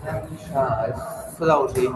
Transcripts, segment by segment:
啊，辅导题。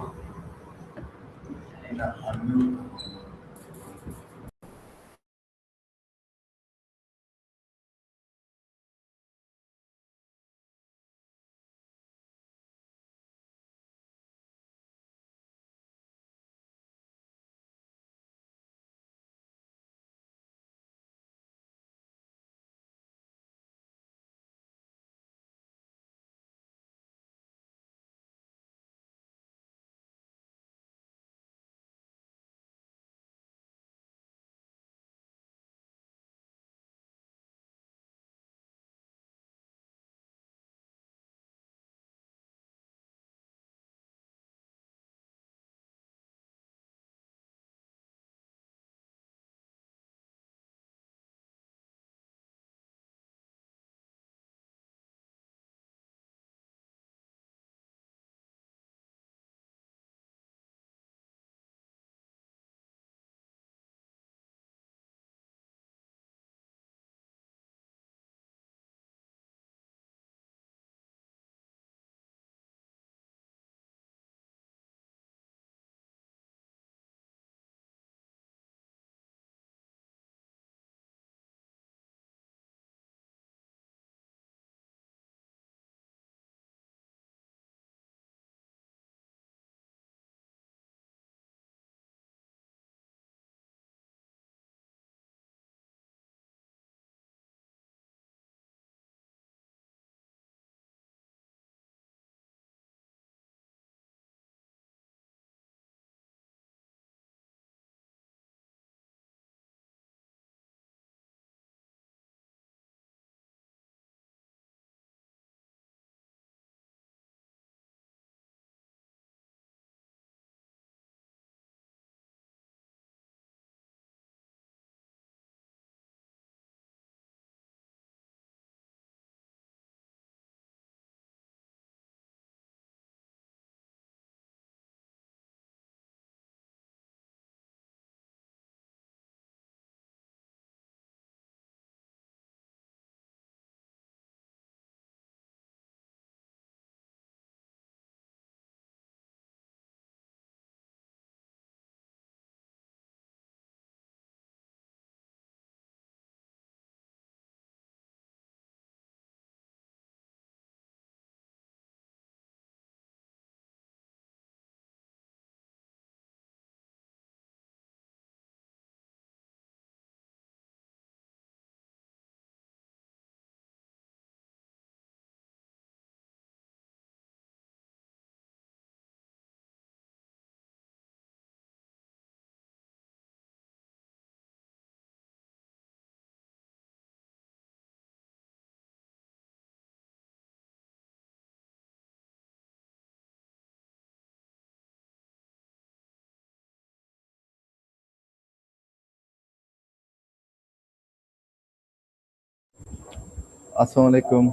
अस्सलाम वालेकुम।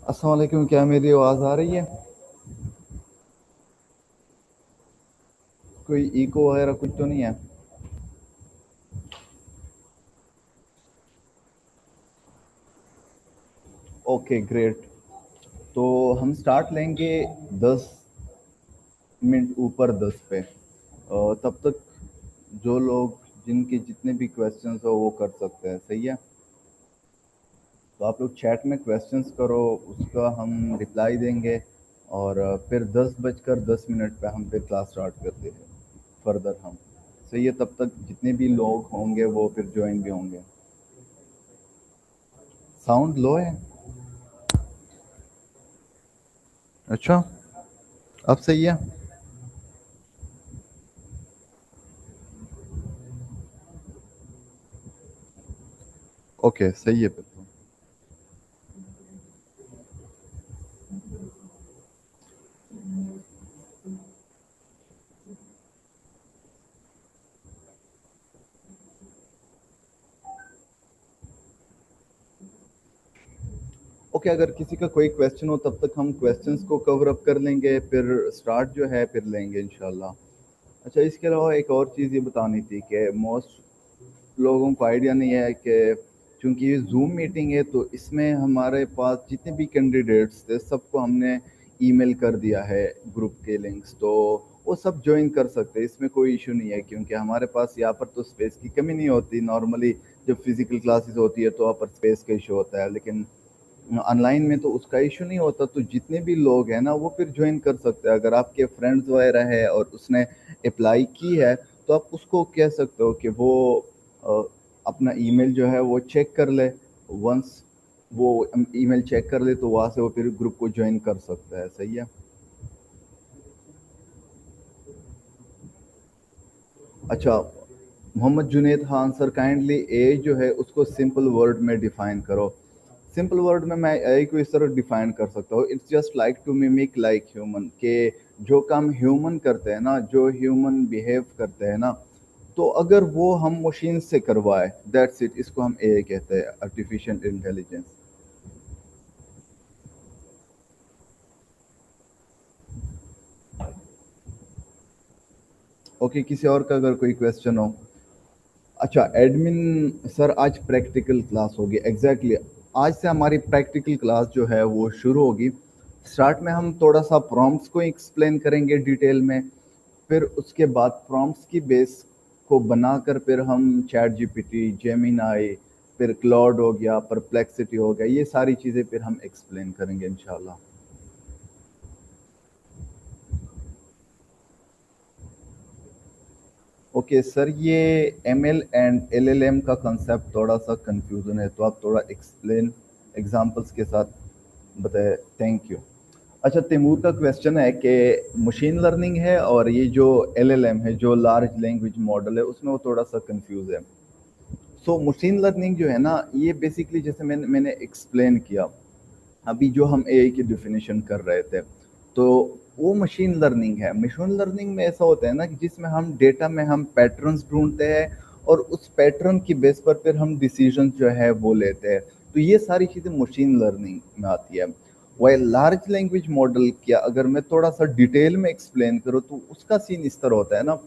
अस्सलाम वालेकुम, क्या मेरी आवाज़ आ रही है? कोई इको वगैरह कुछ तो नहीं है? Okay great. तो हम स्टार्ट लेंगे 10 मिनट ऊपर 10 पे। तब तक जो लोग जिनके जितने भी क्वेश्चंस हो वो कर सकते हैं, सही है? तो आप लोग चैट में क्वेश्चंस करो, उसका हम रिप्लाई देंगे और फिर 10:10 पे हम फिर क्लास स्टार्ट करते हैं फर्दर हम। सही है, तब तक जितने भी लोग होंगे वो फिर ज्वाइन भी होंगे। साउंड लो है? अच्छा, अब सही है? ओके, सही है फिर तो। ओके, अगर किसी का कोई क्वेश्चन हो तब तक हम क्वेश्चंस को कवर अप कर लेंगे, फिर स्टार्ट जो है फिर लेंगे इंशाल्लाह। अच्छा, इसके अलावा एक और चीज़ ये बतानी थी कि मोस्ट लोगों को आइडिया नहीं है कि चूँकि ये ज़ूम मीटिंग है तो इसमें हमारे पास जितने भी कैंडिडेट्स थे सबको हमने ईमेल कर दिया है ग्रुप के लिंक्स, तो वो सब ज्वाइन कर सकते हैं, इसमें कोई इशू नहीं है। क्योंकि हमारे पास यहाँ पर तो स्पेस की कमी नहीं होती, नॉर्मली जब फिजिकल क्लासेस होती है तो वहाँ पर स्पेस का इशू होता है, लेकिन ऑनलाइन में तो उसका इशू नहीं होता। तो जितने भी लोग हैं ना वो फिर ज्वाइन कर सकते हैं। अगर आपके फ्रेंड्स वगैरह है और उसने अप्लाई की है तो आप उसको कह सकते हो कि वो अ, अपना ईमेल जो है वो चेक कर ले। वंस वो ईमेल चेक कर ले तो वहाँ से वो फिर ग्रुप को ज्वाइन कर सकता है। सही है। अच्छा, मोहम्मद जुनेद खान सर, काइंडली ए जो है उसको सिंपल वर्ड में डिफाइन करो। सिंपल वर्ड में मैं ए को इस तरह डिफाइन कर सकता हूँ, it's just like to mimic like human, के जो काम ह्यूमन करते हैं ना, जो ह्यूमन बिहेव करते हैं ना, तो अगर वो हम मशीन से करवाए, दैट्स इट, इसको हम ए कहते हैं, आर्टिफिशियल इंटेलिजेंस। ओके, किसी और का अगर कोई क्वेश्चन हो। अच्छा, एडमिन सर आज प्रैक्टिकल क्लास होगी, एग्जैक्टली आज से हमारी प्रैक्टिकल क्लास जो है वो शुरू होगी। स्टार्ट में हम थोड़ा सा प्रॉम्प्ट्स को एक्सप्लेन करेंगे डिटेल में, फिर उसके बाद प्रॉम्प्ट्स की बेस को बनाकर फिर हम चैट जीपीटी, जेमिनाई, फिर क्लाउड हो गया, परप्लेक्सिटी हो गया, ये सारी चीज़ें फिर हम एक्सप्लेन करेंगे इंशाल्लाह। ओके सर, ये एमएल एंड एलएलएम का कंसेप्ट थोड़ा सा कंफ्यूजन है, तो आप थोड़ा एक्सप्लेन एग्जांपल्स के साथ बताएं। Thank you. अच्छा, तैमूर का क्वेश्चन है कि मशीन लर्निंग है और ये जो एलएलएम है, जो लार्ज लैंग्वेज मॉडल है, उसमें वो थोड़ा सा कंफ्यूज है। सो मशीन लर्निंग जो है ना, ये बेसिकली जैसे मैंने एक्सप्लेन किया अभी, जो हम एआई की डेफिनेशन कर रहे थे, तो वो मशीन लर्निंग है। मशीन लर्निंग में ऐसा होता है ना कि जिसमें हम डेटा में हम पैटर्न्स ढूंढते हैं और उस पैटर्न की बेस पर फिर हम डिसीजन जो है वो लेते हैं। तो ये सारी चीज़ें मशीन लर्निंग में आती है। वही लार्ज लैंग्वेज मॉडल क्या, अगर मैं थोड़ा सा डिटेल में एक्सप्लेन करूँ तो उसका सीन इस तरह होता है ना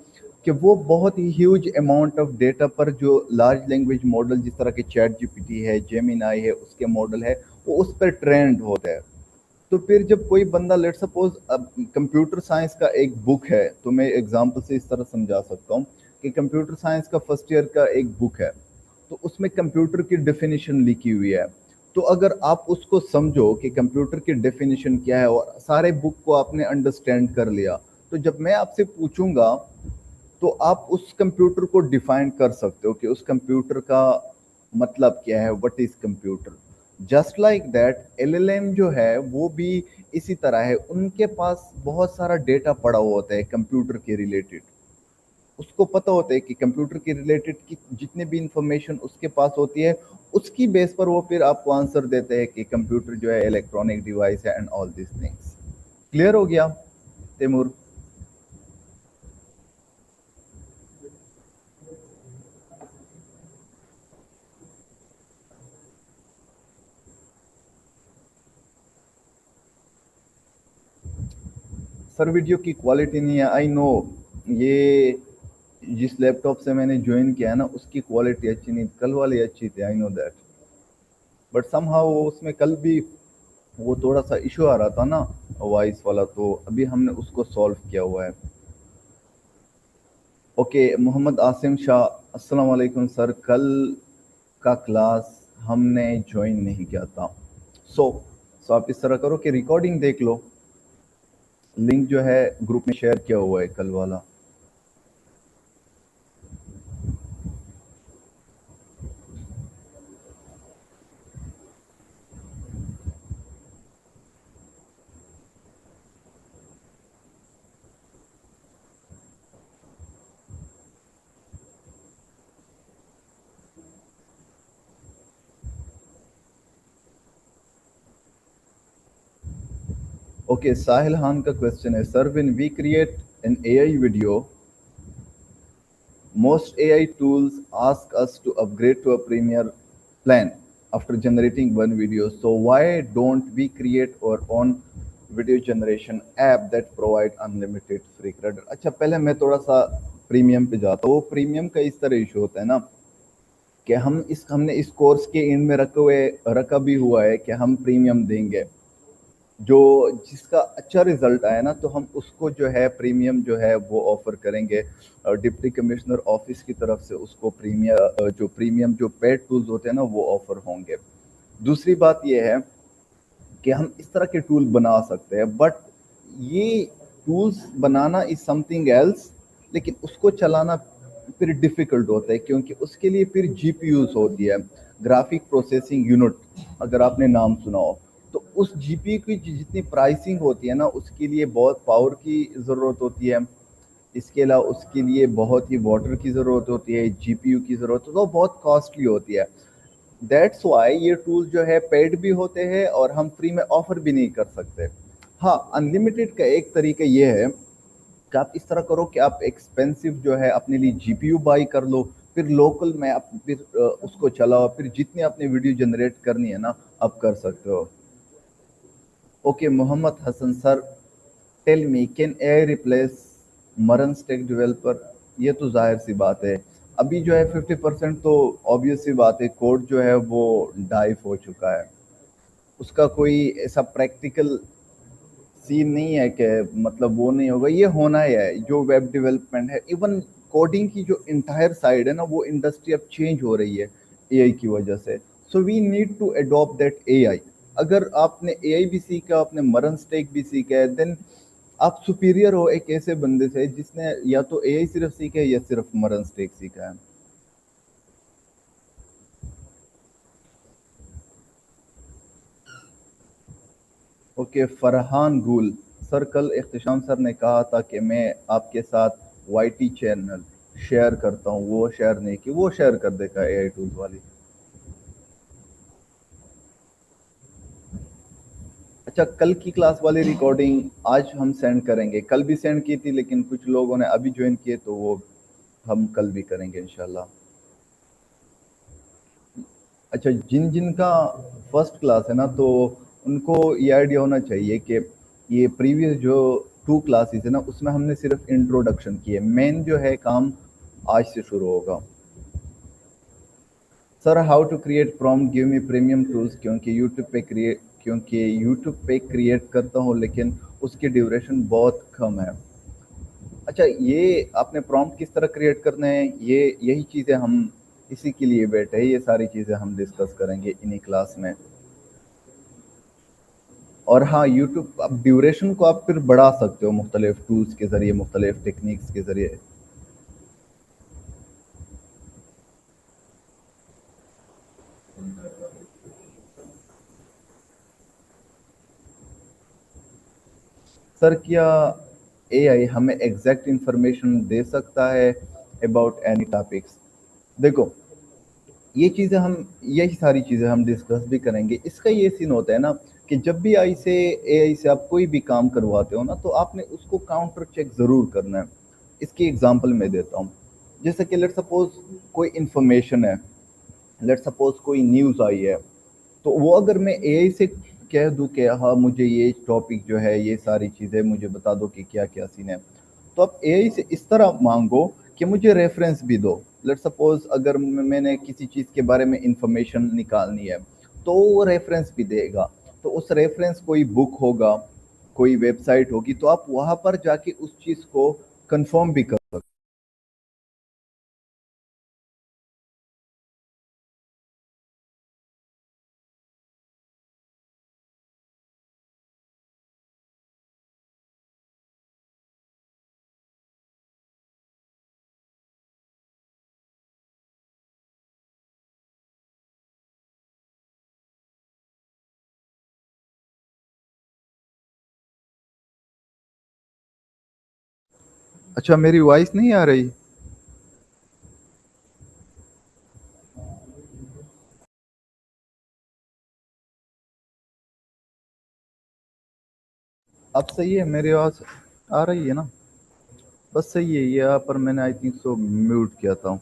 कि वो बहुत ही ह्यूज अमाउंट ऑफ डेटा पर, जो लार्ज लैंग्वेज मॉडल जिस तरह के चैट जीपीटी है, जेमिनाई है, उसके मॉडल है, वो उस पर ट्रेंड होता है। तो फिर जब कोई बंदा, लेट सपोज अब कंप्यूटर साइंस का एक बुक है, तो मैं एग्जांपल से इस तरह समझा सकता हूँ कि कंप्यूटर साइंस का फर्स्ट ईयर का एक बुक है, तो उसमें कंप्यूटर की डेफिनेशन लिखी हुई है। तो अगर आप उसको समझो कि कंप्यूटर की डेफिनेशन क्या है और सारे बुक को आपने अंडरस्टैंड कर लिया, तो जब मैं आपसे पूछूंगा तो आप उस कंप्यूटर को डिफाइन कर सकते हो कि उस कंप्यूटर का मतलब क्या है, what is computer. Just like that LLM जो है वो भी इसी तरह है, उनके पास बहुत सारा डेटा पड़ा हुआ होता है कंप्यूटर के रिलेटेड। उसको पता होता है कि कंप्यूटर के रिलेटेड की जितने भी इंफॉर्मेशन उसके पास होती है, उसकी बेस पर वो फिर आपको आंसर देते हैं कि कंप्यूटर जो है इलेक्ट्रॉनिक डिवाइस है and all this things. Clear हो गया तैमूर? सर वीडियो की क्वालिटी नहीं है, आई नो। ये जिस लैपटॉप से मैंने ज्वाइन किया है ना, उसकी क्वालिटी अच्छी नहीं, कल वाली अच्छी थी, आई नो दैट। बट समहाउ उसमें कल भी वो थोड़ा सा इशू आ रहा था ना, वॉइस वाला, तो अभी हमने उसको सॉल्व किया हुआ है। ओके, मोहम्मद आसिम शाह, अस्सलाम वालेकुम सर, कल का क्लास हमने ज्वाइन नहीं किया था। सो आप इस तरह करो कि रिकॉर्डिंग देख लो, लिंक जो है ग्रुप में शेयर किया हुआ है कल वाला। ओके, साहिल खान का क्वेश्चन है, sir when we create an AI video, most AI tools ask us to upgrade to a premier plan. after generating one video. So why don't we create our own video generation app that provide unlimited free credit? अच्छा, पहले मैं थोड़ा सा premium पे जाता हूँ। वो premium का इस तरह इशू होता है ना कि हमने इस कोर्स के एंड में रखा भी हुआ है कि हम प्रीमियम देंगे, जो जिसका अच्छा रिजल्ट आया ना तो हम उसको जो है प्रीमियम जो है वो ऑफर करेंगे डिप्टी कमिश्नर ऑफिस की तरफ से। उसको प्रीमियम जो पेड टूल्स होते हैं ना वो ऑफर होंगे। दूसरी बात ये है कि हम इस तरह के टूल बना सकते हैं, बट ये tools banana is something else, लेकिन उसको चलाना फिर डिफिकल्ट होता है, क्योंकि उसके लिए फिर जीपीयूज होती है, ग्राफिक प्रोसेसिंग यूनिट, अगर आपने नाम सुना हो। तो उस जीपीयू की जितनी प्राइसिंग होती है ना उसके लिए बहुत पावर की ज़रूरत होती है। इसके अलावा उसके लिए बहुत ही वाटर की ज़रूरत होती है, जीपीयू की ज़रूरत होती है, तो बहुत कॉस्टली होती है। दैट्स वाई ये टूल जो है पेड भी होते हैं और हम फ्री में ऑफर भी नहीं कर सकते। हाँ, अनलिमिटेड का एक तरीका ये है कि आप इस तरह करो कि आप एक्सपेंसिव जो है अपने लिए जीपीयू बाई कर लो, फिर लोकल में आप फिर उसको चलाओ, फिर जितनी आपने वीडियो जनरेट करनी है ना आप कर सकते हो। Okay, Mohammad Hasan sir, tell me can AI replace MERN stack developer? ये तो जाहिर सी बात है, अभी जो है 50% तो ऑब्वियस सी बात है, कोड जो है वो डाइव हो चुका है। उसका कोई ऐसा प्रैक्टिकल सीन नहीं है कि मतलब वो नहीं होगा, ये होना ही है। जो वेब डेवलपमेंट है, इवन कोडिंग की जो इंटायर साइड है ना वो इंडस्ट्री अब चेंज हो रही है एआई की वजह से। So we need to adopt that AI. अगर आपने एआई भी सीखा, आपने मरन स्टैक भी सीखा है, देन आप सुपीरियर हो एक ऐसे बंदे से जिसने या तो एआई सिर्फ सीखा है या सिर्फ मरन स्टैक सीखा है। ओके, फरहान गुल सर, कल इख्तिशाम सर ने कहा था कि मैं आपके साथ वाईटी चैनल शेयर करता हूँ, वो शेयर नहीं की, वो शेयर कर देगा एआई टूल्स वाली। अच्छा, कल की क्लास वाली रिकॉर्डिंग आज हम सेंड करेंगे, कल भी सेंड की थी लेकिन कुछ लोगों ने अभी ज्वाइन किए तो वो हम कल भी करेंगे इंशाल्लाह। अच्छा, जिन जिन का फर्स्ट क्लास है ना तो उनको ये आइडिया होना चाहिए कि ये प्रीवियस जो 2 क्लासेस है ना उसमें हमने सिर्फ इंट्रोडक्शन किए, मेन जो है काम आज से शुरू होगा। Sir, how to create prompt, give me premium tools, क्योंकि यूट्यूब पे क्रिएट करता हूँ लेकिन उसकी ड्यूरेशन बहुत कम है। अच्छा, ये आपने प्रॉम्प्ट किस तरह क्रिएट करना है, ये यही चीज़ें हम इसी के लिए बैठे हैं, ये सारी चीज़ें हम डिस्कस करेंगे इन्हीं क्लास में। और हाँ, यूट्यूब अब ड्यूरेशन को आप फिर बढ़ा सकते हो मुख्तलिफ टूल्स के ज़रिए, मुख्तलिफ टेक्निक्स के ज़रिए। सर, क्या एआई हमें एग्जैक्ट इंफॉर्मेशन दे सकता है अबाउट एनी टॉपिक्स? देखो, ये चीज़ें हम यही सारी चीज़ें हम डिस्कस भी करेंगे। इसका ये सीन होता है ना कि जब भी एआई से आप कोई भी काम करवाते हो ना तो आपने उसको काउंटर चेक ज़रूर करना है। इसकी एग्जांपल मैं देता हूँ। जैसे कि लेट्स सपोज कोई इंफॉर्मेशन है, लेट्स सपोज कोई न्यूज़ आई है, तो वो अगर मैं एआई से कह दूं कि हाँ मुझे ये टॉपिक जो है ये सारी चीज़ें मुझे बता दो कि क्या क्या सीन है, तो आप एआई से इस तरह मांगो कि मुझे रेफरेंस भी दो। लेट्स सपोज अगर मैंने किसी चीज़ के बारे में इंफॉर्मेशन निकालनी है तो वो रेफरेंस भी देगा। तो उस रेफरेंस कोई बुक होगा, कोई वेबसाइट होगी, तो आप वहाँ पर जाके उस चीज़ को कंफर्म भी कर सकते। अच्छा, मेरी वॉइस नहीं आ रही? अब सही है, मेरी आवाज़ आ रही है ना? बस सही है, ये यहाँ पर मैंने आई थिंक सो म्यूट किया था।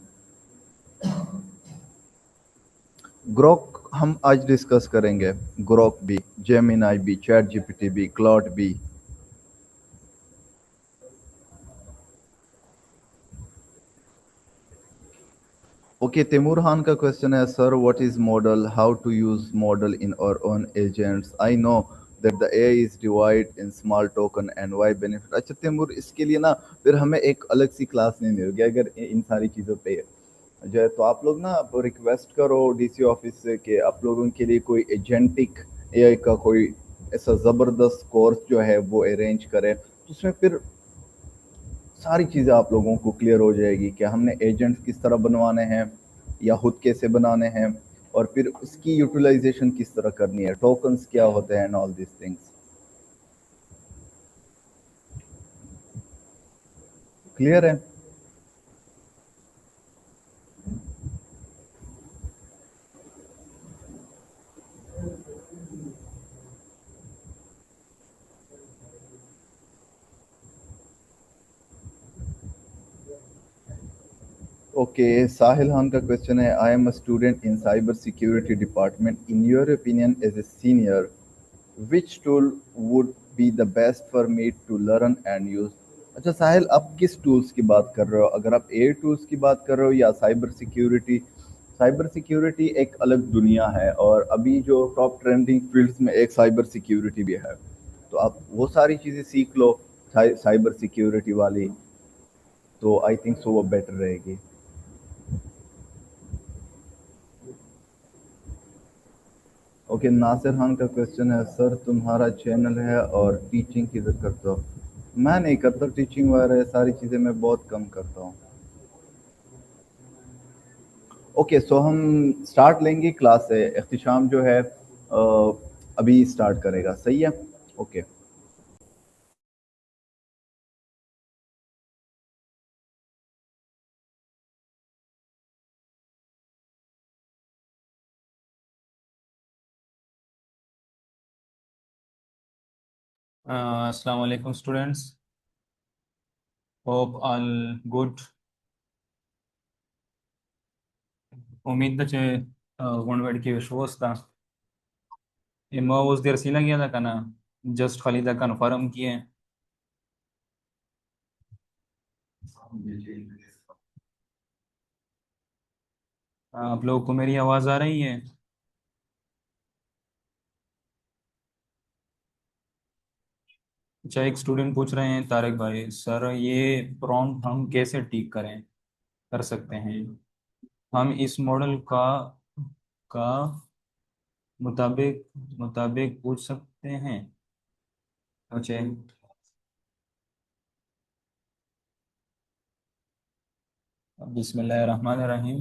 ग्रोक, हम आज डिस्कस करेंगे ग्रोक भी, जेमिनाई भी, चैट जीपीटी भी, क्लाउड भी। ओके, तैमूर खान का क्वेश्चन है, sir what is model, how to use model in our own agents, I know that the AI is divide in small token and why benefit. अच्छा तैमूर, इसके लिए ना फिर हमें एक अलग सी क्लास लेनी होगी अगर इन सारी चीज़ों पे जो है। तो आप लोग ना रिक्वेस्ट करो डीसी ऑफिस से कि आप लोगों के लिए कोई एजेंटिक एआई का कोई ऐसा ज़बरदस्त कोर्स जो है वो अरेंज करें, तो उसमें फिर सारी चीज़ें आप लोगों को क्लियर हो जाएगी कि हमने एजेंट्स किस तरह बनवाने हैं या खुद कैसे बनाने हैं, और फिर उसकी यूटिलाइजेशन किस तरह करनी है, टोकन्स क्या होते हैं and all this things. Clear है? ओके, साहिल खान का क्वेश्चन है, I am a student in cyber security department, in your opinion as a senior which tool would be the best for me to learn and use. अच्छा साहिल, आप किस tools की बात कर रहे हो? अगर आप ए टूल्स की बात कर रहे हो या साइबर सिक्योरिटी, साइबर सिक्योरिटी एक अलग दुनिया है, और अभी जो टॉप ट्रेंडिंग फील्ड्स में एक साइबर सिक्योरिटी भी है, तो आप वो सारी चीज़ें सीख लो साइबर सिक्योरिटी वाली, तो आई थिंक सो वो बेटर रहेगी। ओके, नासिर खान का क्वेश्चन है, सर तुम्हारा चैनल है और टीचिंग किधर करते हो? मैं नहीं करता टीचिंग वगैरह, सारी चीज़ें मैं बहुत कम करता हूँ। ओके, सो हम स्टार्ट लेंगे क्लास से, इख्तिशाम जो है अभी स्टार्ट करेगा, सही है? ओके। अस्सलाम वालेकुम स्टूडेंट्स, होप ऑल गुड। उम्मीद है वन वेड की विश्वास था इमा उस देर सी लगी था ना, जस्ट खाली था कन्फर्म किए। आप लोगों को मेरी आवाज़ आ रही है? अच्छा, एक स्टूडेंट पूछ रहे हैं, तारिक भाई, सर ये प्रॉम्प्ट हम कैसे ठीक करें, कर सकते हैं? हम इस मॉडल का मुताबिक मुताबिक पूछ सकते हैं। अच्छा। बिस्मिल्लाहिर्रहमानिर्रहीम।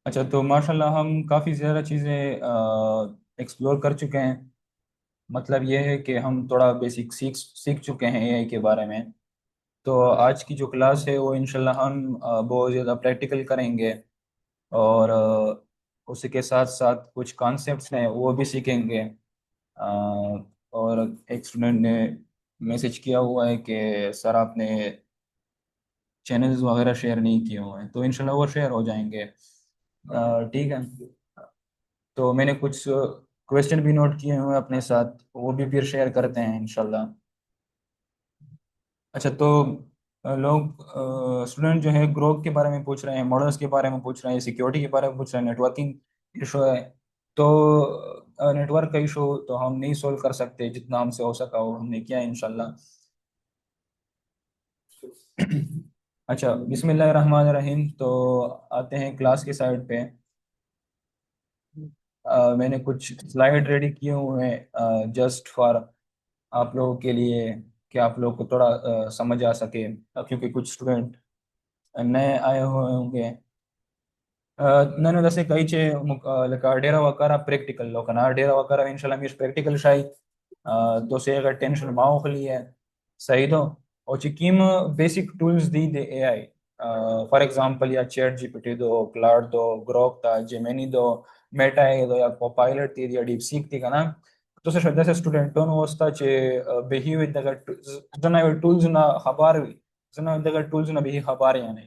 अच्छा, तो माशाल्लाह हम काफ़ी ज़्यादा चीज़ें एक्सप्लोर कर चुके हैं। मतलब ये है कि हम थोड़ा बेसिक सीख सीख चुके हैं एआई के बारे में। तो आज की जो क्लास है वो इंशाल्लाह हम बहुत ज़्यादा प्रैक्टिकल करेंगे, और उसी के साथ साथ कुछ कॉन्सेप्ट्स हैं वो भी सीखेंगे। अ, और एक स्टूडेंट ने मैसेज किया हुआ है कि सर आपने चैनल्स वगैरह शेयर नहीं किए हुए हैं, तो इंशाल्लाह वो शेयर हो जाएंगे। ठीक है। तो मैंने कुछ क्वेश्चन भी नोट किए हुए हैं अपने साथ, वो भी फिर शेयर करते हैं इंशाल्लाह। अच्छा, तो लोग स्टूडेंट जो है ग्रोथ के बारे में पूछ रहे हैं, मॉडल्स के बारे में पूछ रहे हैं, सिक्योरिटी के बारे में पूछ रहे हैं, नेटवर्किंग इशू है। तो नेटवर्क का इशू तो हम नहीं सोल्व कर सकते, जितना हमसे हो सका वो हमने किया इंशाल्लाह। अच्छा, बिस्मिल्लाहिर्रहमानिर्रहीम। तो आते हैं क्लास की साइड पे। मैंने कुछ स्लाइड रेडी किए हुए हैं जस्ट फॉर आप लोगों के लिए, कि आप लोग को थोड़ा समझ आ सके, क्योंकि कुछ स्टूडेंट नए आए हुए होंगे। ನಾನು ದಸೆ ಕೈಚೆ ಲಕ ಡೇರಾ ವಕಾರ ಪ್ರಾಕ್ಟಿಕಲ್ ಲೋಕನ ಡೇರಾ ವಕಾರ ಇನ್ಶಾಲ್ಲಾह ಮಿಸ್ ಪ್ರಾಕ್ಟಿಕल शायद तो से अगर टेंशन माओ खली है सही दो। और चिकीम बेसिक टूल्स दी दे एआई, फॉर एग्जांपल या चैट जीपीटी दो, क्लाउड दो, ग्रोक ता, जेमिनी दो, मेटा है दो, या कोपायलट ती या डीप सीक ती ना। तो से श्रद्धा से स्टूडेंटों वस्ता चे बिहेव दगा जना टूल्स ना खबर जना दगा टूल्स ना बिहेव खबर यानी।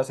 10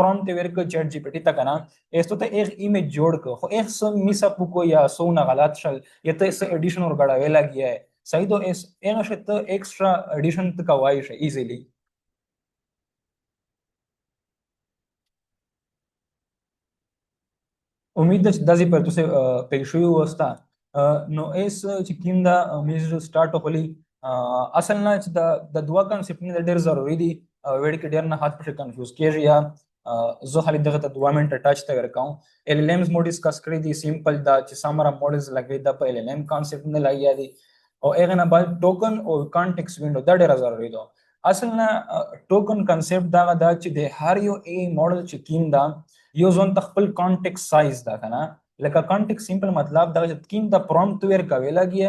प्रॉम्प्ट वर्क चैट जीपीटी तक ना एस्तो ते एक इमेज जोड़ को हो एक सो मिस अप को या सो ना गलत शल ये तो इस एडिशन और गड़ा वेला गया है सही तो इस एक शत एक्स्ट्रा एडिशन तक वाइश है इजीली उम्मीद है दाजी पर तुसे पेशुई वस्ता नो एस चिकिंदा मिस स्टार्ट होली असल ना द दुआ कांसेप्ट ने डेर जरूरी दी वेड के डेर ना हाथ पे कंफ्यूज किया या जो खाली दगत 2 मिनट टच तक रखाऊं एलएलएम्स मोड डिस्कस करी दी सिंपल दा च सामरा मॉडल्स लगे द पे एलएलएम कांसेप्ट ने लाया दी और एक ना बाद टोकन और कॉन्टेक्स्ट विंडो द डेर जरूरी दो असल ना टोकन कांसेप्ट दा च दे हर यो ए मॉडल च किम दा यो जोन तखपल कॉन्टेक्स्ट साइज दा kana लका कॉन्टेक्स्ट सिंपल मतलब दा च किम दा प्रॉम्प्ट वेर का वेला गया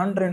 100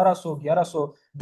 1200 1100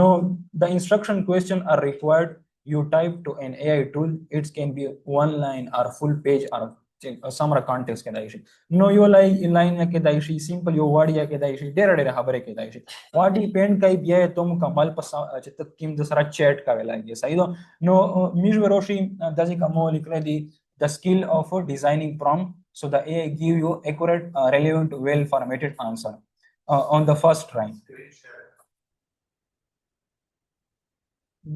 no the instruction question are required you type to an AI tool it can be one line or full page or some context ke dai shi no yo line ke dai shi simple yo word ya ke dai shi dera khabare ke dai shi what depend kai bia tum kamal pas chit kim dusra chat ka vela ge sahi do no mish veroshi daji kamo likre di the skill of designing prompt so the AI give you accurate relevant well formatted answer on the first try.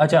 अच्छा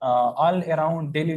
all around daily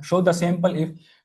show the sample if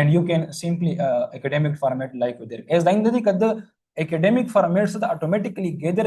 and you can simply academic format like there as the indadi kad academic formats the automatically gather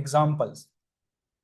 examples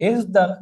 is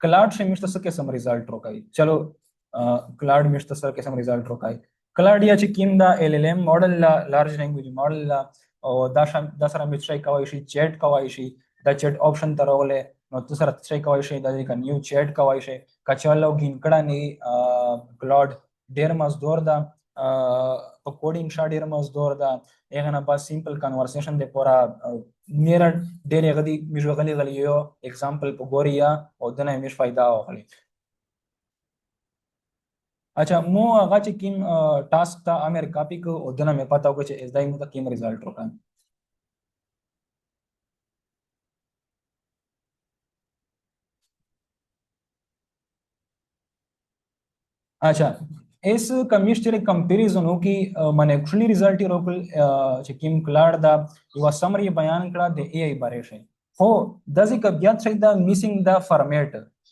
cloud से मिश्र से कैसे result रोकाई चलो cloud मिश्र से कैसे result रोकाई cloud या चिकिम दा LLM model ला large language model ला और दसरा मिश्र कवाइशी chat कवाइशी दा चैट ऑप्शन तरवले नो दसरा मिश्र कवाइशी दा का न्यू चैट कवाइशी कचलो गिनकड़ा नी क्लाउड डेर मजदूर दा कोडिंग शा डेर मजदूर दा एगना बस सिंपल कन्वर्सेशन दे पूरा मेरा डेरे गदी मिजो गली गली यो एग्जांपल को गोरिया और दना मिश फायदा वाली अच्छा मो आगा चे किम टास्क था अमेर कॉपी को और दना में पता होगा चे इस दाई में किम रिजल्ट रोका अच्छा इस कमिश्चर कंपैरिजन हो कि माने एक्चुअली रिजल्ट रोकल चे किम क्लाड दा युवा समरी बयान करा दे एआई बारे शे हो दजी कबियत छै दा मिसिंग दा format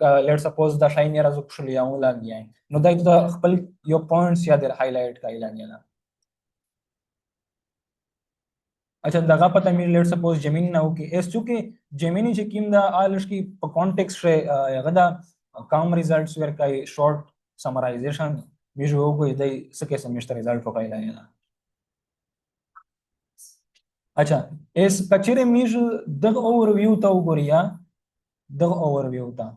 let's suppose the shine या रजो कुछ लिया हूं लग गया है नो दाइ तो खपल यो पॉइंट्स या देर हाईलाइट का लग गया ना अच्छा दगा पता मी लेट्स सपोज जेमिनी ना हो कि एस चूंकि जेमिनी जे किम दा आलश की कॉन्टेक्स्ट रे गदा काम रिजल्ट्स वेर का शॉर्ट समराइजेशन मी जो को इदai सके सेमेस्टर रिजल्ट को काइला ना अच्छा एस कचरे मी दग ओवरव्यू ता उगोरिया दग ओवरव्यू ता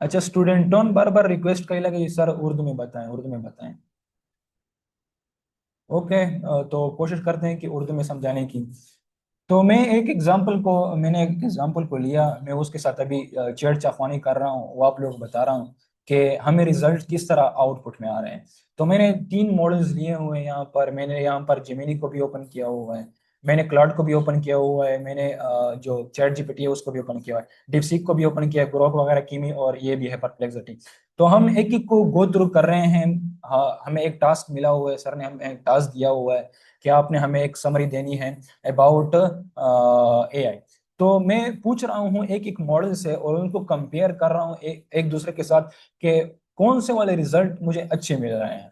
अच्छा स्टूडेंटों बार बार रिक्वेस्ट कइला कि सर उर्दू में बताएं ओके तो कोशिश करते हैं कि उर्दू में समझाने की तो मैंने एक एग्जांपल को लिया मैं उसके साथ अभी छेड़छाड़ कर रहा हूँ वो आप लोग बता रहा हूँ कि हमें रिजल्ट किस तरह आउटपुट में आ रहे हैं तो मैंने 3 मॉडल्स लिए हुए हैं यहाँ पर मैंने यहाँ पर जेमिनी को भी ओपन किया हुआ है मैंने क्लाउड को भी ओपन किया हुआ है मैंने जो चैट जीपीटी है उसको भी ओपन किया हुआ है डिपसीक को भी ओपन किया है ग्रोक वगैरह कीमी और ये भी है परप्लेक्सिटी तो हम एक एक को गो थ्रू कर रहे हैं हमें एक टास्क मिला हुआ है सर ने हमें एक टास्क दिया हुआ है कि आपने हमें एक समरी देनी है अबाउट एआई तो मैं पूछ रहा हूँ एक एक मॉडल से और उनको कंपेयर कर रहा हूँ एक दूसरे के साथ कि कौन से वाले रिजल्ट मुझे अच्छे मिल रहे हैं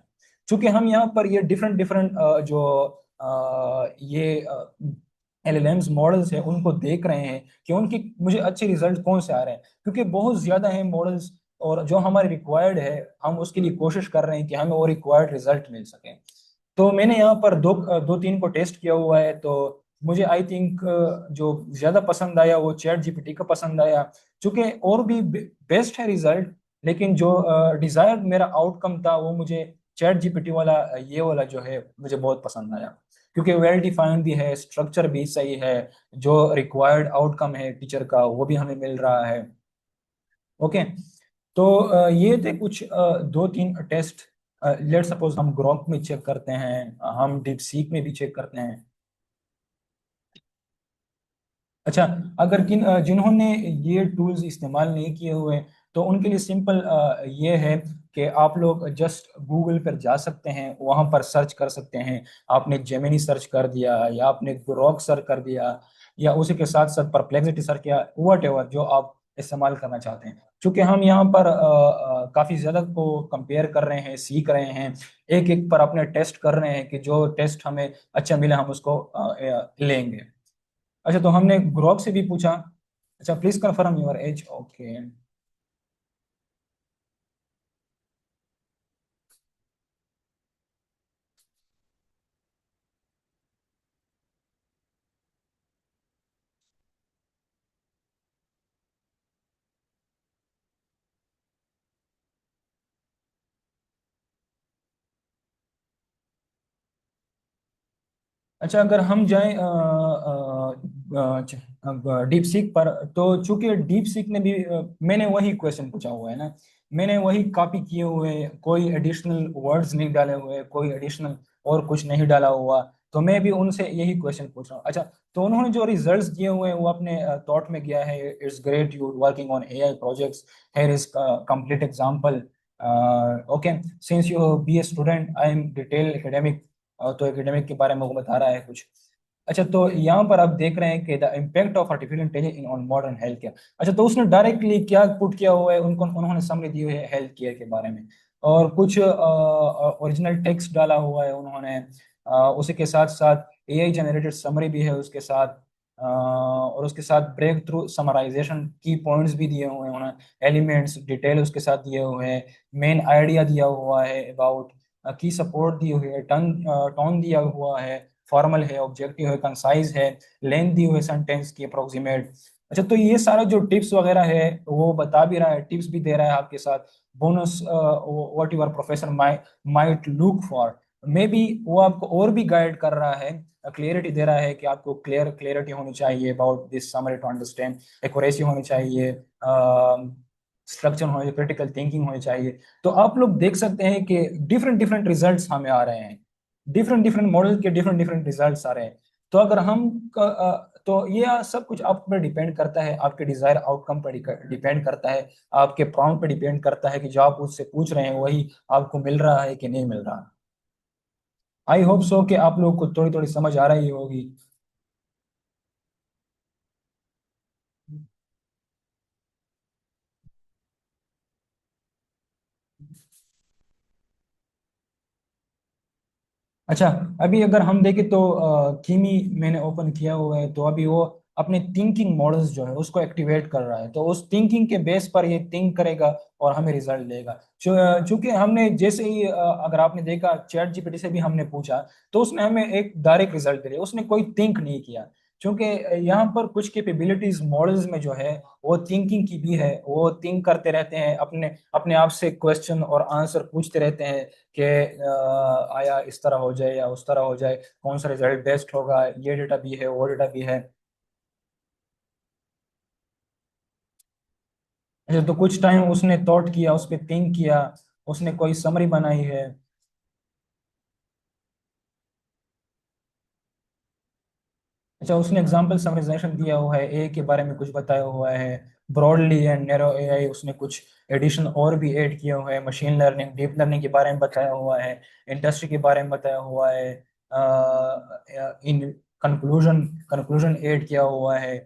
क्योंकि हम यहाँ पर ये डिफरेंट जो ये एलएलएम्स मॉडल्स है उनको देख रहे हैं कि उनकी मुझे अच्छे रिजल्ट कौन से आ रहे हैं क्योंकि बहुत ज्यादा है मॉडल्स और जो हमारे रिक्वायर्ड है हम उसके लिए कोशिश कर रहे हैं कि हमें वो रिक्वायर्ड रिजल्ट मिल सके तो मैंने यहाँ पर दो तीन को टेस्ट किया हुआ है तो मुझे आई थिंक जो ज्यादा पसंद आया वो चैट जीपीटी का पसंद आया क्योंकि और भी बेस्ट है रिजल्ट लेकिन जो डिजायर मेरा आउटकम था वो मुझे चैट जीपीटी वाला ये वाला जो है मुझे बहुत पसंद आया, क्योंकि वेल डिफाइंड भी है, स्ट्रक्चर भी सही है, जो रिक्वायर्ड आउटकम है टीचर का वो भी हमें मिल रहा है। ओके। तो ये थे कुछ दो तीन टेस्ट। लेट सपोज हम ग्रोक में चेक करते हैं, हम डीप सीक में भी चेक करते हैं। अच्छा, अगर जिन्होंने ये टूल्स इस्तेमाल नहीं किए हुए, तो उनके लिए सिंपल ये है कि आप लोग जस्ट गूगल पर जा सकते हैं, वहां पर सर्च कर सकते हैं। आपने जेमिनी सर्च कर दिया, या आपने ग्रोक सर्च कर दिया, या उसी के साथ साथ परप्लेक्सिटी सर्च किया, वट एवर जो आप इस्तेमाल करना चाहते हैं। क्योंकि हम यहाँ पर काफी ज्यादा को कंपेयर कर रहे हैं, सीख रहे हैं, एक एक पर अपने टेस्ट कर रहे हैं कि जो टेस्ट हमें अच्छा मिला हम उसको लेंगे। अच्छा, तो हमने ग्रोक से भी पूछा। अच्छा, please confirm your age. Okay. अच्छा, अगर हम जाएं डीप सीक पर, तो चूंकि डीप सीक ने भी मैंने वही क्वेश्चन पूछा हुआ है ना, मैंने वही कॉपी किए हुए, कोई एडिशनल वर्ड्स नहीं डाले हुए, कोई एडिशनल और कुछ नहीं डाला हुआ, तो मैं भी उनसे यही क्वेश्चन पूछ रहा हूँ। अच्छा, तो उन्होंने जो रिजल्ट्स दिए हुए हैं वो अपने थॉट में गया है, it's great you working on AI projects, here is complete example, okay, since you be a student I am detail academic, तो एकेडमिक के बारे में वो बता रहा है कुछ। अच्छा, तो यहाँ पर आप देख रहे हैं कि the impact of artificial intelligence in on modern health care. अच्छा, तो उसने डायरेक्टली क्या पुट किया हुआ है, उनको उन्होंने समरी दी हुई है हेल्थ केयर के बारे में, और कुछ ओरिजिनल टेक्स्ट डाला हुआ है उन्होंने, उसी के साथ साथ एआई जनरेटेड समरी भी है उसके साथ, और उसके साथ ब्रेक थ्रू समराइजेशन की पॉइंट्स भी दिए हुए हैं उन्होंने, एलिमेंट्स डिटेल उसके साथ दिए हुए हैं, मेन आइडिया दिया हुआ है अबाउट, की सपोर्ट दी हुई है, टन टोन दिया हुआ है, फॉर्मल है, ऑब्जेक्टिव है, कंसाइज है, लेंथ दी हुई है सेंटेंस की अप्रोक्सीमेट। अच्छा, तो ये सारा जो टिप्स वगैरह है वो बता भी रहा है, टिप्स भी दे रहा है आपके साथ, bonus what your professor might look for, may be वो आपको और भी गाइड कर रहा है, क्लियरिटी दे रहा है कि आपको क्लियरिटी होनी चाहिए about this summary to understand, accuracy होनी चाहिए, स्ट्रक्चर होनी चाहिए, क्रिटिकल थिंकिंग होनी चाहिए। तो आप लोग देख सकते हैं कि डिफरेंट डिफरेंट रिजल्ट्स हमें आ रहे हैं, डिफरेंट डिफरेंट मॉडल के डिफरेंट डिफरेंट रिजल्ट्स आ रहे हैं। तो अगर तो ये सब कुछ आप पर डिपेंड करता है, आपके डिजायर आउटकम पर डिपेंड करता है, आपके प्रॉम्प्ट पर डिपेंड करता है कि जो आप उससे पूछ रहे हैं वही आपको मिल रहा है कि नहीं मिल रहा। आई होप सो कि आप लोग को थोड़ी थोड़ी समझ आ रही होगी। अच्छा, अभी अगर हम देखें तो कीमी मैंने ओपन किया हुआ है, तो अभी वो अपने थिंकिंग मॉडल्स जो है उसको एक्टिवेट कर रहा है, तो उस थिंकिंग के बेस पर ये थिंक करेगा और हमें रिजल्ट देगा। चूंकि हमने जैसे ही अगर आपने देखा चैट जीपीटी से भी हमने पूछा, तो उसने हमें एक डायरेक्ट रिजल्ट दे दिया, उसने कोई थिंक नहीं किया। क्योंकि यहाँ पर कुछ कैपेबिलिटीज मॉडल्स में जो है वो थिंकिंग की भी है, वो थिंक करते रहते हैं, अपने अपने आप से क्वेश्चन और आंसर पूछते रहते हैं कि आया इस तरह हो जाए या उस तरह हो जाए, कौन सा रिजल्ट बेस्ट होगा, ये डेटा भी है वो डेटा भी है। अच्छा, तो कुछ टाइम उसने थॉट किया, उस पर थिंक किया, उसने कोई समरी बनाई है। अच्छा, उसने एग्जाम्पल समराइजेशन दिया हुआ है, ए के बारे में कुछ बताया हुआ है, ब्रॉडली एंड नैरो एआई उसने कुछ एडिशन और भी ऐड किया हुआ है, मशीन लर्निंग डीप लर्निंग के बारे में बताया हुआ है, इंडस्ट्री के बारे में बताया हुआ है, इन कंक्लूजन कंक्लूजन ऐड किया हुआ है,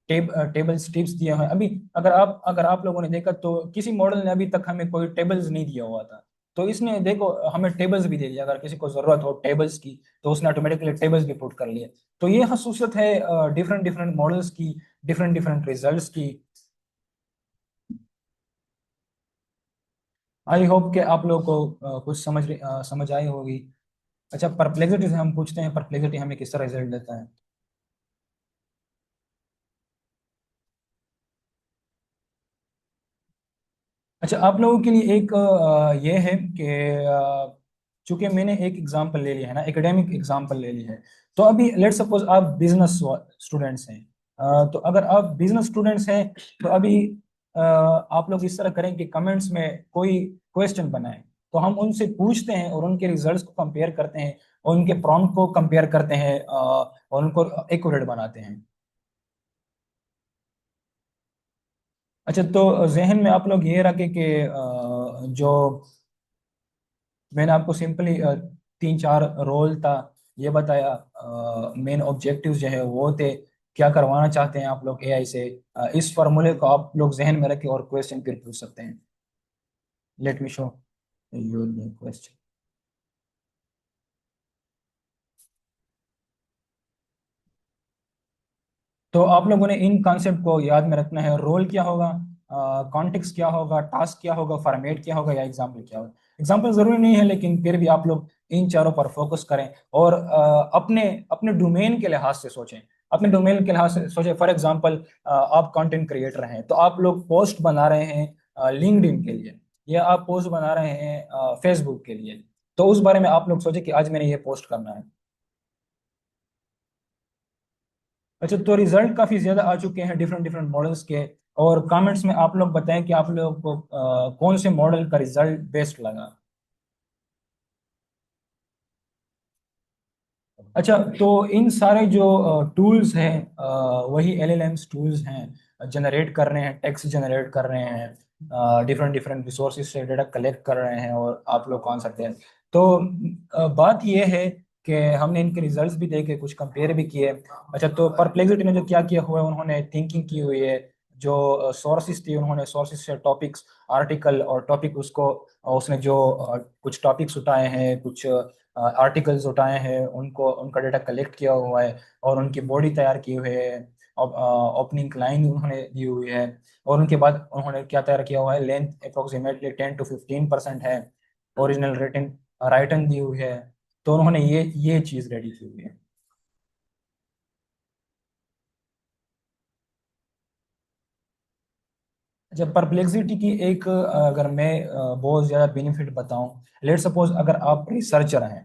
टेबल्स टिप्स दिए हुए हैं। अभी अगर आप लोगों ने देखा तो किसी मॉडल ने अभी तक हमें कोई टेबल्स नहीं दिया हुआ था, तो इसने देखो हमें टेबल्स भी दे दिया, अगर किसी को जरूरत हो टेबल्स की तो उसने ऑटोमेटिकली टेबल्स भी पुट कर लिए। तो ये खसूसियत है डिफरेंट डिफरेंट मॉडल्स की, डिफरेंट डिफरेंट रिजल्ट्स की। आई होप कि आप लोगों को कुछ समझ आई होगी। अच्छा, परप्लेक्सिटी से हम पूछते हैं, परप्लेक्सिटी हमें किस तरह रिजल्ट देता है। अच्छा, आप लोगों के लिए एक ये है कि चूंकि मैंने एक एग्जांपल ले लिया है ना, एकेडमिक एग्जांपल ले लिया है, तो अभी लेट सपोज आप बिजनेस स्टूडेंट्स हैं। तो अगर आप बिजनेस स्टूडेंट्स हैं तो अभी आप लोग इस तरह करें कि कमेंट्स में कोई क्वेश्चन बनाएं, तो हम उनसे पूछते हैं और उनके रिजल्ट्स को कंपेयर करते हैं और उनके प्रॉम्प्ट को कंपेयर करते हैं और उनको एक्यूरेट बनाते हैं। अच्छा, तो जहन में आप लोग ये रखें कि जो मैंने आपको सिंपली तीन चार रोल था ये बताया, मेन ऑब्जेक्टिव्स जो है वो थे, क्या करवाना चाहते हैं आप लोग एआई से। इस फार्मूले को आप लोग जहन में रखें और क्वेश्चन फिर पूछ सकते हैं। Late me show you the question. तो आप लोगों ने इन कॉन्सेप्ट को याद में रखना है। रोल क्या होगा, कॉन्टेक्स्ट क्या होगा, टास्क क्या होगा, फॉर्मेट क्या होगा, या एग्जाम्पल क्या होगा। एग्जाम्पल जरूरी नहीं है, लेकिन फिर भी आप लोग इन चारों पर फोकस करें और अपने अपने डोमेन के लिहाज से सोचें। अपने डोमेन के लिहाज से सोचें। फॉर एग्जाम्पल, आप कंटेंट क्रिएटर हैं तो आप लोग पोस्ट बना रहे हैं लिंक्डइन के लिए, या आप पोस्ट बना रहे हैं फेसबुक के लिए, तो उस बारे में आप लोग सोचें कि आज मैंने ये पोस्ट करना है। अच्छा, तो रिजल्ट काफी ज्यादा आ चुके हैं डिफरेंट डिफरेंट मॉडल्स के, और कमेंट्स में आप लोग बताएं कि आप लोग को कौन से मॉडल का रिजल्ट बेस्ट लगा। अच्छा, तो इन सारे जो टूल्स हैं वही एलएलएम्स टूल्स हैं, जनरेट कर रहे हैं, टेक्स्ट जनरेट कर रहे हैं, डिफरेंट डिफरेंट रिसोर्सेज से डेटा कलेक्ट कर रहे हैं और आप लोग कौन सकते हैं। तो बात ये है कि हमने इनके रिजल्ट्स भी देखे, कुछ कंपेयर भी किए। अच्छा, तो परप्लेक्सिटी ने जो क्या किया हुआ है, उन्होंने थिंकिंग की हुई है। जो सोर्सेज थी, उन्होंने सोर्सेज से टॉपिक्स, आर्टिकल और टॉपिक उसको उसने जो कुछ टॉपिक्स उठाए हैं, कुछ आर्टिकल्स उठाए हैं, उनको उनका डेटा कलेक्ट किया हुआ है और उनकी बॉडी तैयार की हुई है। ओपनिंग लाइन उन्होंने दी हुई है और उनके बाद उन्होंने क्या तैयार किया हुआ है, लेंथ अप्रोक्सीमेटली 10 to 15% है। ओरिजिनल रिटन राइटन दी हुई है। तो उन्होंने ये चीज़ रेडी की हुई है। जब परप्लेक्सिटी की एक अगर मैं बहुत ज़्यादा बेनिफिट बताऊं, लेट सपोज अगर आप रिसर्चर हैं,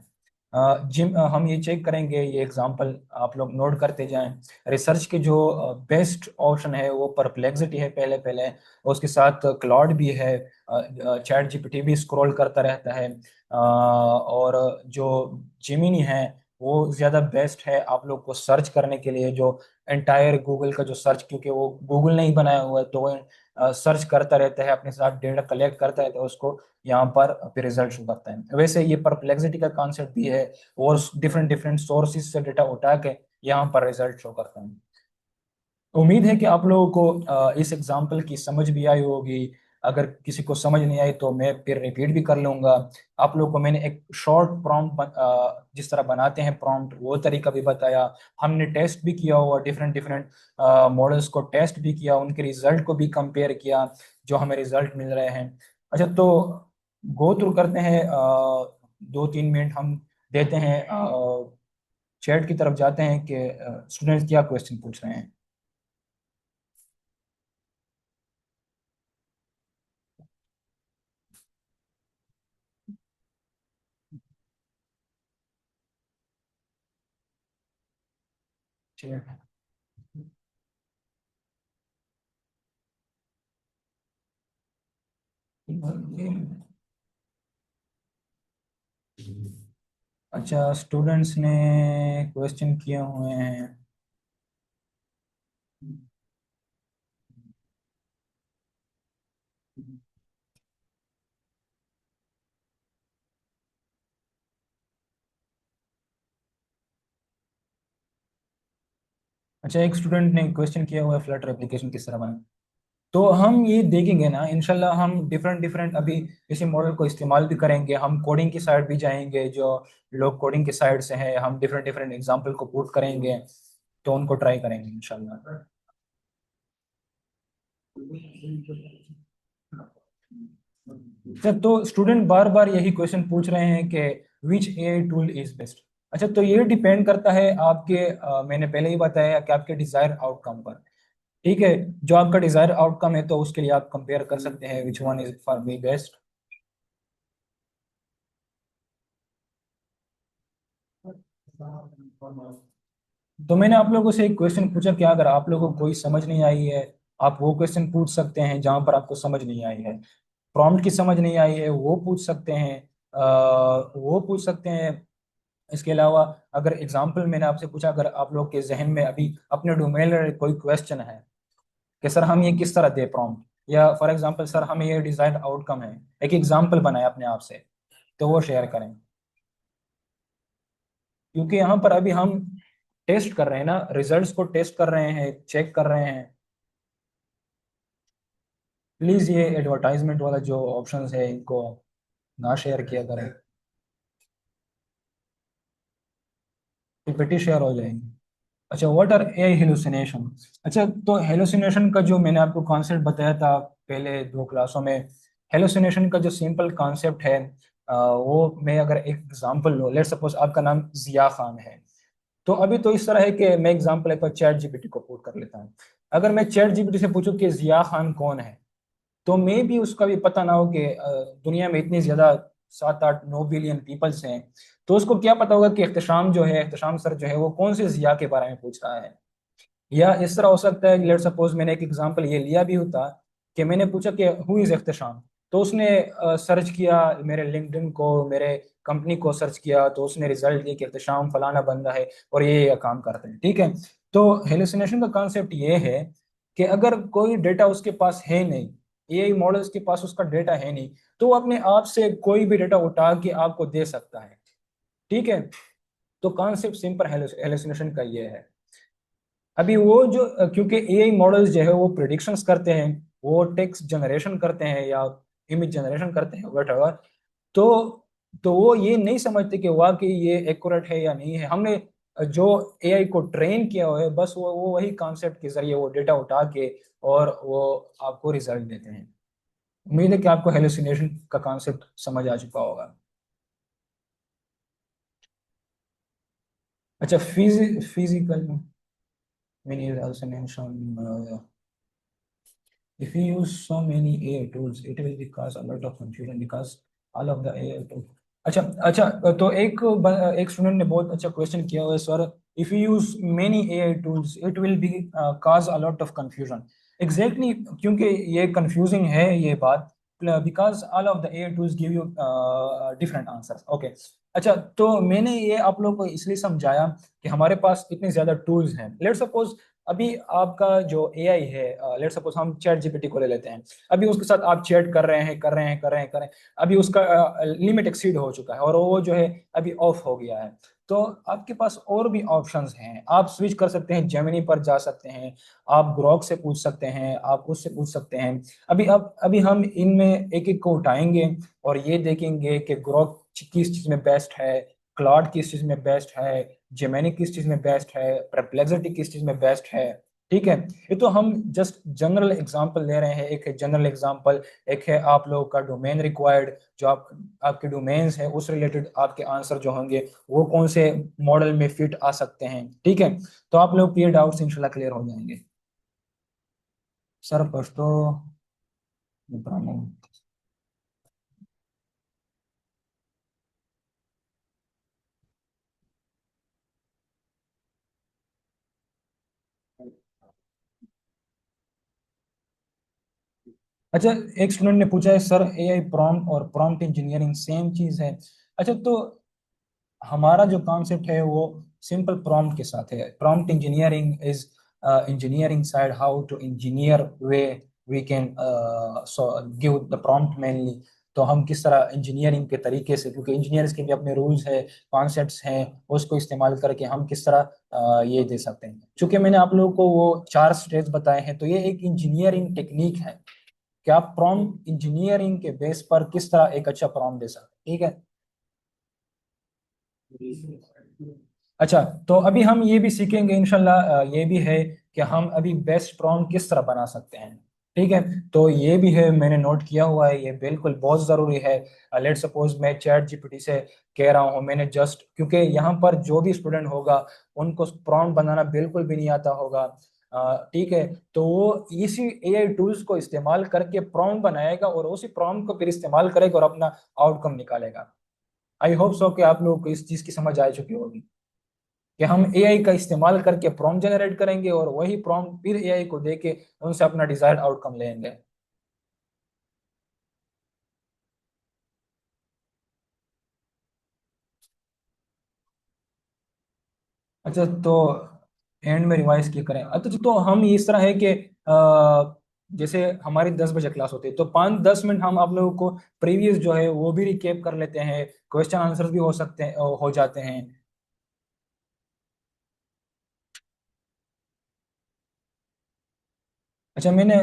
जिम हम ये चेक करेंगे, ये एग्जांपल आप लोग नोट करते जाएं। रिसर्च के जो बेस्ट ऑप्शन है वो परप्लेक्सिटी है पहले पहले, और उसके साथ क्लाउड भी है, चैट जीपीटी भी स्क्रॉल करता रहता है, और जो जिमिनी है वो ज़्यादा बेस्ट है आप लोग को सर्च करने के लिए। जो एंटायर गूगल का जो सर्च, क्योंकि वो गूगल ने ही बनाया हुआ है, तो वो सर्च करता रहता है, अपने साथ डेटा कलेक्ट करता रहता है, उसको यहाँ पर फिर रिजल्ट शो करता है। वैसे ये परप्लेक्सिटी का कॉन्सेप्ट भी है, और डिफरेंट डिफरेंट सोर्सेज से डेटा उठा के यहाँ पर रिजल्ट शो करता है। उम्मीद है कि आप लोगों को इस एग्जाम्पल की समझ भी आई होगी। अगर किसी को समझ नहीं आई तो मैं फिर रिपीट भी कर लूंगा। आप लोगों को मैंने एक शॉर्ट प्रॉम्प्ट जिस तरह बनाते हैं प्रॉम्प्ट, वो तरीका भी बताया। हमने टेस्ट भी किया हुआ, डिफरेंट डिफरेंट मॉडल्स को टेस्ट भी किया, उनके रिजल्ट को भी कंपेयर किया, जो हमें रिजल्ट मिल रहे हैं। अच्छा, तो गो थ्रू करते हैं, 2-3 मिनट हम देते हैं, चैट की तरफ जाते हैं कि स्टूडेंट्स क्या क्वेश्चन पूछ रहे हैं। चैट। अच्छा, स्टूडेंट्स ने क्वेश्चन किए हुए हैं। अच्छा, एक स्टूडेंट ने क्वेश्चन किया हुआ है फ्लटर एप्लीकेशन किस तरह बनाए। तो हम ये देखेंगे ना इंशाल्लाह, हम डिफरेंट डिफरेंट अभी इसी मॉडल को इस्तेमाल भी करेंगे। हम कोडिंग की साइड भी जाएंगे, जो लोग कोडिंग की साइड से हैं, हम डिफरेंट डिफरेंट एग्जांपल को पुट करेंगे, तो उनको ट्राई करेंगे इंशाल्लाह। अच्छा, तो स्टूडेंट बार बार यही क्वेश्चन पूछ रहे हैं कि विच एआई टूल इज बेस्ट। अच्छा, तो ये डिपेंड करता है आपके मैंने पहले ही बताया कि आपके डिजायर आउटकम पर। ठीक है, जो आपका डिजायर आउटकम है तो उसके लिए आप कंपेयर कर सकते हैं which one is for me best. तो मैंने आप लोगों से एक क्वेश्चन पूछा कि अगर आप लोगों को कोई समझ नहीं आई है, आप वो क्वेश्चन पूछ सकते हैं जहां पर आपको समझ नहीं आई है। प्रॉम्प्ट की समझ नहीं आई है वो पूछ सकते हैं, वो पूछ सकते हैं। इसके अलावा अगर एग्जाम्पल मैंने आपसे पूछा, अगर आप लोग के जहन में अभी अपने डोमेन में कोई क्वेश्चन है कि सर हम ये किस तरह दे प्रॉम्प्ट, या फॉर एग्जांपल सर हमें ये डिजायर्ड आउटकम है, एक एग्जांपल बनाए अपने आप से, तो वो शेयर करें। क्योंकि यहाँ पर अभी हम टेस्ट कर रहे हैं ना, रिजल्ट्स को टेस्ट कर रहे हैं, चेक कर रहे हैं। प्लीज ये एडवर्टाइजमेंट वाला जो ऑप्शंस है इनको ना शेयर किया करें, पीपीटी शेयर हो जाएंगी। अच्छा, व्हाट आर एआई हेलुसिनेशन। अच्छा, तो हेलुसिनेशन का जो मैंने आपको कॉन्सेप्ट बताया था पहले दो क्लासों में, हेलुसिनेशन का जो सिंपल कॉन्सेप्ट है, वो मैं अगर एक एग्जांपल लूँ, लेट सपोज आपका नाम जिया खान है। तो अभी तो इस तरह है कि मैं एग्जांपल एक बार चैट जीपीटी को पुट कर लेता हूँ। अगर मैं चैट जीपीटी से पूछूं कि जिया खान कौन है, तो मे भी उसका भी पता ना हो कि दुनिया में इतनी ज्यादा 7 8 9 बिलियन पीपल्स हैं। तो उसको क्या पता होगा कि एहतशाम जो है, एहतशाम सर जो है वो कौन से जिया के बारे में पूछ रहा है। या इस तरह हो सकता है, लेट सपोज मैंने एक एग्जांपल ये लिया भी होता कि मैंने पूछा कि हु इज एहतशाम, तो उसने सर्च किया मेरे लिंक्डइन को, मेरे कंपनी को सर्च किया, तो उसने रिजल्ट दिया कि एहतशाम फलाना बंदा है और ये काम करते हैं। ठीक है, तो हेलुसिनेशन का कॉन्सेप्ट ये है कि अगर कोई डेटा उसके पास है नहीं, एआई मॉडल्स के पास उसका डेटा है नहीं, तो वो अपने आप से कोई भी डेटा उठा के आपको दे सकता है। ठीक है, तो कॉन्सेप्ट सिंपल हेलुसिनेशन का ये है। अभी वो जो क्योंकि एआई मॉडल्स जो है वो प्रिडिक्शंस करते हैं, वो टेक्स्ट जनरेशन करते हैं या इमेज जनरेशन करते हैं वट, तो वो ये नहीं समझते कि वाकई ये एक्यूरेट है या नहीं है। हमने जो एआई को ट्रेन किया हुआ है, बस वो वही कॉन्सेप्ट के जरिए वो डेटा उठा के और वो आपको रिजल्ट देते हैं। उम्मीद है कि आपको हेलुसिनेशन का कॉन्सेप्ट समझ आ चुका होगा। अच्छा, physical meaning hallucination. If you use so many AI tools, it will cause a lot of confusion because all of the AI tools. अच्छा अच्छा, तो एक स्टूडेंट ने बहुत अच्छा क्वेश्चन किया हुआ है, sir if you use many AI tools it will be cause a lot of confusion. Exactly, क्योंकि ये कंफ्यूजिंग है ये बात, because all of the AI tools give you different answers. Okay, अच्छा, तो मैंने ये आप लोगों को इसलिए समझाया कि हमारे पास इतने ज्यादा टूल्स हैं। लेट्स सपोज अभी आपका जो एआई है, लेट सपोज हम चैट जीपीटी को ले लेते हैं। अभी उसके साथ आप चैट कर रहे हैं, अभी उसका लिमिट एक्सीड हो चुका है और वो जो है अभी ऑफ हो गया है। तो आपके पास और भी ऑप्शंस हैं, आप स्विच कर सकते हैं, जेमिनी पर जा सकते हैं, आप ग्रोक से पूछ सकते हैं, आप उससे पूछ सकते हैं। अभी हम इनमें एक एक को उठाएंगे और ये देखेंगे कि ग्रोक किस चीज में बेस्ट है, क्लाउड किस चीज में बेस्ट है, जेमिनी किस चीज में बेस्ट है, परप्लेक्सिटी किस चीज में बेस्ट है। ठीक है, ये तो हम जस्ट जनरल एग्जांपल ले रहे हैं। एक है जनरल एग्जांपल, एक है आप लोगों का डोमेन रिक्वायर्ड, जो आपके डोमेन्स है उस रिलेटेड आपके आंसर जो होंगे वो कौन से मॉडल में फिट आ सकते हैं। ठीक है, तो आप लोग ये डाउट्स इंशाल्लाह क्लियर हो जाएंगे। सर प्रश्न अच्छा, एक स्टूडेंट ने पूछा है सर एआई प्रॉम्प्ट और प्रॉम्प्ट इंजीनियरिंग सेम चीज है। अच्छा, तो हमारा जो कॉन्सेप्ट है वो सिंपल प्रॉम्प्ट के साथ है। Prompt engineering is engineering side, how to engineer way we can give the prompt mainly. तो हम किस तरह इंजीनियरिंग के तरीके से, क्योंकि इंजीनियर्स के भी अपने रूल्स है, कॉन्सेप्ट्स हैं, उसको इस्तेमाल करके हम किस तरह ये दे सकते हैं। चूंकि मैंने आप लोगों को वो 4 स्टेज बताए हैं, तो ये एक इंजीनियरिंग टेक्निक है कि आप प्रॉम्प्ट इंजीनियरिंग के बेस पर किस तरह एक अच्छा प्रॉम्प्ट दे सकते हैं। ठीक है, अच्छा, तो अभी हम ये भी सीखेंगे इंशाल्लाह, ये भी है कि हम अभी बेस्ट प्रॉम्प्ट किस तरह बना सकते हैं। ठीक है, तो ये भी है, मैंने नोट किया हुआ है, ये बिल्कुल बहुत ज़रूरी है। लेट सपोज मैं चैट जीपीटी से कह रहा हूँ, मैंने जस्ट, क्योंकि यहाँ पर जो भी स्टूडेंट होगा उनको प्रॉम्प्ट बनाना बिल्कुल भी नहीं आता होगा। ठीक है। तो वो इसी एआई टूल्स को इस्तेमाल करके प्रॉम्प्ट बनाएगा और उसी प्रॉम्प्ट को फिर इस्तेमाल करेगा और अपना आउटकम निकालेगा। आई होप सो कि आप लोगों को इस चीज की समझ आ चुकी होगी कि हम एआई का इस्तेमाल करके प्रॉम्प्ट जनरेट करेंगे और वही प्रॉम्प्ट फिर एआई को देके उनसे अपना डिजायर्ड आउटकम लेंगे। अच्छा, तो एंड में रिवाइज क्या करें? अच्छा, तो हम इस तरह है कि जैसे हमारी 10 बजे क्लास होती है तो 5-10 मिनट हम आप लोगों को प्रीवियस जो है वो भी रिकेप कर लेते हैं, क्वेश्चन आंसर्स भी हो सकते हैं, हो जाते हैं। अच्छा, मैंने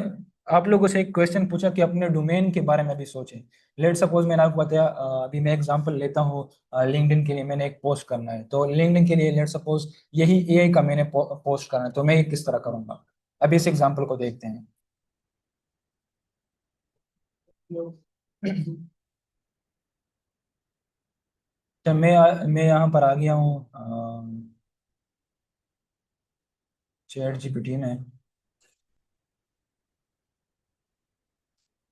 आप लोगों से एक क्वेश्चन पूछा कि अपने डोमेन के बारे में भी सोचें। लेट सपोज मैंने आपको बताया, अभी मैं एग्जांपल लेता हूँ, लिंक्डइन के लिए मैंने एक पोस्ट करना है, तो लिंक्डइन के लिए लेट सपोज यही एआई का मैंने पोस्ट करना है, तो मैं ये किस तरह करूंगा? अभी इस एग्जांपल को देखते हैं। तो मैं यहाँ पर आ गया हूँ चैट जीपीटी में,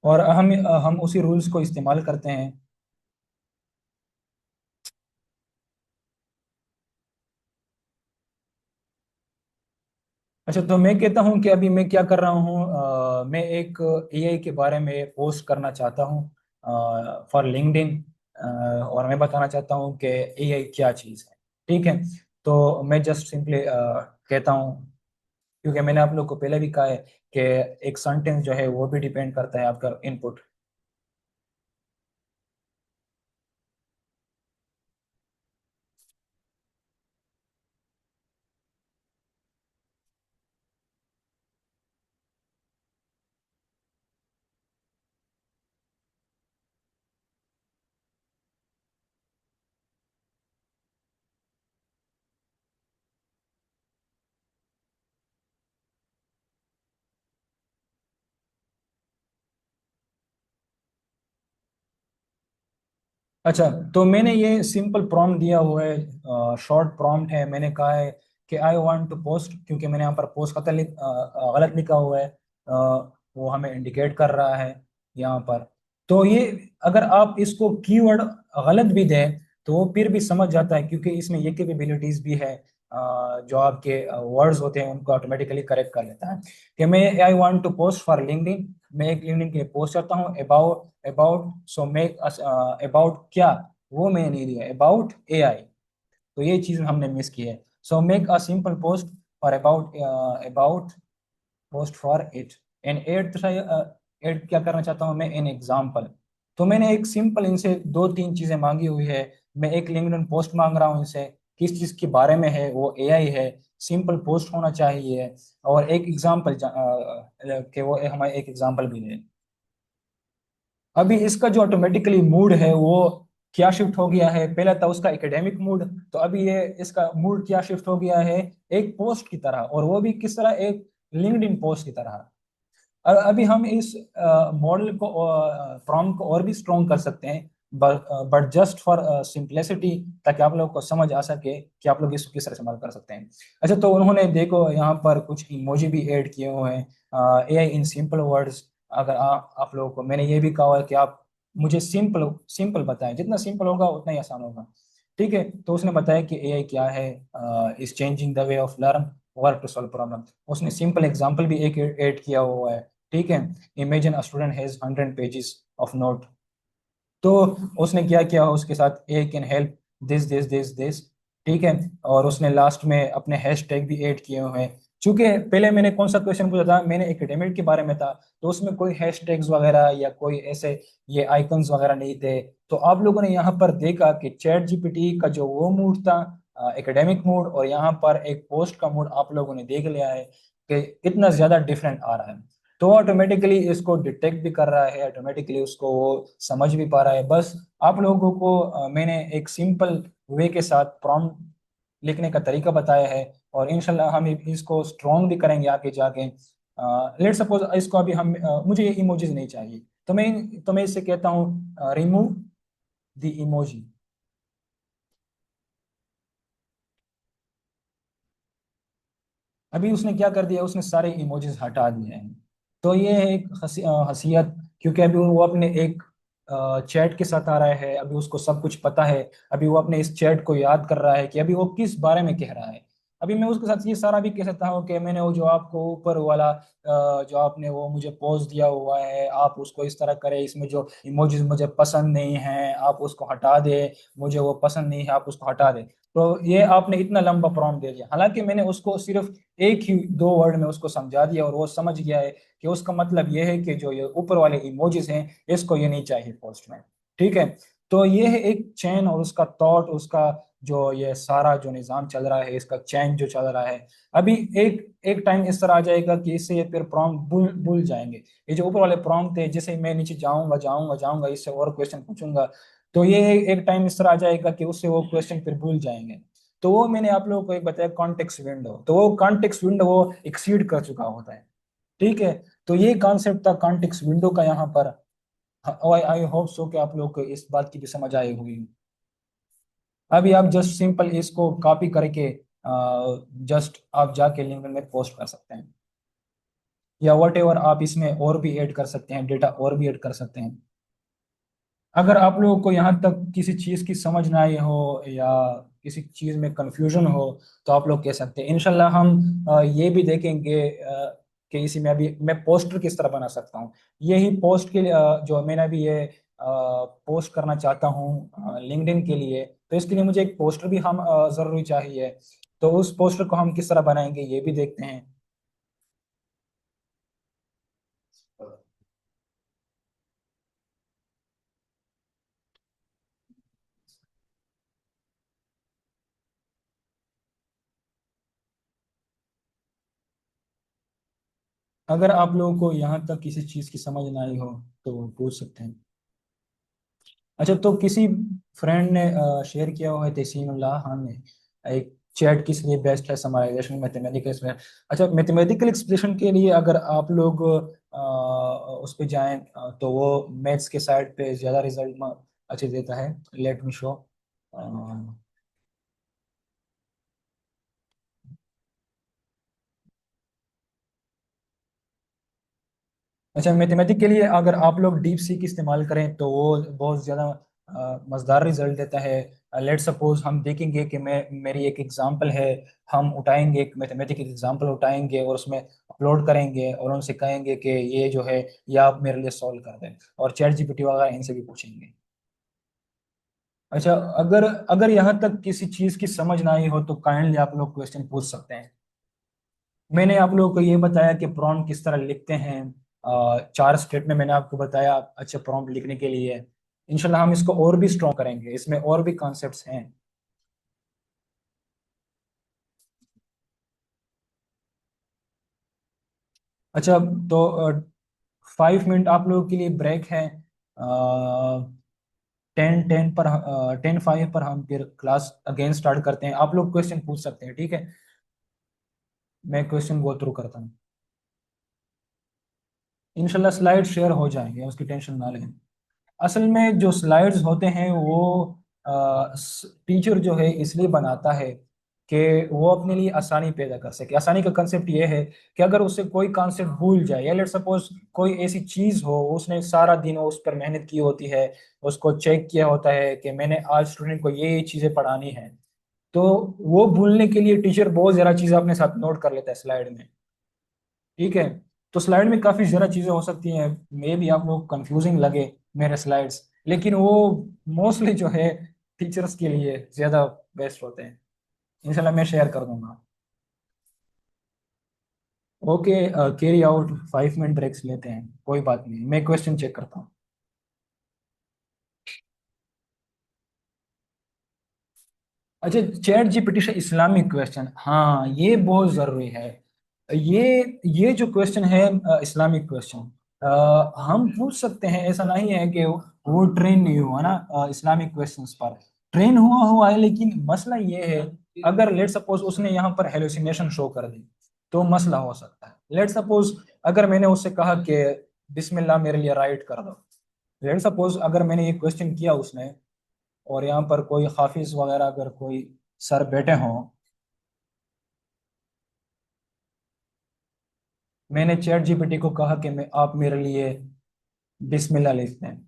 और हम उसी रूल्स को इस्तेमाल करते हैं। अच्छा, तो मैं कहता हूँ कि अभी मैं क्या कर रहा हूँ, मैं एक एआई के बारे में पोस्ट करना चाहता हूँ फॉर लिंक्डइन, और मैं बताना चाहता हूँ कि एआई क्या चीज़ है। ठीक है, तो मैं जस्ट सिंपली कहता हूँ, क्योंकि मैंने आप लोग को पहले भी कहा है कि एक सेंटेंस जो है वो भी डिपेंड करता है आपका इनपुट। अच्छा, तो मैंने ये सिंपल प्रॉम्प्ट दिया हुआ है, शॉर्ट प्रॉम्प्ट है। मैंने कहा है कि आई वांट टू पोस्ट, क्योंकि मैंने यहाँ पर पोस्ट का गलत लिखा हुआ है, वो हमें इंडिकेट कर रहा है यहाँ पर। तो ये अगर आप इसको कीवर्ड गलत भी दें तो वो फिर भी समझ जाता है, क्योंकि इसमें ये कैपेबिलिटीज भी है, जो आपके वर्ड्स होते हैं उनको ऑटोमेटिकली करेक्ट कर लेता है। कि मैं I want to post for LinkedIn, मैं एक लिंक्डइन के लिए पोस्ट करता हूँ about about so make about क्या, वो मैंने नहीं दिया, अबाउट एआई। तो ये चीज हमने मिस की है। So make a simple post for about post for it and add, add क्या करना चाहता हूँ मैं, एन एग्जाम्पल। तो मैंने एक सिंपल इनसे 2-3 चीजें मांगी हुई है। मैं एक लिंक्डइन पोस्ट मांग रहा हूँ इनसे, किस चीज के बारे में है, वो एआई है, सिंपल पोस्ट होना चाहिए, और एक एग्जाम्पल कि वो हमारे एक एग्जाम्पल भी दे। अभी इसका जो ऑटोमेटिकली मूड है वो क्या शिफ्ट हो गया है, पहला था उसका एकेडमिक मूड, तो अभी ये इसका मूड क्या शिफ्ट हो गया है, एक पोस्ट की तरह, और वो भी किस तरह, एक लिंक्डइन पोस्ट की तरह। अभी हम इस मॉडल को, प्रॉम्प्ट को और भी स्ट्रॉन्ग कर सकते हैं, बट जस्ट फॉर सिंप्लिसिटी, ताकि आप लोगों को समझ आ सके कि आप लोग इसको किस तरह इस्तेमाल कर सकते हैं। अच्छा, तो उन्होंने देखो यहाँ पर कुछ इमोजी भी ऐड किए हुए हैं, एआई इन सिंपल वर्ड्स। अगर आप लोगों को मैंने ये भी कहा है कि आप मुझे सिंपल सिंपल बताएं, जितना सिंपल होगा उतना ही आसान होगा। ठीक है, तो उसने बताया कि एआई क्या है, is changing the way of learn work to solve problem. उसने सिंपल एग्जांपल भी एक ऐड किया हुआ है। ठीक है, imagine a student has 100 pages of note. तो उसने क्या किया, उसके साथ a can help this this this this. ठीक है, और उसने लास्ट में अपने हैशटैग भी ऐड किए हुए हैं। चूंकि पहले मैंने कौन सा क्वेश्चन पूछा था, मैंने एकेडमिक के बारे में था, तो उसमें कोई हैशटैग्स वगैरह या कोई ऐसे ये आइकन्स वगैरह नहीं थे। तो आप लोगों ने यहाँ पर देखा कि चैट जीपीटी का जो वो मूड था, एकेडमिक मूड, और यहाँ पर एक पोस्ट का मूड आप लोगों ने देख लिया है कि कितना ज्यादा डिफरेंट आ रहा है। तो ऑटोमेटिकली इसको डिटेक्ट भी कर रहा है, ऑटोमेटिकली उसको वो समझ भी पा रहा है। बस आप लोगों को मैंने एक सिंपल वे के साथ प्रॉम्प्ट लिखने का तरीका बताया है, और इंशाल्लाह हम इसको स्ट्रॉन्ग भी करेंगे आगे जाके। लेट सपोज इसको अभी हम मुझे ये इमोजीज नहीं चाहिए, तो मैं इससे कहता हूँ रिमूव द इमोजी। अभी उसने क्या कर दिया, उसने सारे इमोजीज हटा दिए हैं। तो ये है एक हसीयत, क्योंकि अभी वो अपने एक चैट के साथ आ रहा है, अभी उसको सब कुछ पता है। अभी वो अपने इस चैट को याद कर रहा है कि अभी वो किस बारे में कह रहा है। अभी मैं उसके साथ ये सारा भी कह सकता हूँ कि मैंने वो जो आपको ऊपर वाला जो आपने वो मुझे पोज दिया हुआ है, आप उसको इस तरह करें, इसमें जो इमोजीज मुझे पसंद नहीं है आप उसको हटा दे, मुझे वो पसंद नहीं है आप उसको हटा दे। तो ये आपने इतना लंबा प्रॉम्प्ट दे दिया, हालांकि मैंने उसको सिर्फ एक ही दो वर्ड में उसको समझा दिया और वो समझ गया है कि उसका मतलब ये है कि जो ये ऊपर वाले इमोजीज हैं इसको ये नहीं चाहिए पोस्ट में। ठीक है। तो ये है एक चैन, और उसका थॉट, उसका जो ये सारा जो निज़ाम चल रहा है, इसका चैन जो चल रहा है। अभी एक एक टाइम इस तरह आ जाएगा कि इससे ये फिर प्रॉम्प्ट भूल भूल जाएंगे। ये जो ऊपर वाले प्रॉम्प्ट थे, जैसे मैं नीचे जाऊंगा जाऊंगा जाऊंगा इससे और क्वेश्चन पूछूंगा, तो ये एक टाइम इस तरह आ जाएगा कि उससे वो क्वेश्चन फिर भूल जाएंगे। तो वो मैंने आप लोगों को एक बताया कॉन्टेक्स्ट विंडो, तो वो कॉन्टेक्स्ट विंडो वो एक्सीड कर चुका होता है। ठीक है। तो ये कॉन्सेप्ट था कॉन्टेक्स्ट विंडो का यहाँ पर। आई होप सो कि आप लोग को इस बात की भी समझ आई होगी। अभी आप जस्ट सिंपल इसको कॉपी करके जस्ट आप जाके लिंक में पोस्ट कर सकते हैं, या वट एवर आप इसमें और भी ऐड कर सकते हैं, डेटा और भी ऐड कर सकते हैं। अगर आप लोगों को यहाँ तक किसी चीज़ की समझ ना आई हो या किसी चीज़ में कंफ्यूजन हो, तो आप लोग कह सकते हैं। इंशाल्लाह हम ये भी देखेंगे कि इसी में अभी मैं पोस्टर किस तरह बना सकता हूँ। यही पोस्ट के लिए जो मैंने अभी ये पोस्ट करना चाहता हूँ लिंक्डइन के लिए, तो इसके लिए मुझे एक पोस्टर भी हम ज़रूरी चाहिए। तो उस पोस्टर को हम किस तरह बनाएंगे ये भी देखते हैं। अगर आप लोगों को यहाँ तक किसी चीज़ की समझ ना आई हो तो पूछ सकते हैं। अच्छा, तो किसी फ्रेंड ने शेयर किया हुआ है, तहसीनुल्लाह खान ने, एक चैट किस लिए बेस्ट है समराइजेशन मैथमेटिकल एक्सप्रेशन। अच्छा, मैथमेटिकल एक्सप्रेशन के लिए अगर आप लोग उस पे जाएं तो वो मैथ्स के साइड पे ज़्यादा रिजल्ट अच्छे देता है। Late me show. अच्छा, मैथमेटिक के लिए अगर आप लोग डीप सीक इस्तेमाल करें तो वो बहुत ज़्यादा मज़ेदार रिजल्ट देता है। लेट सपोज हम देखेंगे कि मैं मेरी एक एग्जांपल है, हम उठाएंगे एक मैथमेटिक एग्जांपल उठाएंगे और उसमें अपलोड करेंगे और उनसे कहेंगे कि ये जो है ये आप मेरे लिए सॉल्व कर दें, और चैट जीपीटी वगैरह इनसे भी पूछेंगे। अच्छा, अगर अगर यहाँ तक किसी चीज़ की समझ ना आई हो तो काइंडली आप लोग क्वेश्चन पूछ सकते हैं। मैंने आप लोगों को ये बताया कि प्रॉम्प्ट किस तरह लिखते हैं। चार स्टेप में मैंने आपको बताया अच्छा प्रॉम्प्ट लिखने के लिए। इंशाल्लाह हम इसको और भी स्ट्रॉन्ग करेंगे, इसमें और भी कॉन्सेप्ट्स हैं। अच्छा, तो 5 मिनट आप लोगों के लिए ब्रेक है। 10:10 पर 10:05 पर हम फिर क्लास अगेन स्टार्ट करते हैं। आप लोग क्वेश्चन पूछ सकते हैं, ठीक है। मैं क्वेश्चन गो थ्रू करता हूँ। इंशाल्लाह स्लाइड शेयर हो जाएंगे, उसकी टेंशन ना लें। असल में जो स्लाइड्स होते हैं वो टीचर जो है इसलिए बनाता है कि वो अपने लिए आसानी पैदा कर सके। आसानी का कंसेप्ट ये है कि अगर उससे कोई कॉन्सेप्ट भूल जाए, या लेट सपोज कोई ऐसी चीज़ हो उसने सारा दिन उस पर मेहनत की होती है, उसको चेक किया होता है कि मैंने आज स्टूडेंट को ये चीज़ें पढ़ानी है, तो वो भूलने के लिए टीचर बहुत ज़्यादा चीज़ें अपने साथ नोट कर लेता है स्लाइड में। ठीक है। तो स्लाइड में काफी ज्यादा चीजें हो सकती हैं, मे भी आप लोग कंफ्यूजिंग लगे मेरे स्लाइड्स, लेकिन वो मोस्टली जो है टीचर्स के लिए ज्यादा बेस्ट होते हैं। इंशाल्लाह मैं शेयर कर दूंगा। Okay, carry out. 5 minute breaks लेते हैं, कोई बात नहीं, मैं क्वेश्चन चेक करता हूँ। अच्छा, चैट जीपीटी से इस्लामिक क्वेश्चन, हाँ ये बहुत जरूरी है। ये जो क्वेश्चन है इस्लामिक क्वेश्चन, हम पूछ सकते हैं। ऐसा नहीं है कि वो ट्रेन नहीं हुआ ना इस्लामिक क्वेश्चंस पर, ट्रेन हुआ हुआ है, लेकिन मसला ये है अगर लेट सपोज उसने यहाँ पर हेलुसिनेशन शो कर दी तो मसला हो सकता है। लेट सपोज अगर मैंने उससे कहा कि बिस्मिल्लाह मेरे लिए राइट कर दो, लेट सपोज अगर मैंने ये क्वेश्चन किया उसने, और यहाँ पर कोई हाफिज वगैरह अगर कोई सर बैठे हों, मैंने चैट जीपीटी को कहा कि मैं आप मेरे लिए बिस्मिल्लाह लिखते हैं।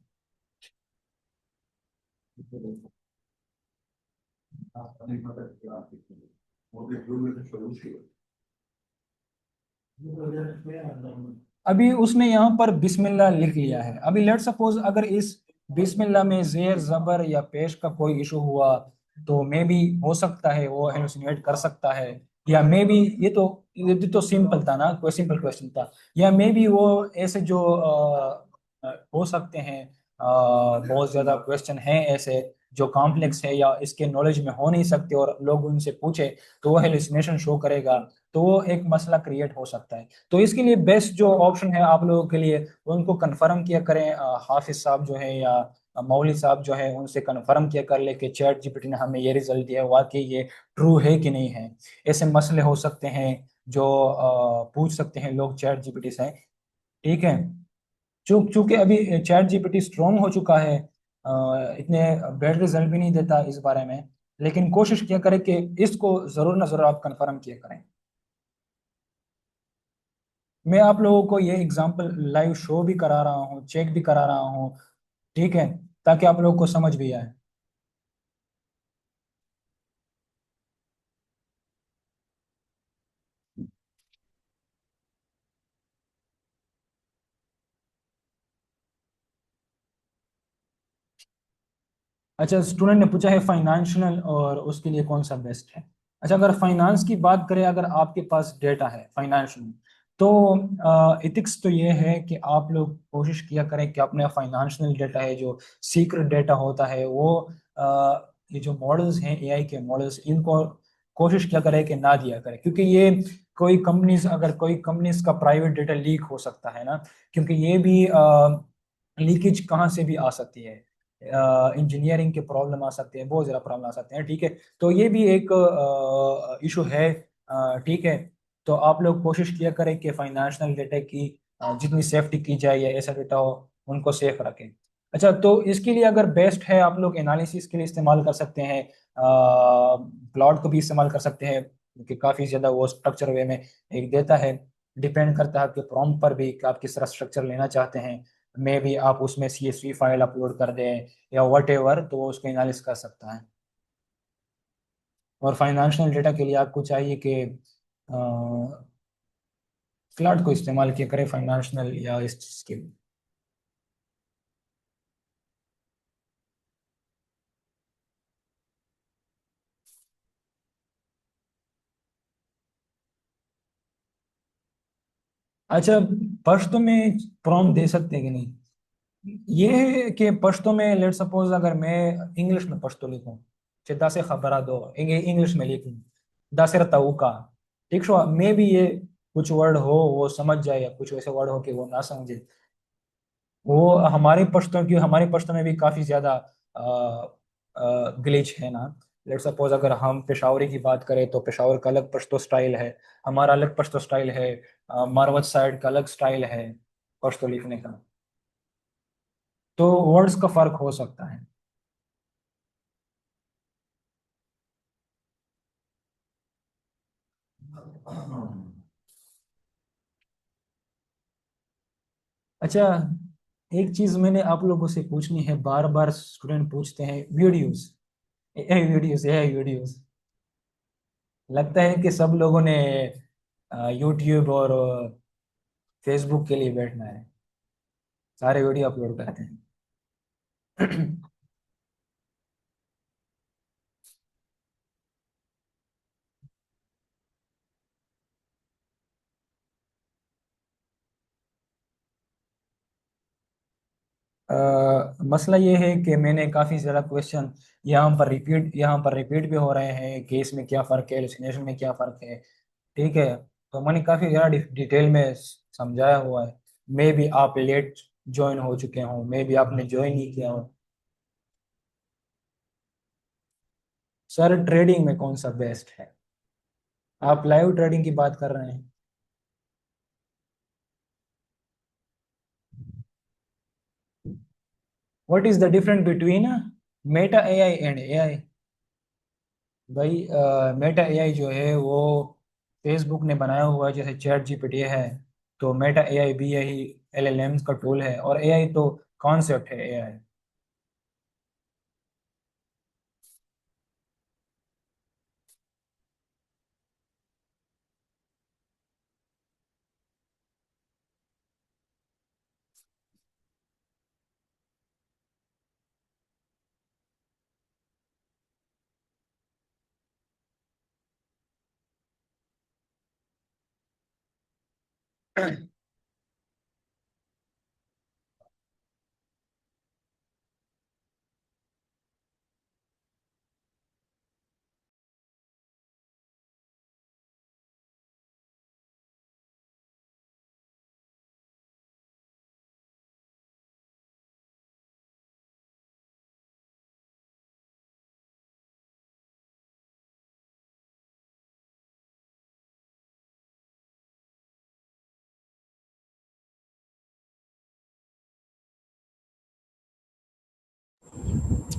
अभी उसने यहाँ पर बिस्मिल्लाह लिख लिया है। अभी लेट सपोज अगर इस बिस्मिल्लाह में जेर जबर या पेश का कोई इशू हुआ तो मे भी हो सकता है वो हेलुसिनेट कर सकता है, या मे बी ये तो सिंपल था ना, कोई सिंपल क्वेश्चन था। या मे बी वो ऐसे जो हो सकते हैं, बहुत ज्यादा क्वेश्चन हैं ऐसे जो कॉम्प्लेक्स है या इसके नॉलेज में हो नहीं सकते और लोग उनसे पूछे तो वो हेलुसिनेशन शो करेगा, तो वो एक मसला क्रिएट हो सकता है। तो इसके लिए बेस्ट जो ऑप्शन है आप लोगों के लिए, उनको कंफर्म किया करें, हाफिज साहब जो है या मौली साहब जो है उनसे कंफर्म किया कर ले कि चैट जीपीटी ने हमें ये रिजल्ट दिया है, वाकई ये ट्रू है कि नहीं है। ऐसे मसले हो सकते हैं जो पूछ सकते हैं लोग चैट जीपीटी से। ठीक है। चूंकि अभी चैट जीपीटी स्ट्रोंग हो चुका है, इतने बेड रिजल्ट भी नहीं देता इस बारे में, लेकिन कोशिश किया करें कि इसको जरूर ना जरूर आप कंफर्म किया करें। मैं आप लोगों को ये एग्जांपल लाइव शो भी करा रहा हूँ, चेक भी करा रहा हूँ। ठीक है, ताकि आप लोगों को समझ भी आए। अच्छा, स्टूडेंट ने पूछा है फाइनेंशियल और उसके लिए कौन सा बेस्ट है। अच्छा, अगर फाइनेंस की बात करें, अगर आपके पास डेटा है फाइनेंशियल, तो इथिक्स तो ये है कि आप लोग कोशिश किया करें कि अपने फाइनेंशियल डेटा है जो सीक्रेट डेटा होता है वो ये जो मॉडल्स हैं एआई के मॉडल्स, इनको कोशिश किया करें कि ना दिया करें, क्योंकि ये कोई कंपनीज का प्राइवेट डेटा लीक हो सकता है ना। क्योंकि ये भी लीकेज कहाँ से भी आ सकती है, इंजीनियरिंग के प्रॉब्लम आ सकते हैं, बहुत ज़्यादा प्रॉब्लम आ सकते हैं। ठीक है, तो ये भी एक इशू है। ठीक है, तो आप लोग कोशिश किया करें कि फाइनेंशियल डेटा की जितनी सेफ्टी की जाए या ऐसा डेटा हो उनको सेफ रखें। अच्छा, तो इसके लिए अगर बेस्ट है आप लोग एनालिसिस के लिए इस्तेमाल कर सकते हैं, प्लॉट को भी इस्तेमाल कर सकते हैं, क्योंकि काफ़ी ज़्यादा वो स्ट्रक्चर वे में एक देता है। डिपेंड करता है आपके प्रॉम्प्ट पर भी कि आप किस तरह स्ट्रक्चर लेना चाहते हैं। मे भी आप उसमें CSV फाइल अपलोड कर दें या वट एवर, तो वो उसको एनालिस कर सकता है। और फाइनेंशियल डेटा के लिए आपको चाहिए कि क्लाउड को इस्तेमाल किया करें फाइनेंशियल या इस चीज़ के लिए। अच्छा, पश्तो में प्रॉम्प्ट दे सकते हैं कि नहीं, ये है कि पश्तो में लेट सपोज अगर मैं इंग्लिश में पश्तो लिखूं, चिदा से खबरा दो, इंग्लिश में लिखूं दासर का, ठीक शो मे भी ये कुछ वर्ड हो वो समझ जाए, या कुछ वैसे वर्ड हो कि वो ना समझे। वो हमारे पश्तो में भी काफी ज्यादा ग्लिच है ना। लेट सपोज अगर हम पेशावरी की बात करें तो पेशावर का अलग पश्तो स्टाइल है, हमारा अलग पश्तो स्टाइल है, मारवत साइड का अलग स्टाइल है पश्तो लिखने का। तो वर्ड्स का फर्क हो सकता है। अच्छा, एक चीज मैंने आप लोगों से पूछनी है, बार बार स्टूडेंट पूछते हैं, वीडियोस, वीडियोस, वीडियोस। लगता है कि सब लोगों ने यूट्यूब और फेसबुक के लिए बैठना है, सारे वीडियो अपलोड करते हैं। मसला ये है कि मैंने काफ़ी ज़्यादा क्वेश्चन यहाँ पर रिपीट भी हो रहे हैं कि इसमें क्या फ़र्क है, एलुसिनेशन में क्या फ़र्क है। ठीक है, तो मैंने काफ़ी ज़्यादा डिटेल में समझाया हुआ है। मे भी आप लेट ज्वाइन हो चुके हो, मे भी आपने ज्वाइन नहीं किया हो। सर, ट्रेडिंग में कौन सा बेस्ट है? आप लाइव ट्रेडिंग की बात कर रहे हैं। What is the difference between Meta AI and AI? भाई, मेटा एआई जो है वो फेसबुक ने बनाया हुआ है, जैसे चैट जीपीटी है। तो मेटा एआई भी यही एलएलएम्स का टूल है, और एआई तो कॉन्सेप्ट है एआई।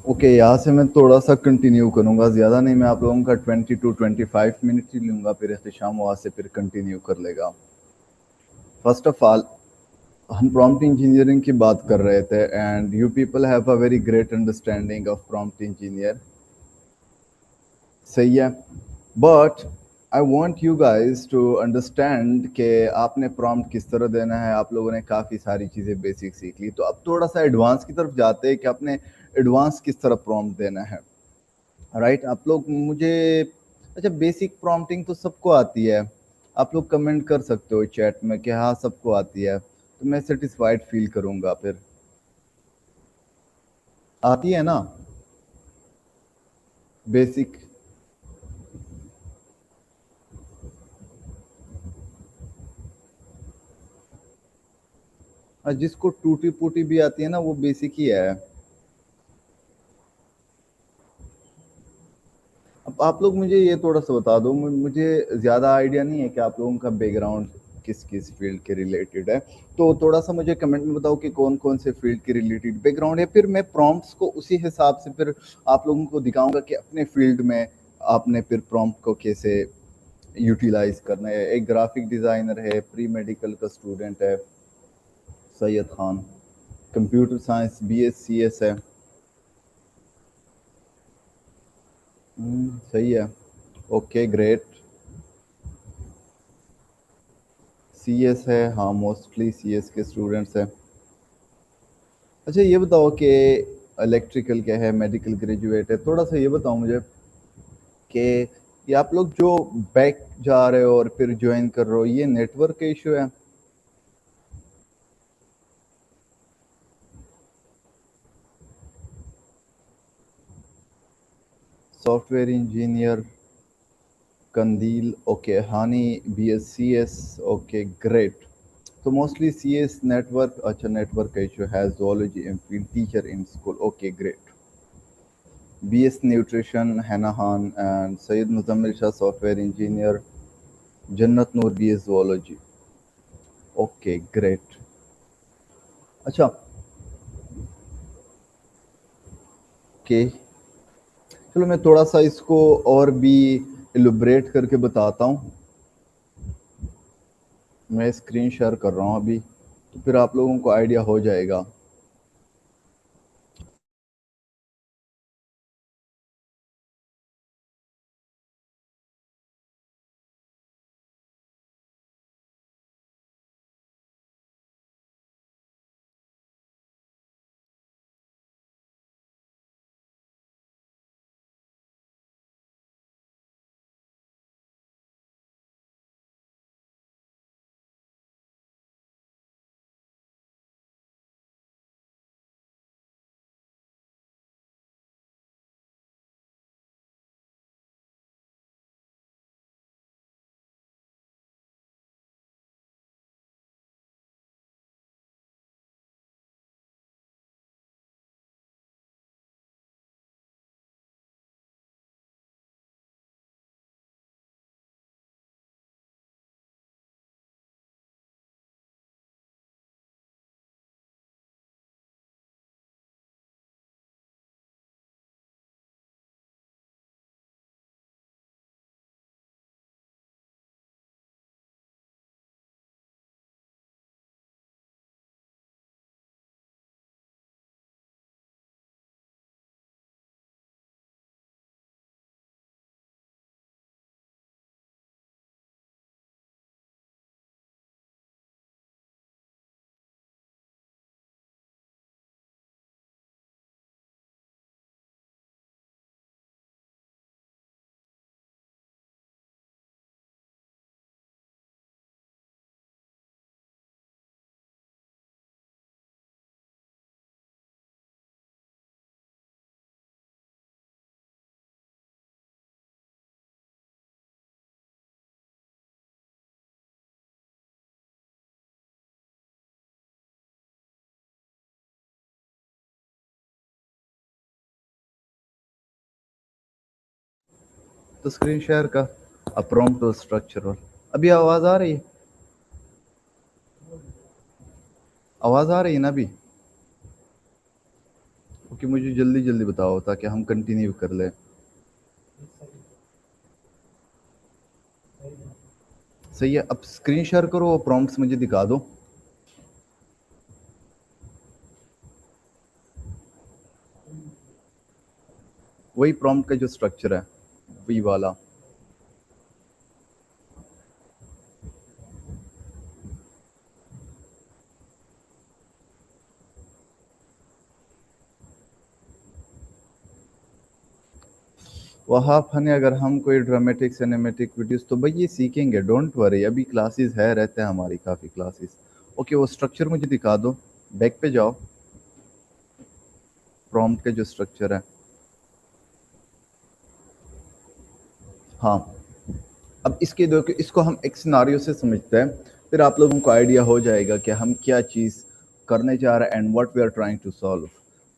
ओके, यहाँ से मैं थोड़ा सा कंटिन्यू करूँगा, ज़्यादा नहीं, मैं आप लोगों का 20 to 25 मिनट ही लूँगा, फिर शाम वहाँ से फिर कंटिन्यू कर लेगा। फर्स्ट ऑफ ऑल, हम प्रॉम्प्ट इंजीनियरिंग की बात कर रहे थे, and you people have a very great understanding of prompt engineer, सही है। But I want you guys to understand कि आपने प्रॉम्प्ट किस तरह देना है। आप लोगों ने काफ़ी सारी चीज़ें बेसिक सीख ली, तो अब थोड़ा सा एडवांस की तरफ जाते हैं कि आपने एडवांस किस तरह प्रॉम्प्ट देना है। राइट, आप लोग मुझे, अच्छा, बेसिक प्रॉम्प्टिंग तो सबको आती है, आप लोग कमेंट कर सकते हो चैट में कि हाँ सबको आती है, तो मैं सेटिस्फाइड फील करूँगा। फिर आती है ना बेसिक? जिसको टूटी फूटी भी आती है ना, वो बेसिक ही है। अब आप लोग मुझे ये थोड़ा सा बता दो, मुझे ज़्यादा आइडिया नहीं है कि आप लोगों का बैकग्राउंड किस किस फील्ड के रिलेटेड है, तो थोड़ा सा मुझे कमेंट में बताओ कि कौन कौन से फील्ड के रिलेटेड बैकग्राउंड है, फिर मैं प्रॉम्प्ट्स को उसी हिसाब से फिर आप लोगों को दिखाऊंगा कि अपने फील्ड में आपने फिर प्रॉम्प्ट को कैसे यूटिलाइज करना है। एक ग्राफिक डिज़ाइनर है, प्री मेडिकल का स्टूडेंट है Syed Khan, computer science BScs है। सही है, ओके ग्रेट। CS है, हाँ मोस्टली CS के स्टूडेंट्स हैं। अच्छा ये बताओ कि इलेक्ट्रिकल क्या है, मेडिकल ग्रेजुएट है, थोड़ा सा ये बताओ मुझे कि ये आप लोग जो बैक जा रहे हो और फिर ज्वाइन कर रहे हो, ये नेटवर्क का इशू है? Software engineer Kandeel, okay, Hani BScs, okay great. तो मोस्टली CS नेटवर्क, अच्छा नेटवर्क का इशू है, zoology and field teacher in school, okay great. BS nutrition Haina Khan and Syed Muzammil Shah software engineer, Jannat Noor BS zoology, okay great. अच्छा, ओके, चलो मैं थोड़ा सा इसको और भी एलुब्रेट करके बताता हूँ। मैं स्क्रीन शेयर कर रहा हूँ अभी, तो फिर आप लोगों को आइडिया हो जाएगा। तो स्क्रीन शेयर का प्रॉम्प्ट और स्ट्रक्चरल। अभी आवाज आ रही है? आवाज आ रही है ना अभी? ओके, मुझे जल्दी जल्दी बताओ ताकि हम कंटिन्यू कर ले। सही है, अब स्क्रीन शेयर करो और प्रॉम्प्ट्स मुझे दिखा दो। वही प्रॉम्प्ट का जो स्ट्रक्चर है वही वाला। वहाँ फन, अगर हम कोई ड्रामेटिक सिनेमेटिक वीडियोस तो भाई ये सीखेंगे, डोंट वरी, अभी क्लासेस है, रहते हैं हमारी काफ़ी क्लासेस। ओके, वो स्ट्रक्चर मुझे दिखा दो, बैक पे जाओ, प्रॉम्प्ट का जो स्ट्रक्चर है। हाँ, अब इसके दो, इसको हम एक सिनारियो से समझते हैं, फिर आप लोगों को आइडिया हो जाएगा कि हम क्या चीज़ करने जा रहे हैं and what we are trying to solve.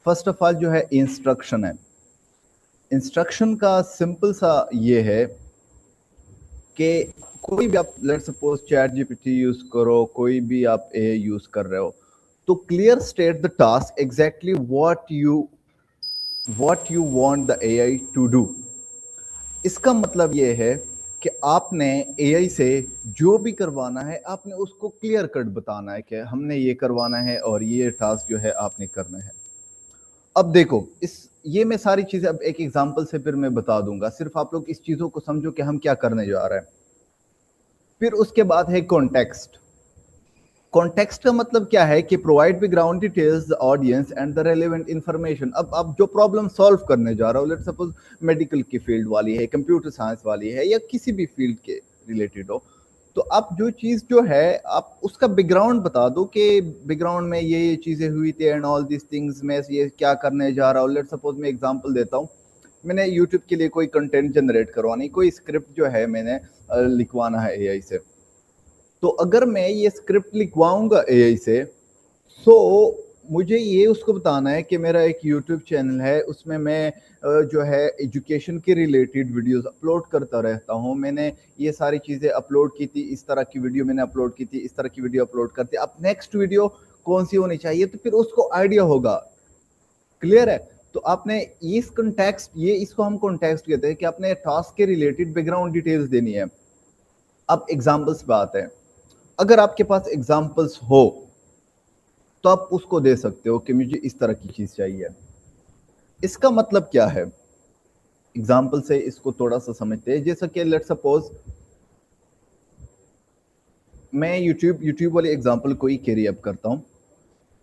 First of all जो है इंस्ट्रक्शन है। इंस्ट्रक्शन का सिंपल सा ये है कि कोई भी आप let's suppose chat GPT use करो, कोई भी आप ए यूज कर रहे हो, तो clear state the task exactly what you want the AI to do. इसका मतलब ये है कि आपने एआई से जो भी करवाना है आपने उसको क्लियर कट बताना है कि हमने ये करवाना है और ये टास्क जो है आपने करना है। अब देखो, इस ये मैं सारी चीजें अब एक एग्जांपल से फिर मैं बता दूंगा, सिर्फ आप लोग इस चीजों को समझो कि हम क्या करने जा रहे हैं। फिर उसके बाद है कॉन्टेक्स्ट। कॉन्टेक्स्ट का मतलब क्या है कि provide background details the audience and the relevant information. अब आप जो प्रॉब्लम सॉल्व करने जा रहे हो, लेट्स सपोज मेडिकल की फील्ड वाली है, कंप्यूटर साइंस वाली है, या किसी भी फील्ड के रिलेटेड हो, तो आप जो चीज जो है आप उसका बैकग्राउंड बता दो कि बैकग्राउंड में ये चीजें हुई थी एंड ऑल दिस थिंग्स, मैं ये क्या करने जा रहा हूँ। लेट्स सपोज मैं एग्जांपल देता हूँ, मैंने यूट्यूब के लिए कोई कंटेंट जनरेट करवानी, कोई स्क्रिप्ट जो है मैंने लिखवाना है एआई से। तो अगर मैं ये स्क्रिप्ट लिखवाऊंगा एआई से, सो मुझे ये उसको बताना है कि मेरा एक यूट्यूब चैनल है, उसमें मैं जो है एजुकेशन के रिलेटेड वीडियोस अपलोड करता रहता हूँ। मैंने ये सारी चीज़ें अपलोड की थी, इस तरह की वीडियो मैंने अपलोड की थी, इस तरह की वीडियो अपलोड करती। अब नेक्स्ट वीडियो कौन सी होनी चाहिए, तो फिर उसको आइडिया होगा। क्लियर है? तो आपने इस कॉन्टेक्स्ट, ये इसको हम कॉन्टेक्स्ट कहते हैं कि आपने टास्क के रिलेटेड बैकग्राउंड डिटेल्स देनी है। अब एग्जाम्पल्स पे आते हैं। अगर आपके पास एग्जाम्पल्स हो तो आप उसको दे सकते हो कि मुझे इस तरह की चीज चाहिए। इसका मतलब क्या है, एग्जाम्पल से इसको थोड़ा सा समझते हैं। जैसा कि लेट्स सपोज मैं यूट्यूब वाले एग्जाम्पल को ही कैरी अप करता हूं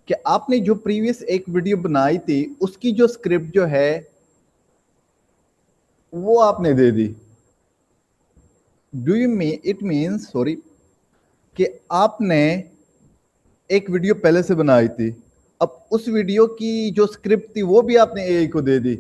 कि आपने जो प्रीवियस एक वीडियो बनाई थी उसकी जो स्क्रिप्ट जो है वो आपने दे दी। Do you mean it means, sorry, कि आपने एक वीडियो पहले से बनाई थी, अब उस वीडियो की जो स्क्रिप्ट थी वो भी आपने एआई को दे दी।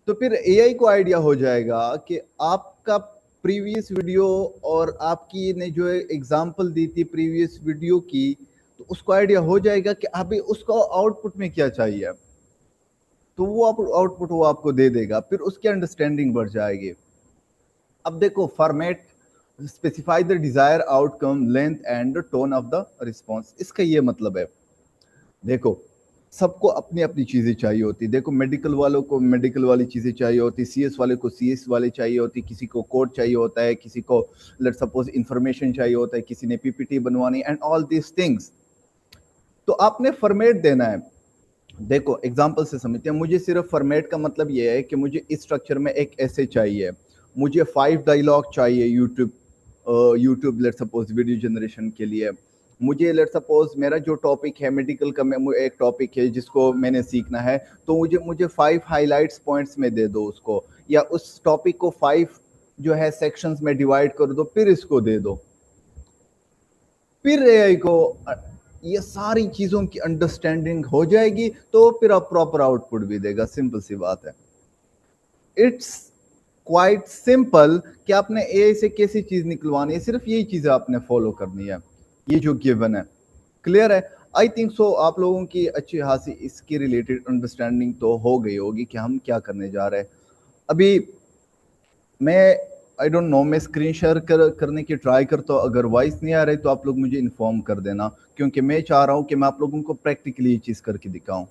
तो फिर एआई को आइडिया हो जाएगा कि आपका प्रीवियस वीडियो और आपकी ने जो एग्जांपल दी थी प्रीवियस वीडियो की, तो उसको आइडिया हो जाएगा कि अभी उसको आउटपुट में क्या चाहिए, तो वो आउटपुट वो आपको दे देगा, फिर उसकी अंडरस्टैंडिंग बढ़ जाएगी। अब देखो, format specify the desire outcome length and tone of the response. इसका ये मतलब है, देखो सबको अपनी अपनी चीजें चाहिए होती। देखो मेडिकल वालों को मेडिकल वाली चीजें चाहिए होती, सीएस वाले को सीएस वाले चाहिए होती, किसी को कोड चाहिए होता है, किसी को लेट सपोज इंफॉर्मेशन चाहिए होता है, किसी ने पीपीटी बनवानी एंड ऑल दिस थिंग्स। तो आपने फॉर्मेट देना है। देखो एग्जांपल से समझते हैं, मुझे सिर्फ फॉर्मेट का मतलब ये है कि मुझे इस स्ट्रक्चर में एक ऐसे चाहिए, मुझे 5 डायलॉग चाहिए YouTube let suppose video generation के लिए। मुझे लेट सपोज मेरा जो टॉपिक है मेडिकल का, एक टॉपिक है जिसको मैंने सीखना है, तो मुझे मुझे 5 हाईलाइट्स पॉइंट्स में दे दो उसको, या उस टॉपिक को 5 जो है सेक्शंस में डिवाइड कर दो, फिर इसको दे दो। फिर एआई को ये सारी चीजों की अंडरस्टैंडिंग हो जाएगी, तो फिर आप प्रॉपर आउटपुट भी देगा। सिंपल सी बात है, इट्स क्वाइट सिंपल कि आपने एआई से कैसी चीज निकलवानी है, सिर्फ यही चीजें आपने फॉलो करनी है, ये जो गिवन है। क्लियर है? आई थिंक सो आप लोगों की अच्छी खासी इसके रिलेटेड अंडरस्टैंडिंग तो हो गई होगी कि हम क्या करने जा रहे हैं। अभी मैं आई डोंट नो, मैं स्क्रीन शेयर करने की ट्राई करता हूँ। अगर वॉइस नहीं आ रही तो आप लोग मुझे इन्फॉर्म कर देना, क्योंकि मैं चाह रहा हूँ कि मैं आप लोगों को प्रैक्टिकली ये चीज़ करके दिखाऊं।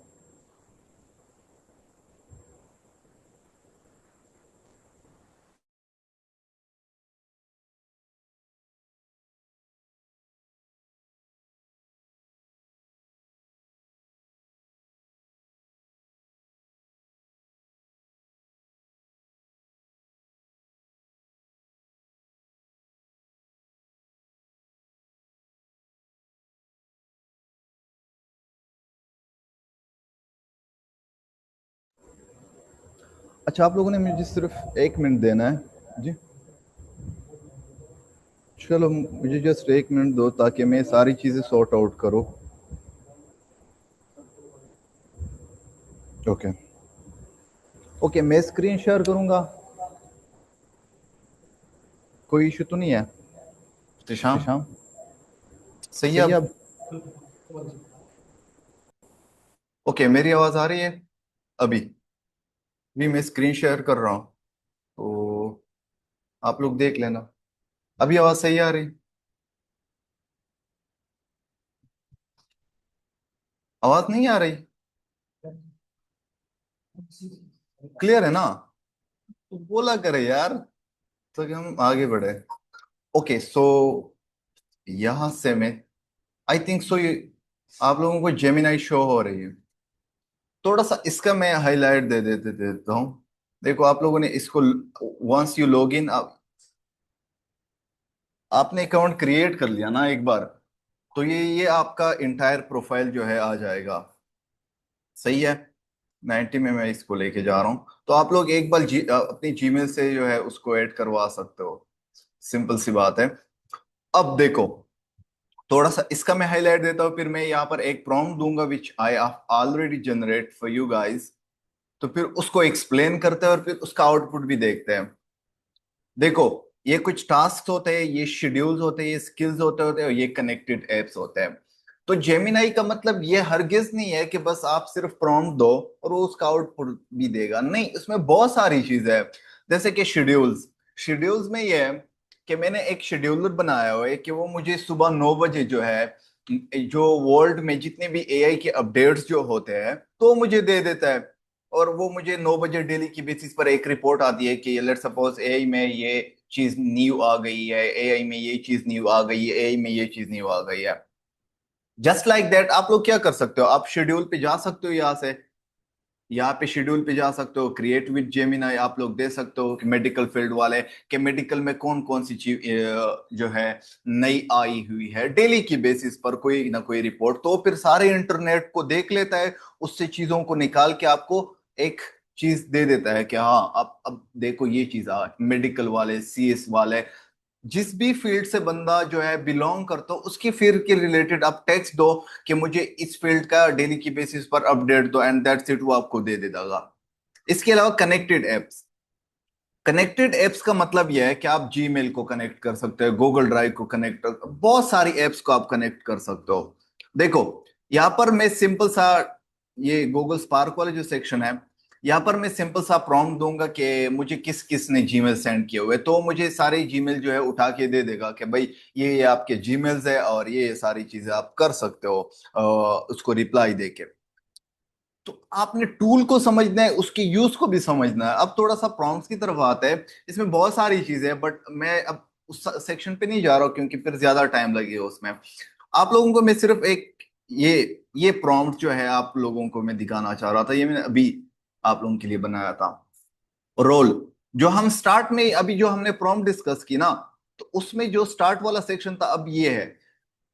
अच्छा, आप लोगों ने मुझे सिर्फ 1 मिनट देना है जी। चलो, मुझे जस्ट 1 मिनट दो ताकि मैं सारी चीज़ें सॉर्ट आउट करूँ। ओके, ओके, मैं स्क्रीन शेयर करूँगा। कोई इशू तो नहीं है? इत्तिशाम, शाम सही है सही है अब? अब? ओके, मेरी आवाज आ रही है अभी? भी मैं स्क्रीन शेयर कर रहा हूँ, तो आप लोग देख लेना। अभी आवाज सही आ रही? आवाज नहीं आ रही? क्लियर है ना? तो बोला करे यार, तो कि हम आगे बढ़े। ओके, सो यहां से मैं आई थिंक सो ये आप लोगों को जेमिनाई शो हो रही है। थोड़ा सा इसका मैं हाईलाइट दे देता हूँ। देखो, आप लोगों ने इसको वंस यू लॉग इन, आपने अकाउंट क्रिएट कर लिया ना एक बार, तो ये आपका इंटायर प्रोफाइल जो है आ जाएगा। सही है? 90 में मैं इसको लेके जा रहा हूँ, तो आप लोग एक बार अपनी जीमेल से जो है उसको ऐड करवा सकते हो। सिंपल सी बात है। अब देखो, थोड़ा सा इसका मैं हाईलाइट देता हूँ, फिर मैं यहाँ पर एक प्रॉम्प्ट दूंगा which I already generate for you guys. तो फिर उसको एक्सप्लेन करते हैं और फिर उसका आउटपुट भी देखते हैं। देखो, ये कुछ टास्क होते हैं, ये शेड्यूल्स होते हैं, ये स्किल्स होते हैं और ये कनेक्टेड एप्स होते हैं। तो जेमिनाई का मतलब ये हरगिज नहीं है कि बस आप सिर्फ प्रॉम्प्ट दो और वो उसका आउटपुट भी देगा। नहीं, इसमें बहुत सारी चीजें हैं। जैसे कि शेड्यूल्स, शेड्यूल्स में ये है कि मैंने एक शेड्यूलर बनाया हुआ है कि वो मुझे सुबह 9 बजे जो है, जो वर्ल्ड में जितने भी एआई के अपडेट्स जो होते हैं तो मुझे दे देता है। और वो मुझे 9 बजे डेली की बेसिस पर एक रिपोर्ट आती है कि लेट्स सपोज एआई में ये चीज न्यू आ गई है, एआई में ये चीज न्यू आ गई है, एआई में ये चीज न्यू आ गई है। जस्ट लाइक दैट आप लोग क्या कर सकते हो, आप शेड्यूल पे जा सकते हो, यहाँ से यहाँ पे शेड्यूल पे जा सकते हो, क्रिएट विद जेमिनाई आप लोग दे सकते हो कि मेडिकल फील्ड वाले कि मेडिकल में कौन कौन सी चीज जो है नई आई हुई है डेली की बेसिस पर कोई ना कोई रिपोर्ट, तो फिर सारे इंटरनेट को देख लेता है, उससे चीजों को निकाल के आपको एक चीज दे देता है कि हाँ अब देखो ये चीज आ, मेडिकल वाले, सीएस वाले, जिस भी फील्ड से बंदा जो है बिलोंग करता हो उसकी फील्ड के रिलेटेड आप टेक्स्ट दो कि मुझे इस फील्ड का डेली की बेसिस पर अपडेट दो, एंड दैट्स इट, वो आपको दे देगा। इसके अलावा कनेक्टेड एप्स, कनेक्टेड एप्स का मतलब यह है कि आप जीमेल को कनेक्ट कर सकते हो, गूगल ड्राइव को कनेक्ट कर, बहुत सारी एप्स को आप कनेक्ट कर सकते हो। देखो, यहाँ पर मैं सिंपल सा, ये गूगल स्पार्क वाला जो सेक्शन है, यहाँ पर मैं सिंपल सा प्रॉम्प्ट दूंगा कि मुझे किस किस ने जीमेल सेंड किए हुए, तो मुझे सारे जीमेल जो है उठा के दे देगा कि भाई ये आपके जीमेल्स है और ये सारी चीजें आप कर सकते हो उसको रिप्लाई देके। तो आपने टूल को समझना है, उसके यूज को भी समझना है। अब थोड़ा सा प्रॉम्प्ट्स की तरफ आता है। इसमें बहुत सारी चीजें हैं बट मैं अब उस सेक्शन पे नहीं जा रहा हूँ क्योंकि फिर ज्यादा टाइम लगेगा उसमें। आप लोगों को मैं सिर्फ एक ये ये प्रॉम्प्ट जो है आप लोगों को मैं दिखाना चाह रहा था, ये मैंने अभी आप लोगों के लिए बनाया था। रोल, जो हम स्टार्ट में अभी जो हमने प्रॉम्प्ट डिस्कस की ना, तो उसमें जो स्टार्ट वाला सेक्शन था अब ये है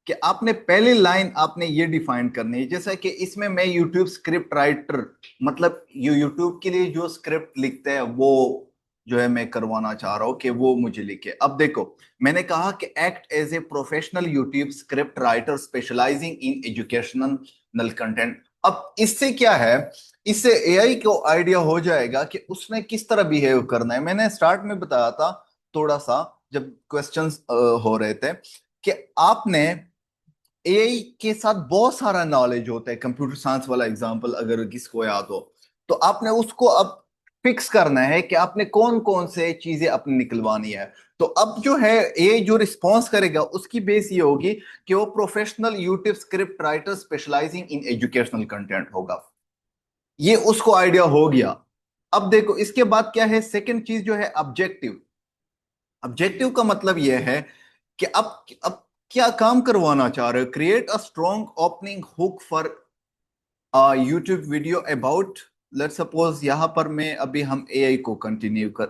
कि आपने पहली लाइन आपने ये डिफाइन करनी है। जैसा कि इसमें मैं यूट्यूब स्क्रिप्ट राइटर, मतलब यूट्यूब के लिए जो स्क्रिप्ट लिखते हैं वो जो है मैं करवाना चाह रहा हूँ कि वो मुझे लिखे। अब देखो, मैंने कहा कि act as a professional YouTube script writer specializing in educational content. अब इससे क्या है, इससे एआई को आइडिया हो जाएगा कि उसने किस तरह बिहेव करना है। मैंने स्टार्ट में बताया था थोड़ा सा, जब क्वेश्चंस हो रहे थे, कि आपने एआई के साथ बहुत सारा नॉलेज होता है। कंप्यूटर साइंस वाला एग्जांपल अगर किसको याद हो, तो आपने उसको अब फिक्स करना है कि आपने कौन कौन से चीजें अपनी निकलवानी है। तो अब जो है ये जो रिस्पॉन्स करेगा उसकी बेस ये होगी कि वो professional YouTube script writer specializing in educational content होगा। ये उसको आइडिया हो गया। अब देखो इसके बाद क्या है, सेकंड चीज जो है ऑब्जेक्टिव। ऑब्जेक्टिव का मतलब यह है कि अब क्या काम करवाना चाह रहे हो। Create a strong opening hook for YouTube video about, let suppose यहां पर मैं अभी हम एआई को कंटिन्यू कर,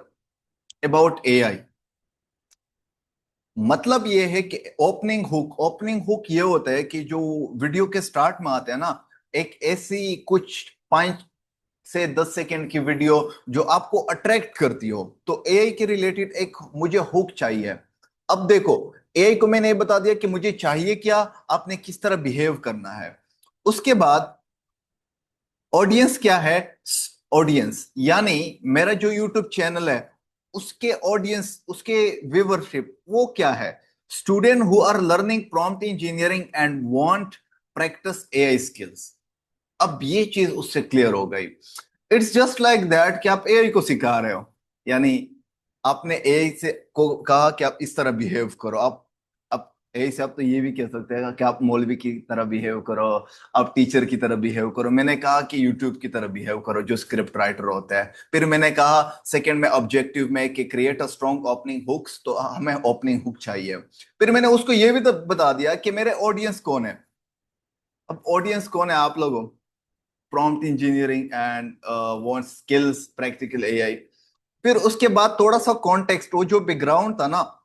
अबाउट एआई। मतलब ये है कि ओपनिंग हुक ये होता है कि जो वीडियो के स्टार्ट में आते हैं ना, एक ऐसी कुछ 5 से 10 सेकंड की वीडियो जो आपको अट्रैक्ट करती हो। तो एआई के रिलेटेड एक मुझे हुक चाहिए। अब देखो एआई को मैंने ये बता दिया कि मुझे चाहिए क्या, आपने किस तरह बिहेव करना है। उसके बाद ऑडियंस क्या है, ऑडियंस यानी मेरा जो यूट्यूब चैनल है उसके ऑडियंस, उसके व्यूवरशिप वो क्या है, student who are learning prompt engineering and want practice AI skills. अब ये चीज उससे क्लियर हो गई। इट्स जस्ट लाइक दैट कि आप एआई को सिखा रहे हो, यानी आपने एआई से को कहा कि आप इस तरह बिहेव करो। आप एआई से आप तो ये भी कह सकते हैं कि आप मौलवी की तरह बिहेव करो, आप टीचर की तरह बिहेव करो। मैंने कहा कि यूट्यूब की तरह बिहेव करो जो स्क्रिप्ट राइटर होता है। फिर मैंने कहा सेकंड में ऑब्जेक्टिव में कि create a strong opening hooks, तो हमें ओपनिंग हुक चाहिए। फिर मैंने उसको ये भी तो बता दिया कि मेरे ऑडियंस कौन है। अब ऑडियंस कौन है, आप लोगों, prompt engineering and want skills practical AI. फिर उसके बाद थोड़ा सा कॉन्टेक्स्ट, वो जो बैकग्राउंड था ना,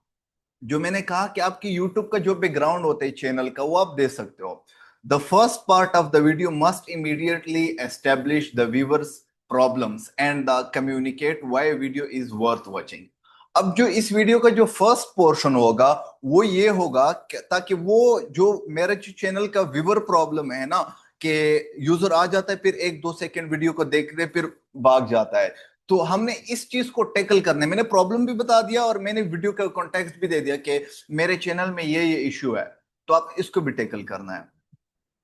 जो मैंने कहा कि आपकी यूट्यूब का जो बैकग्राउंड होता है चैनल का, वो आप दे सकते हो। The first part of the video must immediately establish the viewers problems and the communicate why video is worth watching. अब जो इस वीडियो का जो फर्स्ट पोर्शन होगा वो ये होगा ताकि वो जो मेरे जो चैनल का व्यूअर प्रॉब्लम है ना, कि यूजर आ जाता है फिर 1-2 सेकंड वीडियो को देख रहे फिर भाग जाता है, तो हमने इस चीज को टैकल करना है। मैंने प्रॉब्लम भी बता दिया और मैंने वीडियो का कॉन्टेक्स्ट भी दे दिया कि मेरे चैनल में ये इशू है, तो आप इसको भी टैकल करना है।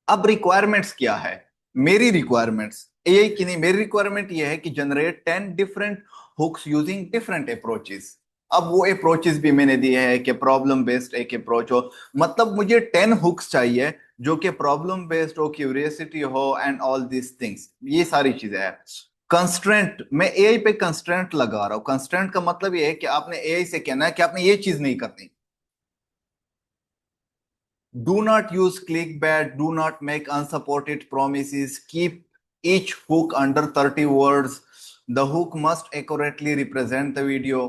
अब रिक्वायरमेंट्स क्या है, मेरी रिक्वायरमेंट्स एआई की नहीं, मेरी रिक्वायरमेंट ये है कि generate 10 different hooks using different approaches. अब वो अप्रोचेस भी मैंने दिए हैं कि प्रॉब्लम बेस्ड एक अप्रोच हो, मतलब मुझे 10 हुक्स चाहिए जो कि प्रॉब्लम बेस्ड हो, क्यूरियोसिटी हो एंड ऑल दिस थिंग्स, ये सारी चीजें हैं। कंस्ट्रेंट, मैं एआई पे कंस्ट्रेंट लगा रहा हूं। कंस्ट्रेंट का मतलब ये है कि आपने एआई से कहना है कि आपने ये चीज नहीं करनी। Do not use clickbait. Do not make unsupported promises. Keep each hook under 30 words. The hook must accurately represent the video.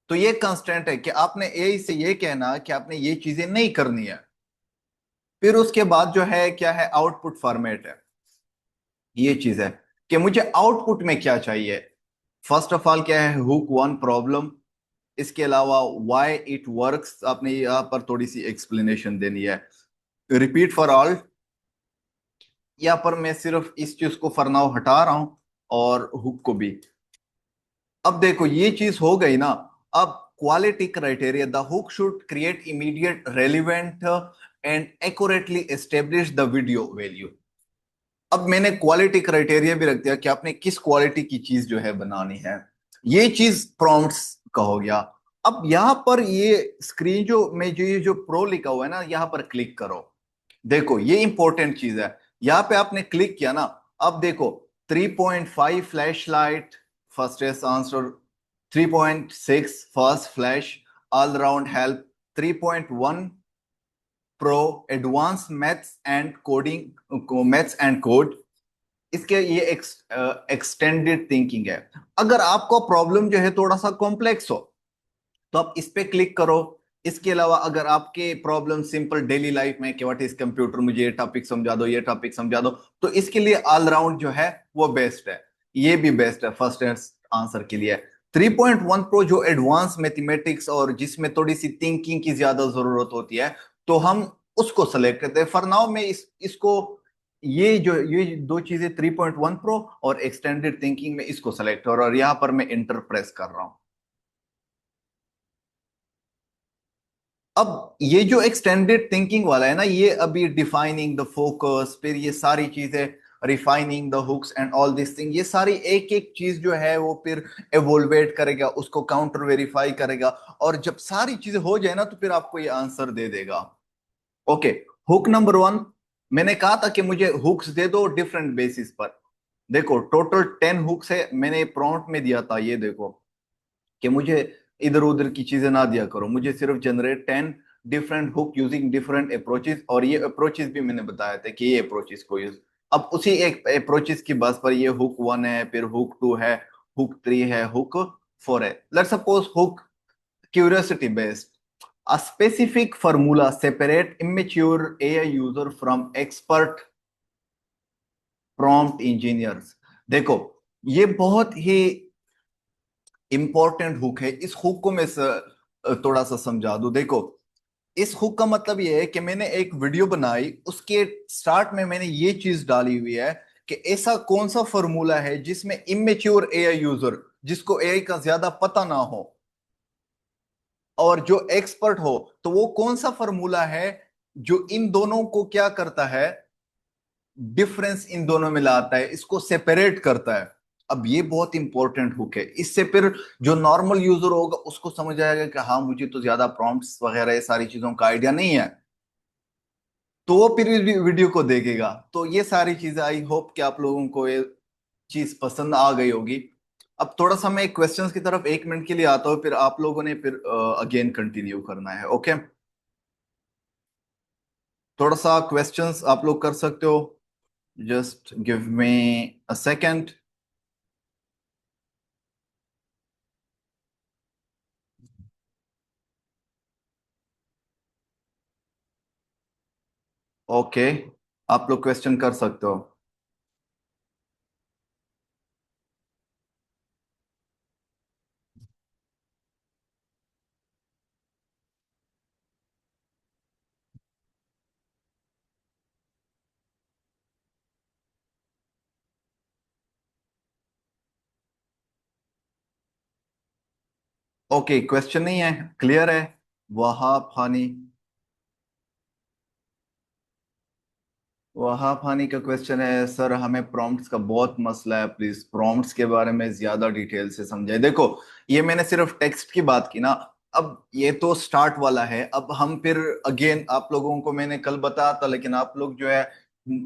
तो ये कंस्टेंट है कि आपने एआई से ये कहना कि आपने ये चीजें नहीं करनी है। फिर उसके बाद जो है क्या है, आउटपुट फॉर्मेट है। ये चीज है कि मुझे आउटपुट में क्या चाहिए। फर्स्ट ऑफ ऑल क्या है, हुक वन प्रॉब्लम, इसके अलावा व्हाई इट वर्क्स, आपने यहाँ पर थोड़ी सी एक्सप्लेनेशन देनी है। रिपीट फॉर ऑल, यहाँ पर मैं सिर्फ इस चीज को फॉर नाउ हटा रहा हूं और हुक को भी। अब देखो ये चीज हो गई ना। अब quality criteria, the hook should create immediate relevant and accurately establish the video value. अब मैंने क्वालिटी क्राइटेरिया भी रख दिया कि आपने किस क्वालिटी की चीज जो है बनानी है। ये चीज प्रॉम्प्ट्स का हो गया। अब यहां पर ये स्क्रीन जो में जो ये जो प्रो लिखा हुआ है ना, यहां पर क्लिक करो। देखो ये इंपॉर्टेंट चीज है। यहां पे आपने क्लिक किया ना, अब देखो 3.5 flash light first answer, 3.6 fast flash, all round help, 3.1 pro advance maths and coding, maths and code. इसके ये एक्सटेंडेड थिंकिंग है। अगर आपको प्रॉब्लम जो है थोड़ा सा कॉम्प्लेक्स हो तो आप इस पे क्लिक करो। इसके अलावा अगर आपके प्रॉब्लम सिंपल डेली लाइफ में कि व्हाट इज कंप्यूटर, मुझे ये टॉपिक समझा दो, ये टॉपिक समझा दो, तो इसके लिए ऑलराउंड जो है वो बेस्ट है। ये भी बेस्ट है फर्स्ट आंसर के लिए। 3.1 प्रो जो एडवांस मैथमेटिक्स और जिसमें थोड़ी सी थिंकिंग की ज्यादा जरूरत होती है, तो हम उसको सेलेक्ट करते हैं। फॉर नाउ मैं इसको ये दो चीजें 3.1 प्रो और एक्सटेंडेड थिंकिंग में इसको सेलेक्ट कर, और यहां पर मैं इंटर प्रेस कर रहा हूं। अब ये जो एक्सटेंडेड थिंकिंग वाला है ना, ये अभी डिफाइनिंग द फोकस, फिर ये सारी चीजें refining the hooks and all this thing, ये सारी एक एक चीज जो है वो फिर एवोल्वेट करेगा, उसको काउंटर वेरीफाई करेगा, और जब सारी चीजें हो जाए ना तो फिर आपको ये आंसर दे देगा। ओके, हुक नंबर वन, मैंने कहा था कि मुझे हुक्स दे दो डिफरेंट बेसिस पर। देखो टोटल 10 हुक्स है, मैंने प्रॉम्प्ट में दिया था, ये देखो कि मुझे इधर उधर की चीजें ना दिया करो, मुझे सिर्फ generate 10 different hook using different approaches, और ये अप्रोचेस भी मैंने बताया था कि ये अप्रोचेस को यूज। अब उसी एक अप्रोचेस की बस पर ये हुक 1 है, फिर हुक 2 है, हुक 3 है, हुक 4 है। Let's suppose hook curiosity based, a specific formula separate immature AI user from expert prompt engineers। देखो ये बहुत ही इंपॉर्टेंट हुक है, इस हुक को मैं थोड़ा सा समझा दूं। देखो इस हुक का मतलब ये है कि मैंने एक वीडियो बनाई, उसके स्टार्ट में मैंने ये चीज डाली हुई है कि ऐसा कौन सा फॉर्मूला है जिसमें इमेच्योर एआई यूजर, जिसको एआई का ज्यादा पता ना हो और जो एक्सपर्ट हो, तो वो कौन सा फॉर्मूला है जो इन दोनों को क्या करता है, डिफरेंस इन दोनों में लाता है, इसको सेपरेट करता है। अब ये बहुत इंपॉर्टेंट हुक है, इससे फिर जो नॉर्मल यूजर होगा उसको समझ आएगा कि हाँ मुझे तो ज्यादा प्रॉम्प्ट्स वगैरह ये सारी चीजों का आइडिया नहीं है, तो वो फिर वीडियो को देखेगा। तो ये सारी चीजें आई होप कि आप लोगों को ये चीज पसंद आ गई होगी। अब थोड़ा सा मैं क्वेश्चंस की तरफ 1 मिनट के लिए आता हूँ, फिर आप लोगों ने फिर अगेन कंटिन्यू करना है। ओके, थोड़ा सा क्वेश्चंस आप लोग कर सकते हो, just give me a second. Okay, आप लोग क्वेश्चन कर सकते हो। ओके, क्वेश्चन नहीं है, क्लियर है। वहाब हानी, वहाब हानी का क्वेश्चन है, सर हमें प्रॉम्प्ट्स का बहुत मसला है, प्लीज प्रॉम्प्ट्स के बारे में ज्यादा डिटेल से समझाए। देखो ये मैंने सिर्फ टेक्स्ट की बात की ना, अब ये तो स्टार्ट वाला है, अब हम फिर अगेन आप लोगों को मैंने कल बताया था, लेकिन आप लोग जो है,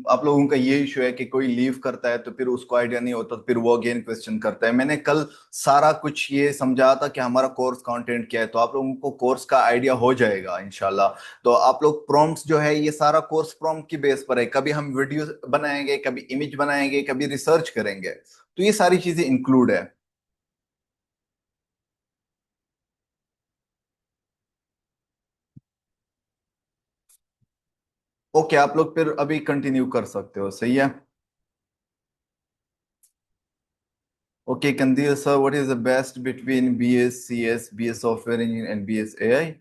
आप लोगों का ये इशू है कि कोई लीव करता है तो फिर उसको आइडिया नहीं होता, तो फिर वो अगेन क्वेश्चन करता है। मैंने कल सारा कुछ ये समझाया था कि हमारा कोर्स कंटेंट क्या है, तो आप लोगों को कोर्स का आइडिया हो जाएगा इंशाल्लाह। तो आप लोग प्रॉम्प्ट्स जो है, ये सारा कोर्स प्रॉम्प्ट की बेस पर है, कभी हम वीडियो बनाएंगे, कभी इमेज बनाएंगे, कभी रिसर्च करेंगे, तो ये सारी चीजें इंक्लूड है। ओके, आप लोग फिर अभी कंटिन्यू कर सकते हो, सही है। Okay Kandeel sir, what is the best between B S C S, B S software engineer and B S A I?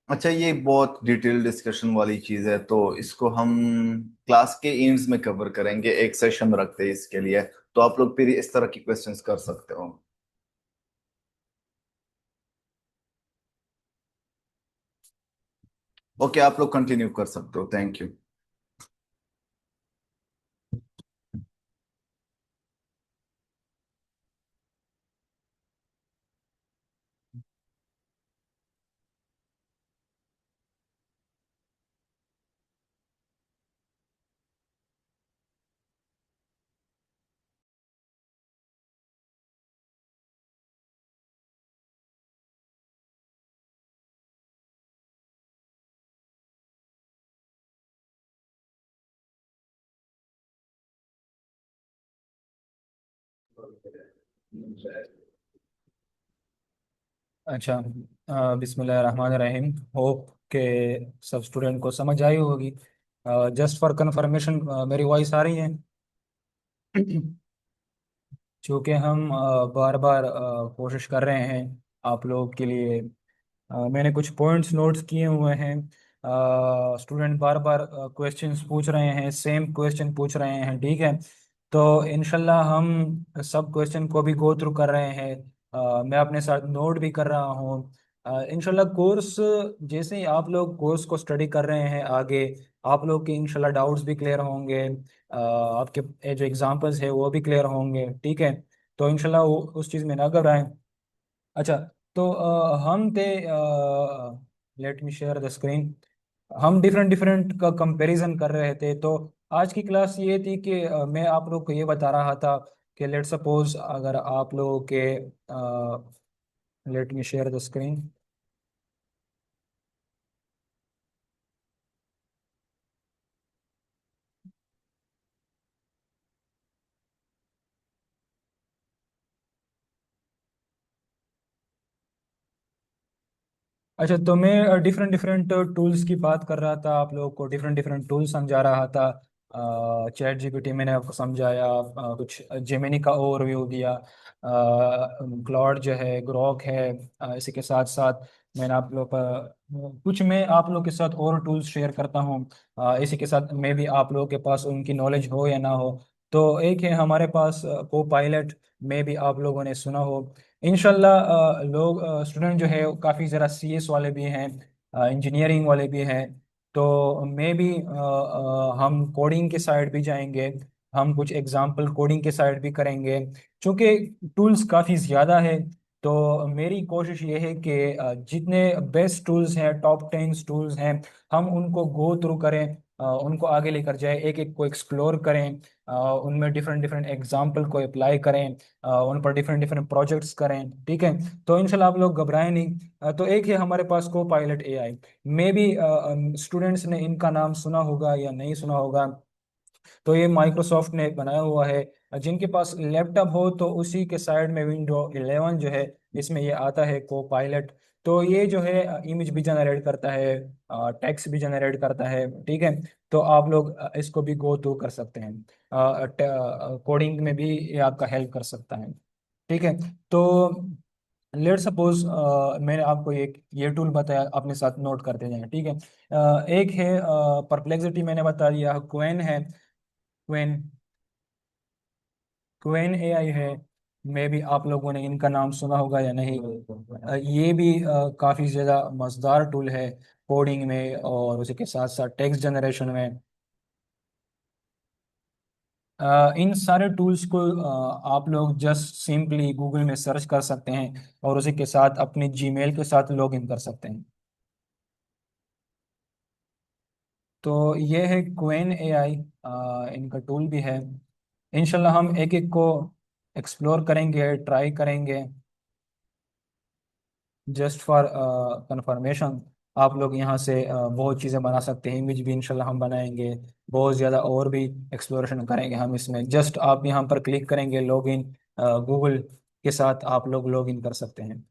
अच्छा, ये बहुत डिटेल डिस्कशन वाली चीज है, तो इसको हम क्लास के एंड्स में कवर करेंगे, एक सेशन रखते हैं इसके लिए, तो आप लोग फिर इस तरह की क्वेश्चंस कर सकते हो। ओके, आप लोग कंटिन्यू कर सकते हो, थैंक यू। अच्छा, बिस्मिल्लाहिर्रहमानिर्रहीम। होप के सब स्टूडेंट को समझ आई होगी। जस्ट फॉर कंफर्मेशन, मेरी वॉइस आ रही है? चूँकि हम बार बार कोशिश कर रहे हैं आप लोगों के लिए, मैंने कुछ पॉइंट्स नोट्स किए हुए हैं। स्टूडेंट बार बार क्वेश्चंस पूछ रहे हैं, सेम क्वेश्चन पूछ रहे हैं, ठीक है। तो इनशाला हम सब क्वेश्चन को भी गो थ्रू कर रहे हैं। मैं अपने साथ नोट भी कर रहा हूँ। इंशाल्लाह कोर्स, जैसे ही आप लोग कोर्स को स्टडी कर रहे हैं आगे, आप लोग के इंशाल्लाह डाउट्स भी क्लियर होंगे, आपके ये जो एग्जांपल्स है वो भी क्लियर होंगे, ठीक है। तो इंशाल्लाह उस चीज़ में ना घबराएं। अच्छा, तो हम थे, let me share the screen. हम डिफरेंट डिफरेंट का कंपैरिजन कर रहे थे। तो आज की क्लास ये थी कि मैं आप लोग को ये बता रहा था कि लेट सपोज अगर आप लोगों के, let me share the screen. अच्छा, तो मैं डिफरेंट डिफरेंट टूल्स की बात कर रहा था, आप लोगों को डिफरेंट डिफरेंट टूल्स समझा रहा था। चैट जीपीटी मैंने आपको समझाया, कुछ जेमिनी का ओवरव्यू दिया, क्लॉड जो है, ग्रोक है, इसी के साथ साथ मैंने आप लोग कुछ मैं आप लोग के साथ और टूल्स शेयर करता हूँ। इसी के साथ मैं भी आप लोगों के पास उनकी नॉलेज हो या ना हो। तो एक है हमारे पास को पायलट, में भी आप लोगों ने सुना हो। इनशाला लोग स्टूडेंट जो है काफ़ी ज़रा सीएस वाले भी हैं, इंजीनियरिंग वाले भी हैं। तो मैं भी हम कोडिंग के साइड भी जाएंगे, हम कुछ एग्जांपल कोडिंग के साइड भी करेंगे। चूँकि टूल्स काफ़ी ज़्यादा है, तो मेरी कोशिश ये है कि जितने बेस्ट टूल्स हैं, टॉप 10 टूल्स हैं, हम उनको गो थ्रू करें, उनको आगे लेकर जाए, एक एक को एक्सप्लोर करें, उनमें डिफरेंट डिफरेंट एग्जांपल को अप्लाई करें, उन पर डिफरेंट डिफरेंट प्रोजेक्ट्स करें, ठीक है। तो इंशाल्लाह आप लोग घबराएं नहीं। तो एक है हमारे पास को pilot AI. May be students ने इनका नाम सुना होगा या नहीं सुना होगा। तो ये माइक्रोसॉफ्ट ने बनाया हुआ है। जिनके पास लैपटॉप हो तो उसी के साइड में विंडो 11 जो है, इसमें ये आता है को पायलट। तो ये जो है इमेज भी जनरेट करता है, टेक्स्ट भी जनरेट करता है, ठीक है। तो आप लोग इसको भी गो थ्रू कर सकते हैं, कोडिंग में भी ये आपका हेल्प कर सकता है, ठीक है। तो लेट सपोज मैंने आपको ये टूल बताया, अपने साथ नोट करते जाएं, ठीक है। एक है परप्लेक्सिटी, मैंने बता दिया। क्वेन है, क्वेन क्वेन एआई है। मे भी आप लोगों ने इनका नाम सुना होगा या नहीं। ये भी काफ़ी ज़्यादा मज़ेदार टूल है कोडिंग में और उसी के साथ साथ टेक्स्ट जनरेशन में। इन सारे टूल्स को आप लोग जस्ट सिंपली गूगल में सर्च कर सकते हैं और उसी के साथ अपने जीमेल के साथ लॉग इन कर सकते हैं। तो ये है क्वेन एआई, इनका टूल भी है। इंशाल्लाह हम एक एक को एक्सप्लोर करेंगे, ट्राई करेंगे, जस्ट फॉर कंफर्मेशन। आप लोग यहाँ से बहुत चीज़ें बना सकते हैं, इमेज भी इंशाल्लाह हम बनाएंगे, बहुत ज़्यादा और भी एक्सप्लोरेशन करेंगे हम इसमें। जस्ट आप यहाँ पर क्लिक करेंगे, लॉग इन गूगल के साथ आप लोग लॉग इन कर सकते हैं।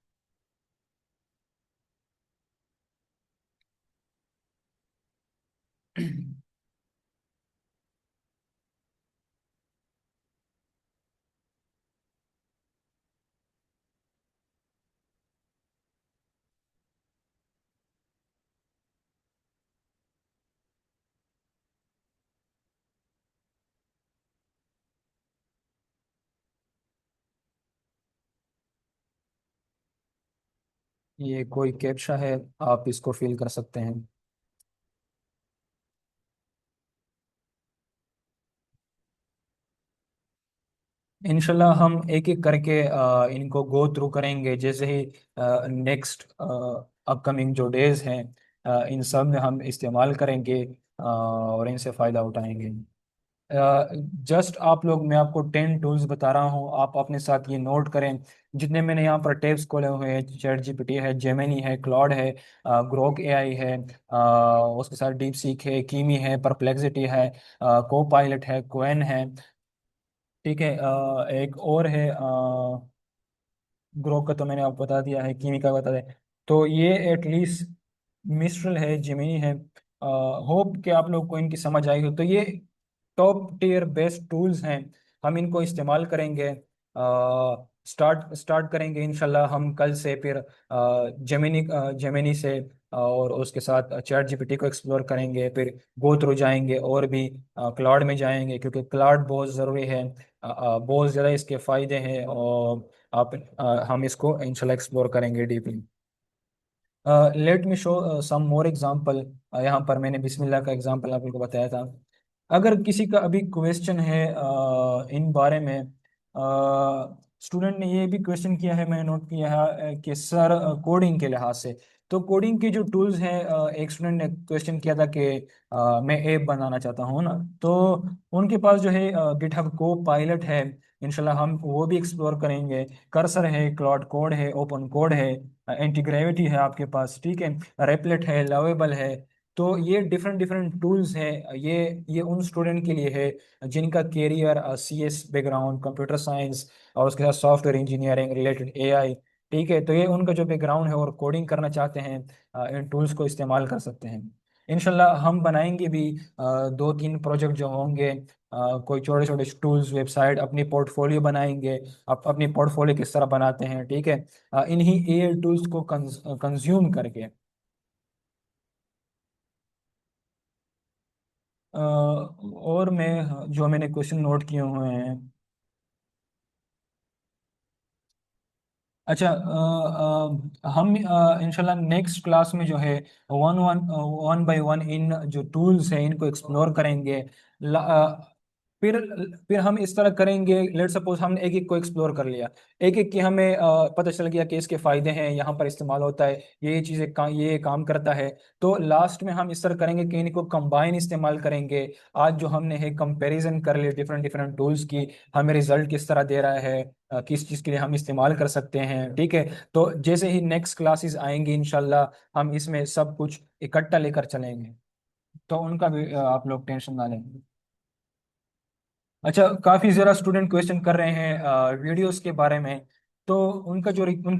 ये कोई कैप्चा है, आप इसको फिल कर सकते हैं। इंशाल्लाह हम एक एक करके इनको गो थ्रू करेंगे, जैसे ही नेक्स्ट अपकमिंग जो डेज हैं, इन सब में हम इस्तेमाल करेंगे और इनसे फ़ायदा उठाएंगे। जस्ट आप लोग, मैं आपको 10 टूल्स बता रहा हूँ, आप अपने साथ ये नोट करें। जितने मैंने यहाँ पर टैब्स खोले हुए हैं, चैट जीपीटी है, जेमिनी है, क्लॉड है, ग्रोक एआई है, उसके साथ डीप सीक है, कीमी है, परप्लेक्सिटी है, को पायलट है, क्वेन है, ठीक है। एक और है, ग्रोक का तो मैंने आपको बता दिया है, कीमी का बता दिया। तो ये एटलीस्ट मिस्ट्रल है, जेमिनी है। होप कि आप लोग को इनकी समझ आई हो। तो ये टॉप टियर बेस्ट टूल्स हैं, हम इनको इस्तेमाल करेंगे। स्टार्ट करेंगे इंशाल्लाह हम कल से, फिर जेमिनी से और उसके साथ चैट जीपीटी को एक्सप्लोर करेंगे, फिर गो थ्रू जाएंगे और भी क्लाउड में जाएंगे, क्योंकि क्लाउड बहुत ज़रूरी है। बहुत ज़्यादा इसके फ़ायदे हैं और हम इसको इंशाल्लाह एक्सप्लोर करेंगे deeply. Let me show some more example. यहाँ पर मैंने बिस्मिल्लाह का एग्जांपल आपको बताया था। अगर किसी का अभी क्वेश्चन है इन बारे में, स्टूडेंट ने ये भी क्वेश्चन किया है, मैंने नोट किया है कि सर कोडिंग के लिहाज से, तो कोडिंग के जो टूल्स हैं, एक स्टूडेंट ने क्वेश्चन किया था कि मैं ऐप बनाना चाहता हूँ ना, तो उनके पास जो है गिटहब को पायलट है, इंशाल्लाह हम वो भी एक्सप्लोर करेंगे। कर्सर है, क्लाउड कोड है, ओपन कोड है, एंटी ग्रेविटी है आपके पास, ठीक है, रेपलेट है, लवेबल है। तो ये डिफरेंट डिफरेंट टूल्स हैं। ये उन स्टूडेंट के लिए है जिनका career CS background, computer science और उसके साथ सॉफ्टवेयर इंजीनियरिंग रिलेटेड AI, ठीक है, तो ये उनका जो बैकग्राउंड है और कोडिंग करना चाहते हैं, इन टूल्स को इस्तेमाल कर सकते हैं। इंशाल्लाह हम बनाएंगे भी 2-3 प्रोजेक्ट जो होंगे, कोई छोटे छोटे टूल्स, वेबसाइट, अपनी पोर्टफोलियो बनाएंगे। अपनी पोर्टफोलियो किस तरह बनाते हैं, ठीक है, इन्हीं AI टूल्स को कंज्यूम करके। और मैं जो मैंने क्वेश्चन नोट किए हुए हैं। अच्छा, हम इंशाल्लाह नेक्स्ट क्लास में जो है one one one by one in जो टूल्स हैं इनको एक्सप्लोर करेंगे। फिर फिर हम इस तरह करेंगे, लेट सपोज हमने एक एक को एक्सप्लोर कर लिया, एक एक की हमें पता चल गया कि इसके फायदे हैं, यहाँ पर इस्तेमाल होता है, ये चीज़ें ये काम करता है। तो लास्ट में हम इस तरह करेंगे कि इनको कंबाइन इस्तेमाल करेंगे। आज जो हमने है कंपैरिजन कर लिए डिफरेंट डिफरेंट टूल्स की, हमें रिजल्ट किस तरह दे रहा है, किस चीज़ के लिए हम इस्तेमाल कर सकते हैं, ठीक है। तो जैसे ही नेक्स्ट क्लासेस आएंगी इंशाल्लाह हम इसमें सब कुछ इकट्ठा लेकर चलेंगे, तो उनका भी आप लोग टेंशन ना लें। अच्छा, काफ़ी ज़रा स्टूडेंट क्वेश्चन कर रहे हैं वीडियोस के बारे में। तो उनकी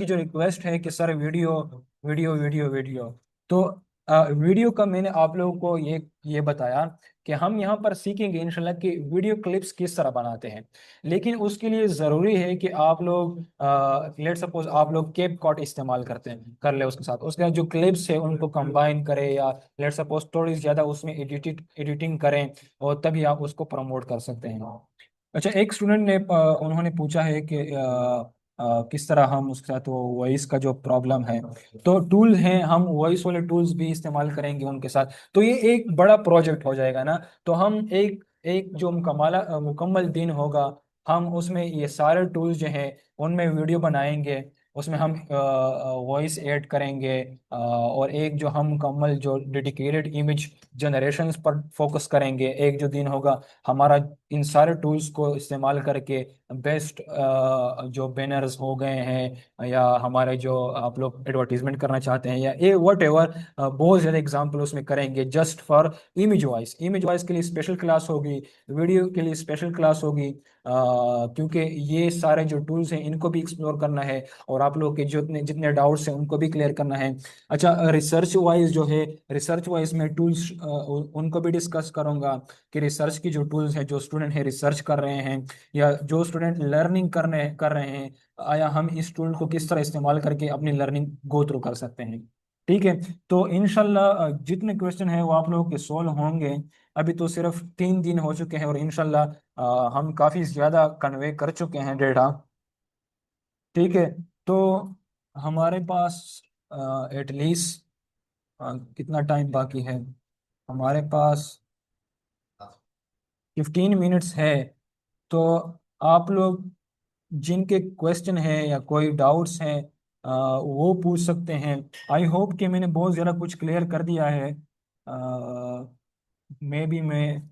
जो रिक्वेस्ट है कि sir video video video video. तो वीडियो का मैंने आप लोगों को ये बताया कि हम यहाँ पर सीखेंगे इंशाल्लाह कि वीडियो क्लिप्स किस तरह बनाते हैं। लेकिन उसके लिए ज़रूरी है कि आप लोग, लेट सपोज आप लोग कैप कॉट इस्तेमाल करते हैं, कर ले उसके साथ उसके साथ जो क्लिप्स है उनको कंबाइन करें, या लेट सपोज थोड़ी ज़्यादा उसमें एडिटिंग करें, और तभी आप उसको प्रमोट कर सकते हैं। अच्छा, एक स्टूडेंट ने उन्होंने पूछा है कि किस तरह हम उसके साथ वो वॉइस का जो प्रॉब्लम है, तो टूल हैं, हम वॉइस वाले टूल्स भी इस्तेमाल करेंगे उनके साथ। तो ये एक बड़ा प्रोजेक्ट हो जाएगा ना। तो हम एक एक जो मुकम्मल दिन होगा, हम उसमें ये सारे टूल्स जो हैं उनमें वीडियो बनाएंगे, उसमें हम वॉइस ऐड करेंगे, और एक जो हम मुकम्मल जो डेडिकेटेड इमेज जनरेशंस पर फोकस करेंगे। एक जो दिन होगा हमारा इन सारे टूल्स को इस्तेमाल करके बेस्ट जो बैनर्स हो गए हैं, या हमारे जो आप लोग एडवर्टीजमेंट करना चाहते हैं, या ए वट एवर, बहुत ज़्यादा एग्जाम्पल उसमें करेंगे जस्ट फॉर इमेज वॉइस के लिए स्पेशल क्लास होगी, वीडियो के लिए स्पेशल क्लास होगी, क्योंकि ये सारे जो टूल्स हैं इनको भी एक्सप्लोर करना है, और आप लोग के जितने जितने डाउट्स हैं उनको भी क्लियर करना है। अच्छा, रिसर्च वाइज जो है, रिसर्च वाइज में टूल्स उनको भी डिस्कस करूंगा कि रिसर्च की जो टूल्स हैं, जो स्टूडेंट है रिसर्च कर रहे हैं, या जो स्टूडेंट लर्निंग कर रहे हैं, आया हम इस टूल को किस तरह इस्तेमाल करके अपनी लर्निंग गो थ्रू कर सकते हैं, ठीक है। तो इंशाल्लाह जितने क्वेश्चन हैं वो आप लोगों के सोल्व होंगे। अभी तो सिर्फ 3 दिन हो चुके हैं, और इंशाल्लाह हम काफ़ी ज़्यादा कन्वे कर चुके हैं डेटा, ठीक है। तो हमारे पास एटलीस्ट कितना टाइम बाकी है, हमारे पास 15 मिनट्स है। तो आप लोग जिनके क्वेश्चन है या कोई डाउट्स हैं, वो पूछ सकते हैं। आई होप कि मैंने बहुत ज़्यादा कुछ क्लियर कर दिया है। मे बी मैं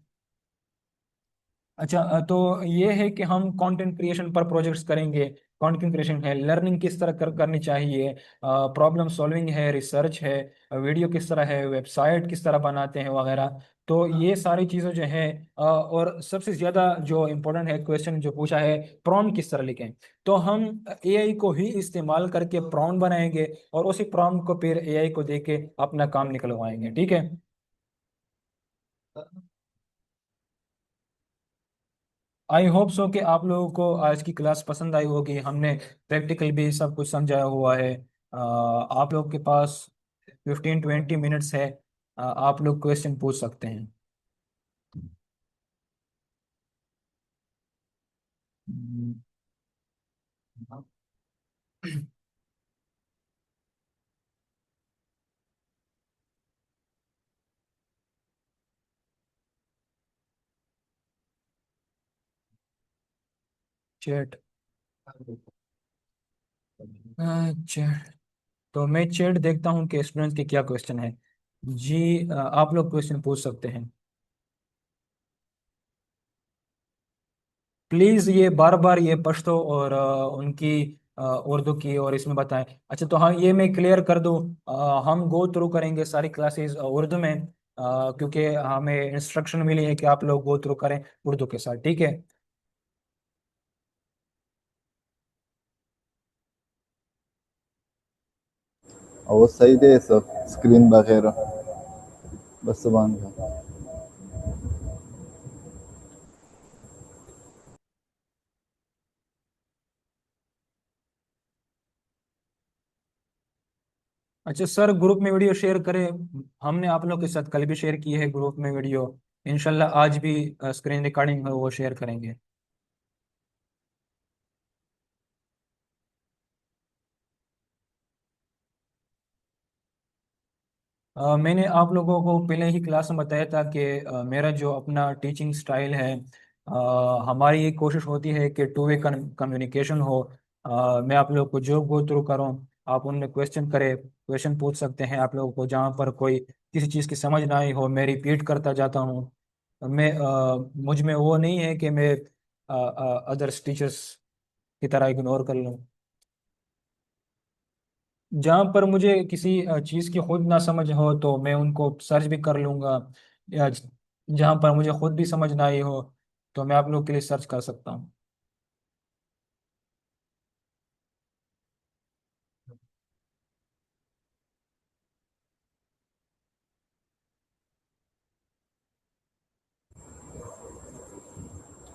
अच्छा, तो ये है कि हम कंटेंट क्रिएशन पर प्रोजेक्ट्स करेंगे। कंटेंट क्रिएशन है, लर्निंग किस तरह करनी चाहिए, प्रॉब्लम सॉल्विंग है, रिसर्च है, वीडियो किस तरह है, वेबसाइट किस तरह बनाते हैं वगैरह। तो ये सारी चीज़ें जो है, और सबसे ज़्यादा जो इम्पोर्टेंट है क्वेश्चन जो पूछा है, प्रॉम्प्ट किस तरह लिखें। तो हम AI को ही इस्तेमाल करके प्रॉम्प्ट बनाएंगे, और उसी प्रॉम्प्ट को फिर AI को दे के अपना काम निकलवाएंगे, ठीक है। आई होप सो कि आप लोगों को आज की क्लास पसंद आई होगी। हमने प्रैक्टिकल भी सब कुछ समझाया हुआ है। आप लोग के पास 15-20 मिनट्स है, आप लोग क्वेश्चन पूछ सकते हैं। हम्म, चैट। चैट। तो मैं चैट देखता हूँ कि स्टूडेंट्स के क्या क्वेश्चन है। जी आप लोग क्वेश्चन पूछ सकते हैं। प्लीज ये बार बार ये पश्तो और उनकी उर्दू की और इसमें बताएं। अच्छा तो हाँ ये मैं क्लियर कर दूं, हम गो थ्रू करेंगे सारी क्लासेस उर्दू में, क्योंकि हमें इंस्ट्रक्शन मिली है कि आप लोग गो थ्रू करें उर्दू के साथ, ठीक है। और वो सही दे सब स्क्रीन वगैरह बस जबान का। अच्छा सर ग्रुप में वीडियो शेयर करें। हमने आप लोग के साथ कल भी शेयर की है ग्रुप में वीडियो। इंशाल्लाह आज भी स्क्रीन रिकॉर्डिंग है वो शेयर करेंगे। मैंने आप लोगों को पहले ही क्लास में बताया था कि मेरा जो अपना टीचिंग स्टाइल है, हमारी ये कोशिश होती है कि टू वे कम्युनिकेशन हो। मैं आप लोगों को जो गो थ्रू करूँ, आप उनमें क्वेश्चन करें, क्वेश्चन पूछ सकते हैं आप लोगों को। जहाँ पर कोई किसी चीज़ की समझ ना आई हो मैं रिपीट करता जाता हूँ। मैं मुझ में वो नहीं है कि मैं अदर्स टीचर्स की तरह इग्नोर कर लूँ। जहाँ पर मुझे किसी चीज़ की खुद ना समझ हो तो मैं उनको सर्च भी कर लूँगा, या जहाँ पर मुझे खुद भी समझ ना आई हो तो मैं आप लोग के लिए सर्च कर सकता हूँ।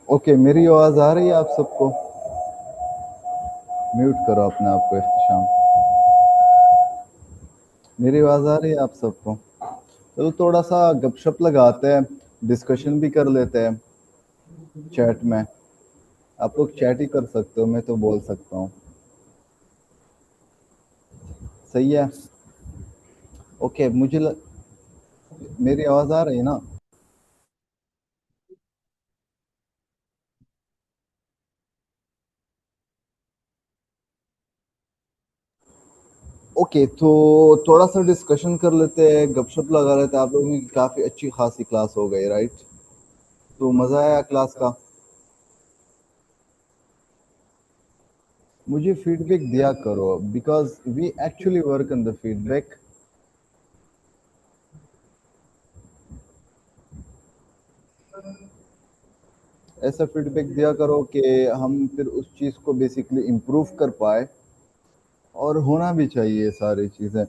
ओके, मेरी आवाज़ आ रही है आप सबको? म्यूट करो अपने आप को इख्तिशाम। मेरी आवाज़ आ रही है आप सबको? चलो थोड़ा सा गपशप लगाते हैं, डिस्कशन भी कर लेते हैं चैट में। आप लोग चैट ही कर सकते हो, मैं तो बोल सकता हूँ। सही है। ओके मेरी आवाज़ आ रही है ना? ओके तो थोड़ा सा डिस्कशन कर लेते हैं, गपशप लगा लेते हैं। आप लोगों की काफ़ी अच्छी खासी क्लास हो गई, राइट? तो मज़ा आया क्लास का? मुझे फीडबैक दिया करो because we actually work on the feedback. ऐसा फीडबैक दिया करो कि हम फिर उस चीज़ को बेसिकली इम्प्रूव कर पाए, और होना भी चाहिए सारी चीज़ें।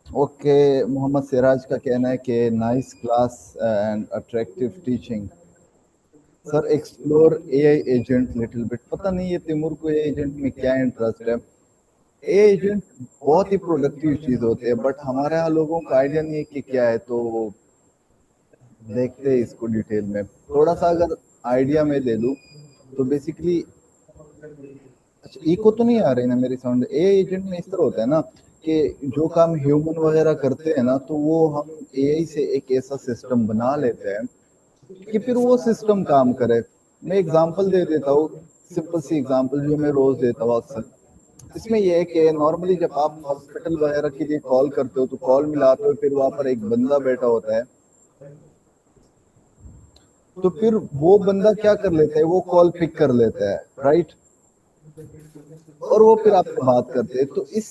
ओके, मोहम्मद सिराज का कहना है कि nice class and attractive teaching. Sir explore AI agent little bit. पता नहीं ये तिमूर को एआई एजेंट में क्या इंटरेस्ट है। एआई एजेंट बहुत ही प्रोडक्टिव चीज़ होती है, बट हमारे यहाँ लोगों को आइडिया नहीं है कि क्या है, तो देखते हैं इसको डिटेल में। थोड़ा सा अगर आइडिया मैं दे दूँ तो बेसिकली, अच्छा इको तो नहीं आ रही ना मेरी साउंड? ए एजेंट में इस तरह होता है ना कि जो काम ह्यूमन वगैरह करते हैं ना, तो वो हम एआई से एक ऐसा सिस्टम बना लेते हैं कि फिर वो सिस्टम काम करे। मैं एग्जांपल दे देता हूँ, सिंपल सी एग्जांपल जो मैं रोज देता हूँ अक्सर। इसमें यह है कि नॉर्मली जब आप हॉस्पिटल वगैरह के लिए कॉल करते हो तो कॉल मिलाते हो, फिर वहां पर एक बंदा बैठा होता है, तो फिर वो बंदा क्या कर लेता है, वो कॉल पिक कर लेता है, राइट? और वो फिर आपसे बात करते हैं। तो इस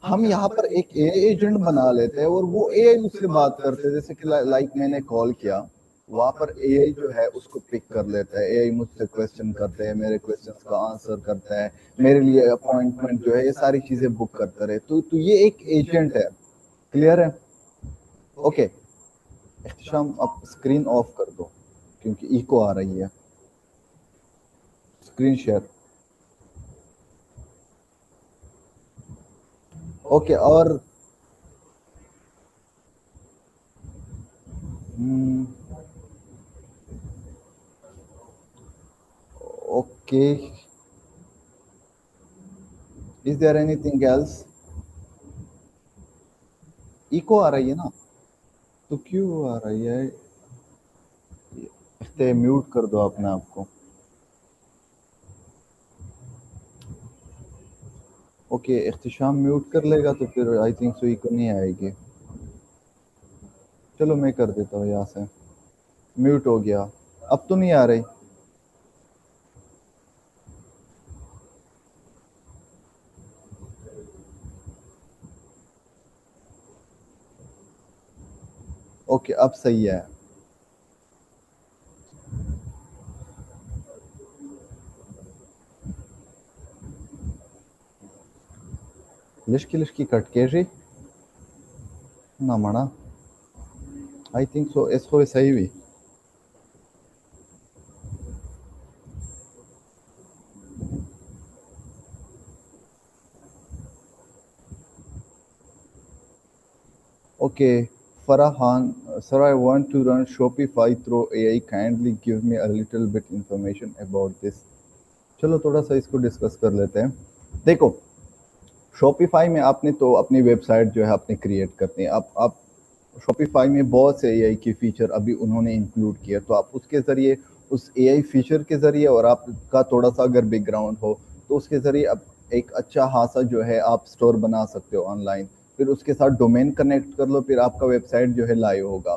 हम यहाँ पर एक एआई एजेंट बना लेते हैं और वो एआई उससे बात करते हैं। जैसे कि लाइक मैंने कॉल किया, वहां पर एआई जो है उसको पिक कर लेता है। एआई मुझसे क्वेश्चन करते हैं, मेरे क्वेश्चंस का आंसर करता है, मेरे लिए अपॉइंटमेंट जो है ये सारी चीजें बुक करता रहे। तो ये एक एजेंट है। क्लियर है? ओके, इख्तिशाम आप स्क्रीन ऑफ कर दो क्योंकि इको आ रही है। Screen share. ओके और okay, is there anything else? Echo आ रही है ना? तो क्यों आ रही है? इख्ते म्यूट कर दो अपने आप को। ओके, इख्तिशाम म्यूट कर लेगा तो फिर आई थिंक सो को नहीं आएगी। चलो मैं कर देता हूँ यहाँ से। म्यूट हो गया, अब तो नहीं आ रही। ओके, अब सही है। लिश्की लिश्की कटकेशी ना मना, आई थिंक सो इसको सही हुई। Okay, Farhan, sir, I want to run Shopify through AI. Kindly give me a little bit information about this. चलो थोड़ा सा इसको डिस्कस कर लेते हैं। देखो, शॉपिफाई में आपने तो अपनी वेबसाइट जो है आपने क्रिएट करनी है। आप शॉपिफाई में बहुत से एआई की फीचर अभी उन्होंने इंक्लूड किया, तो आप उसके ज़रिए उस एआई फीचर के ज़रिए और आपका थोड़ा सा अगर बैकग्राउंड हो तो उसके ज़रिए आप एक अच्छा खासा जो है आप स्टोर बना सकते हो ऑनलाइन। फिर उसके साथ डोमेन कनेक्ट कर लो, फिर आपका वेबसाइट जो है लाइव होगा।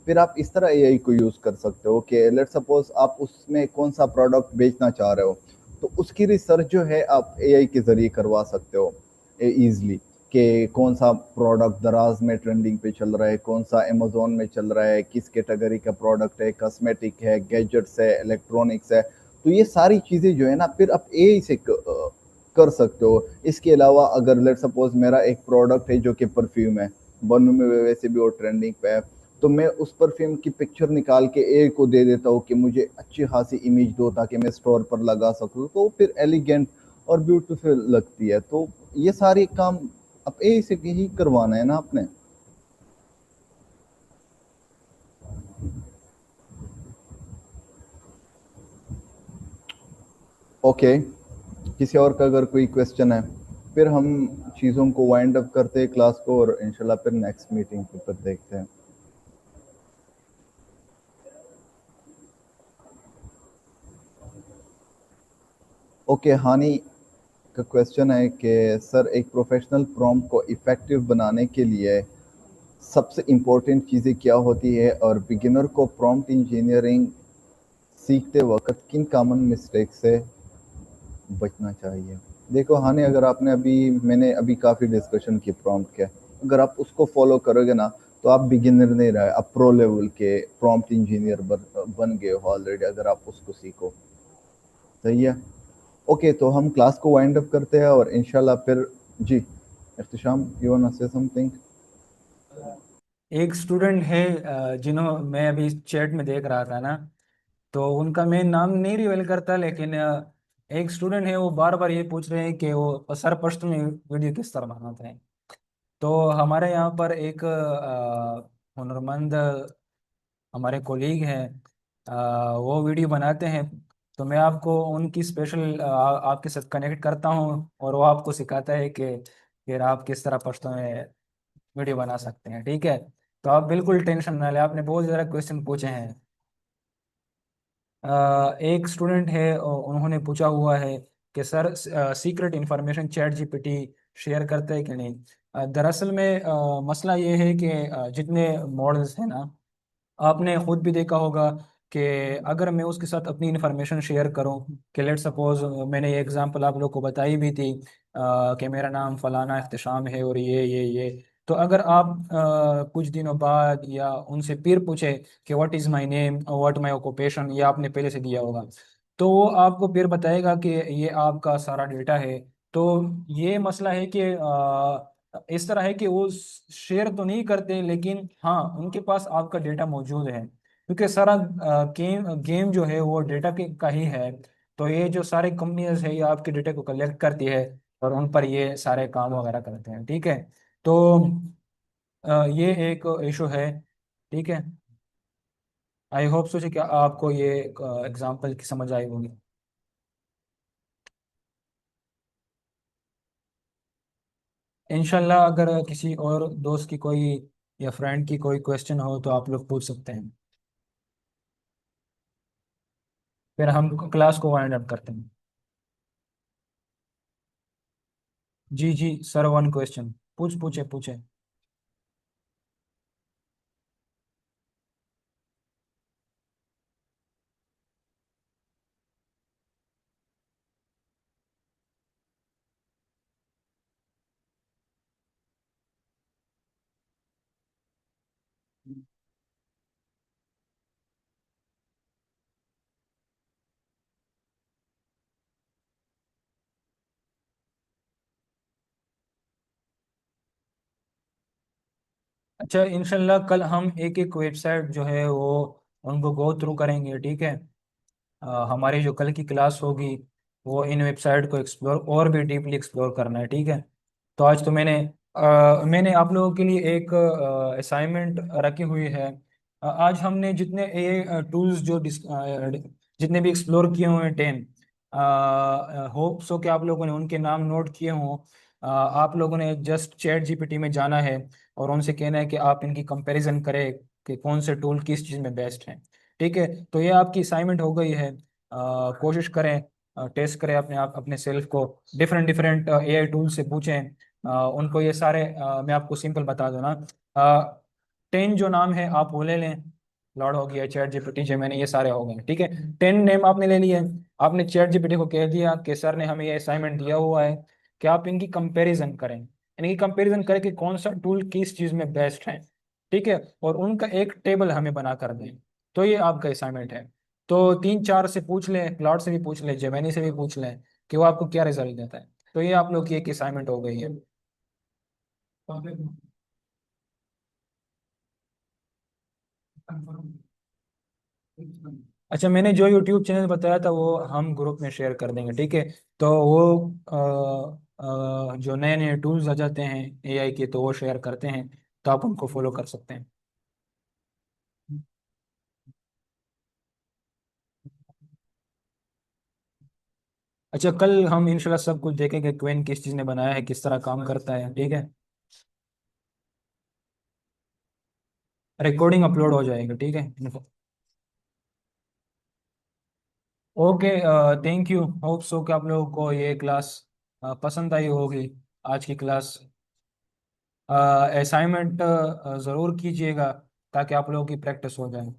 फिर आप इस तरह एआई को यूज़ कर सकते हो कि लेट्स सपोज आप उसमें कौन सा प्रोडक्ट बेचना चाह रहे हो, तो उसकी रिसर्च जो है आप एआई के ज़रिए करवा सकते हो ईजिली कि कौन सा प्रोडक्ट दराज में ट्रेंडिंग पे चल रहा है, कौन सा अमेजोन में चल रहा है, किस कैटेगरी का प्रोडक्ट है, कॉस्मेटिक है, गैजेट्स है, इलेक्ट्रॉनिक्स है। तो ये सारी चीज़ें जो है ना फिर आप एआई से कर सकते हो। इसके अलावा अगर लेट सपोज मेरा एक प्रोडक्ट है जो कि परफ्यूम है, बनू में वैसे भी वो ट्रेंडिंग पे है, तो मैं उस परफ्यूम की पिक्चर निकाल के एआई को दे देता हूँ कि मुझे अच्छी खासी इमेज दो ताकि मैं स्टोर पर लगा सकूँ, तो फिर एलिगेंट और ब्यूटीफुल लगती है। तो ये सारे काम अब ए से ही करवाना है ना आपने। ओके, किसी और का अगर कोई क्वेश्चन है फिर हम चीज़ों को वाइंड अप करते हैं क्लास को, और इंशाल्लाह फिर नेक्स्ट मीटिंग के ऊपर देखते हैं। ओके, हानि का क्वेश्चन है कि सर एक प्रोफेशनल प्रॉम्प्ट को इफ़ेक्टिव बनाने के लिए सबसे इम्पोर्टेंट चीज़ें क्या होती है, और बिगिनर को प्रॉम्प्ट इंजीनियरिंग सीखते वक्त किन कॉमन मिस्टेक से बचना चाहिए। देखो हानि, अगर आपने मैंने अभी काफ़ी डिस्कशन की प्रॉम्प्ट के, अगर आप उसको फॉलो करोगे ना तो आप बिगिनर नहीं रहे, आप प्रो लेवल के प्रॉम्प्ट इंजीनियर बन गए हो ऑलरेडी अगर आप उसको सीखो। सही है। ओके, तो हम क्लास को वाइंड अप करते हैं और इंशाल्लाह फिर जी Ikhtisham, you want to say something? एक स्टूडेंट है जिन्हों मैं अभी चैट में देख रहा था ना, तो उनका मैं नाम नहीं रिवील करता, लेकिन एक स्टूडेंट है वो बार बार ये पूछ रहे हैं कि वो सर पश्त में वीडियो किस तरह बनाते हैं। तो हमारे यहाँ पर एक हुनरमंद हमारे कोलीग हैं, वो वीडियो बनाते हैं। तो मैं आपको उनकी स्पेशल आपके साथ कनेक्ट करता हूँ और वो आपको सिखाता है कि फिर आप किस तरह पश्तो में वीडियो बना सकते हैं। ठीक है, तो आप बिल्कुल टेंशन ना लें, आपने बहुत ज़्यादा क्वेश्चन पूछे हैं। एक स्टूडेंट है उन्होंने पूछा हुआ है कि sir secret information chat GPT share करता है कि नहीं। दरअसल में मसला ये है कि जितने मॉडल्स हैं ना, आपने खुद भी देखा होगा कि अगर मैं उसके साथ अपनी इंफॉर्मेशन शेयर करूं कि लेट सपोज, मैंने ये एग्जांपल आप लोग को बताई भी थी कि मेरा नाम फलाना इख्तिशाम है और ये, तो अगर आप कुछ दिनों बाद या उनसे फिर पूछे कि what is my name, what my occupation, ये आपने पहले से दिया होगा, तो वो आपको फिर बताएगा कि ये आपका सारा डेटा है। तो ये मसला है कि इस तरह है कि वो शेयर तो नहीं करते, लेकिन हाँ उनके पास आपका डेटा मौजूद है, क्योंकि सारा गेम गेम जो है वो डेटा के का ही है। तो ये जो सारे कंपनीज है ये आपके डेटा को कलेक्ट करती है और उन पर ये सारे काम वगैरह करते हैं। ठीक है, तो ये एक इशू है। ठीक है, आई होप सो कि आपको ये एग्जांपल की समझ आई होगी। इंशाल्लाह अगर किसी और दोस्त की कोई या फ्रेंड की कोई क्वेश्चन हो तो आप लोग पूछ सकते हैं, फिर हम क्लास को वाइंड अप करते हैं। जी जी सर, वन क्वेश्चन। पूछे पूछे। अच्छा, इंशाल्लाह कल हम एक एक वेबसाइट जो है वो उनको गो थ्रू करेंगे, ठीक है। हमारी जो कल की क्लास होगी वो इन वेबसाइट को एक्सप्लोर और भी डीपली एक्सप्लोर करना है, ठीक है। तो आज तो मैंने आप लोगों के लिए एक असाइनमेंट रखी हुई है। आज हमने जितने ए टूल्स जितने भी एक्सप्लोर किए हुए हैं 10, होप सो कि आप लोगों ने उनके नाम नोट किए हों। आप लोगों ने जस्ट चैट जीपीटी में जाना है और उनसे कहना है कि आप इनकी कंपैरिजन करें कि कौन से टूल किस चीज़ में बेस्ट है, ठीक है। तो ये आपकी असाइनमेंट हो गई है। कोशिश करें, टेस्ट करें अपने आप अपने सेल्फ को, डिफरेंट डिफरेंट एआई टूल से पूछें। उनको ये सारे मैं आपको सिंपल बता दूं ना, 10 जो नाम है आप वो ले लें। लॉर्ड हो गया, चैट जीपीटी, जेमिनी, ये सारे हो गए, ठीक है। 10 नेम आपने ले लिए। आपने चैट जीपीटी को कह दिया कि सर ने हमें ये असाइनमेंट दिया हुआ है कि आप इनकी कंपैरिजन करें, इनकी कंपैरिजन करें कि कौन सा टूल किस चीज़ में बेस्ट है, ठीक है। और उनका एक टेबल हमें बना कर दें। तो ये आपका असाइनमेंट है। तो 3 4 से पूछ लें, क्लाउड से भी पूछ लें, जेमिनी से भी पूछ लें कि वो आपको क्या रिजल्ट देता है। तो ये आप लोग की एक असाइनमेंट हो गई है। अच्छा, मैंने जो यूट्यूब चैनल बताया था वो हम ग्रुप में शेयर कर देंगे, ठीक है। तो वो जो नए नए टूल्स आ जाते हैं एआई के तो वो शेयर करते हैं, तो आप उनको फॉलो कर सकते हैं। अच्छा, कल हम इंशाल्लाह सब कुछ देखेंगे, क्वेन किस चीज़ ने बनाया है, किस तरह काम करता है, ठीक है। रिकॉर्डिंग अपलोड हो जाएगी, ठीक है। Okay, thank you. Hope so कि आप लोगों को ये क्लास पसंद आई होगी, आज की क्लास। असाइनमेंट ज़रूर कीजिएगा ताकि आप लोगों की प्रैक्टिस हो जाए।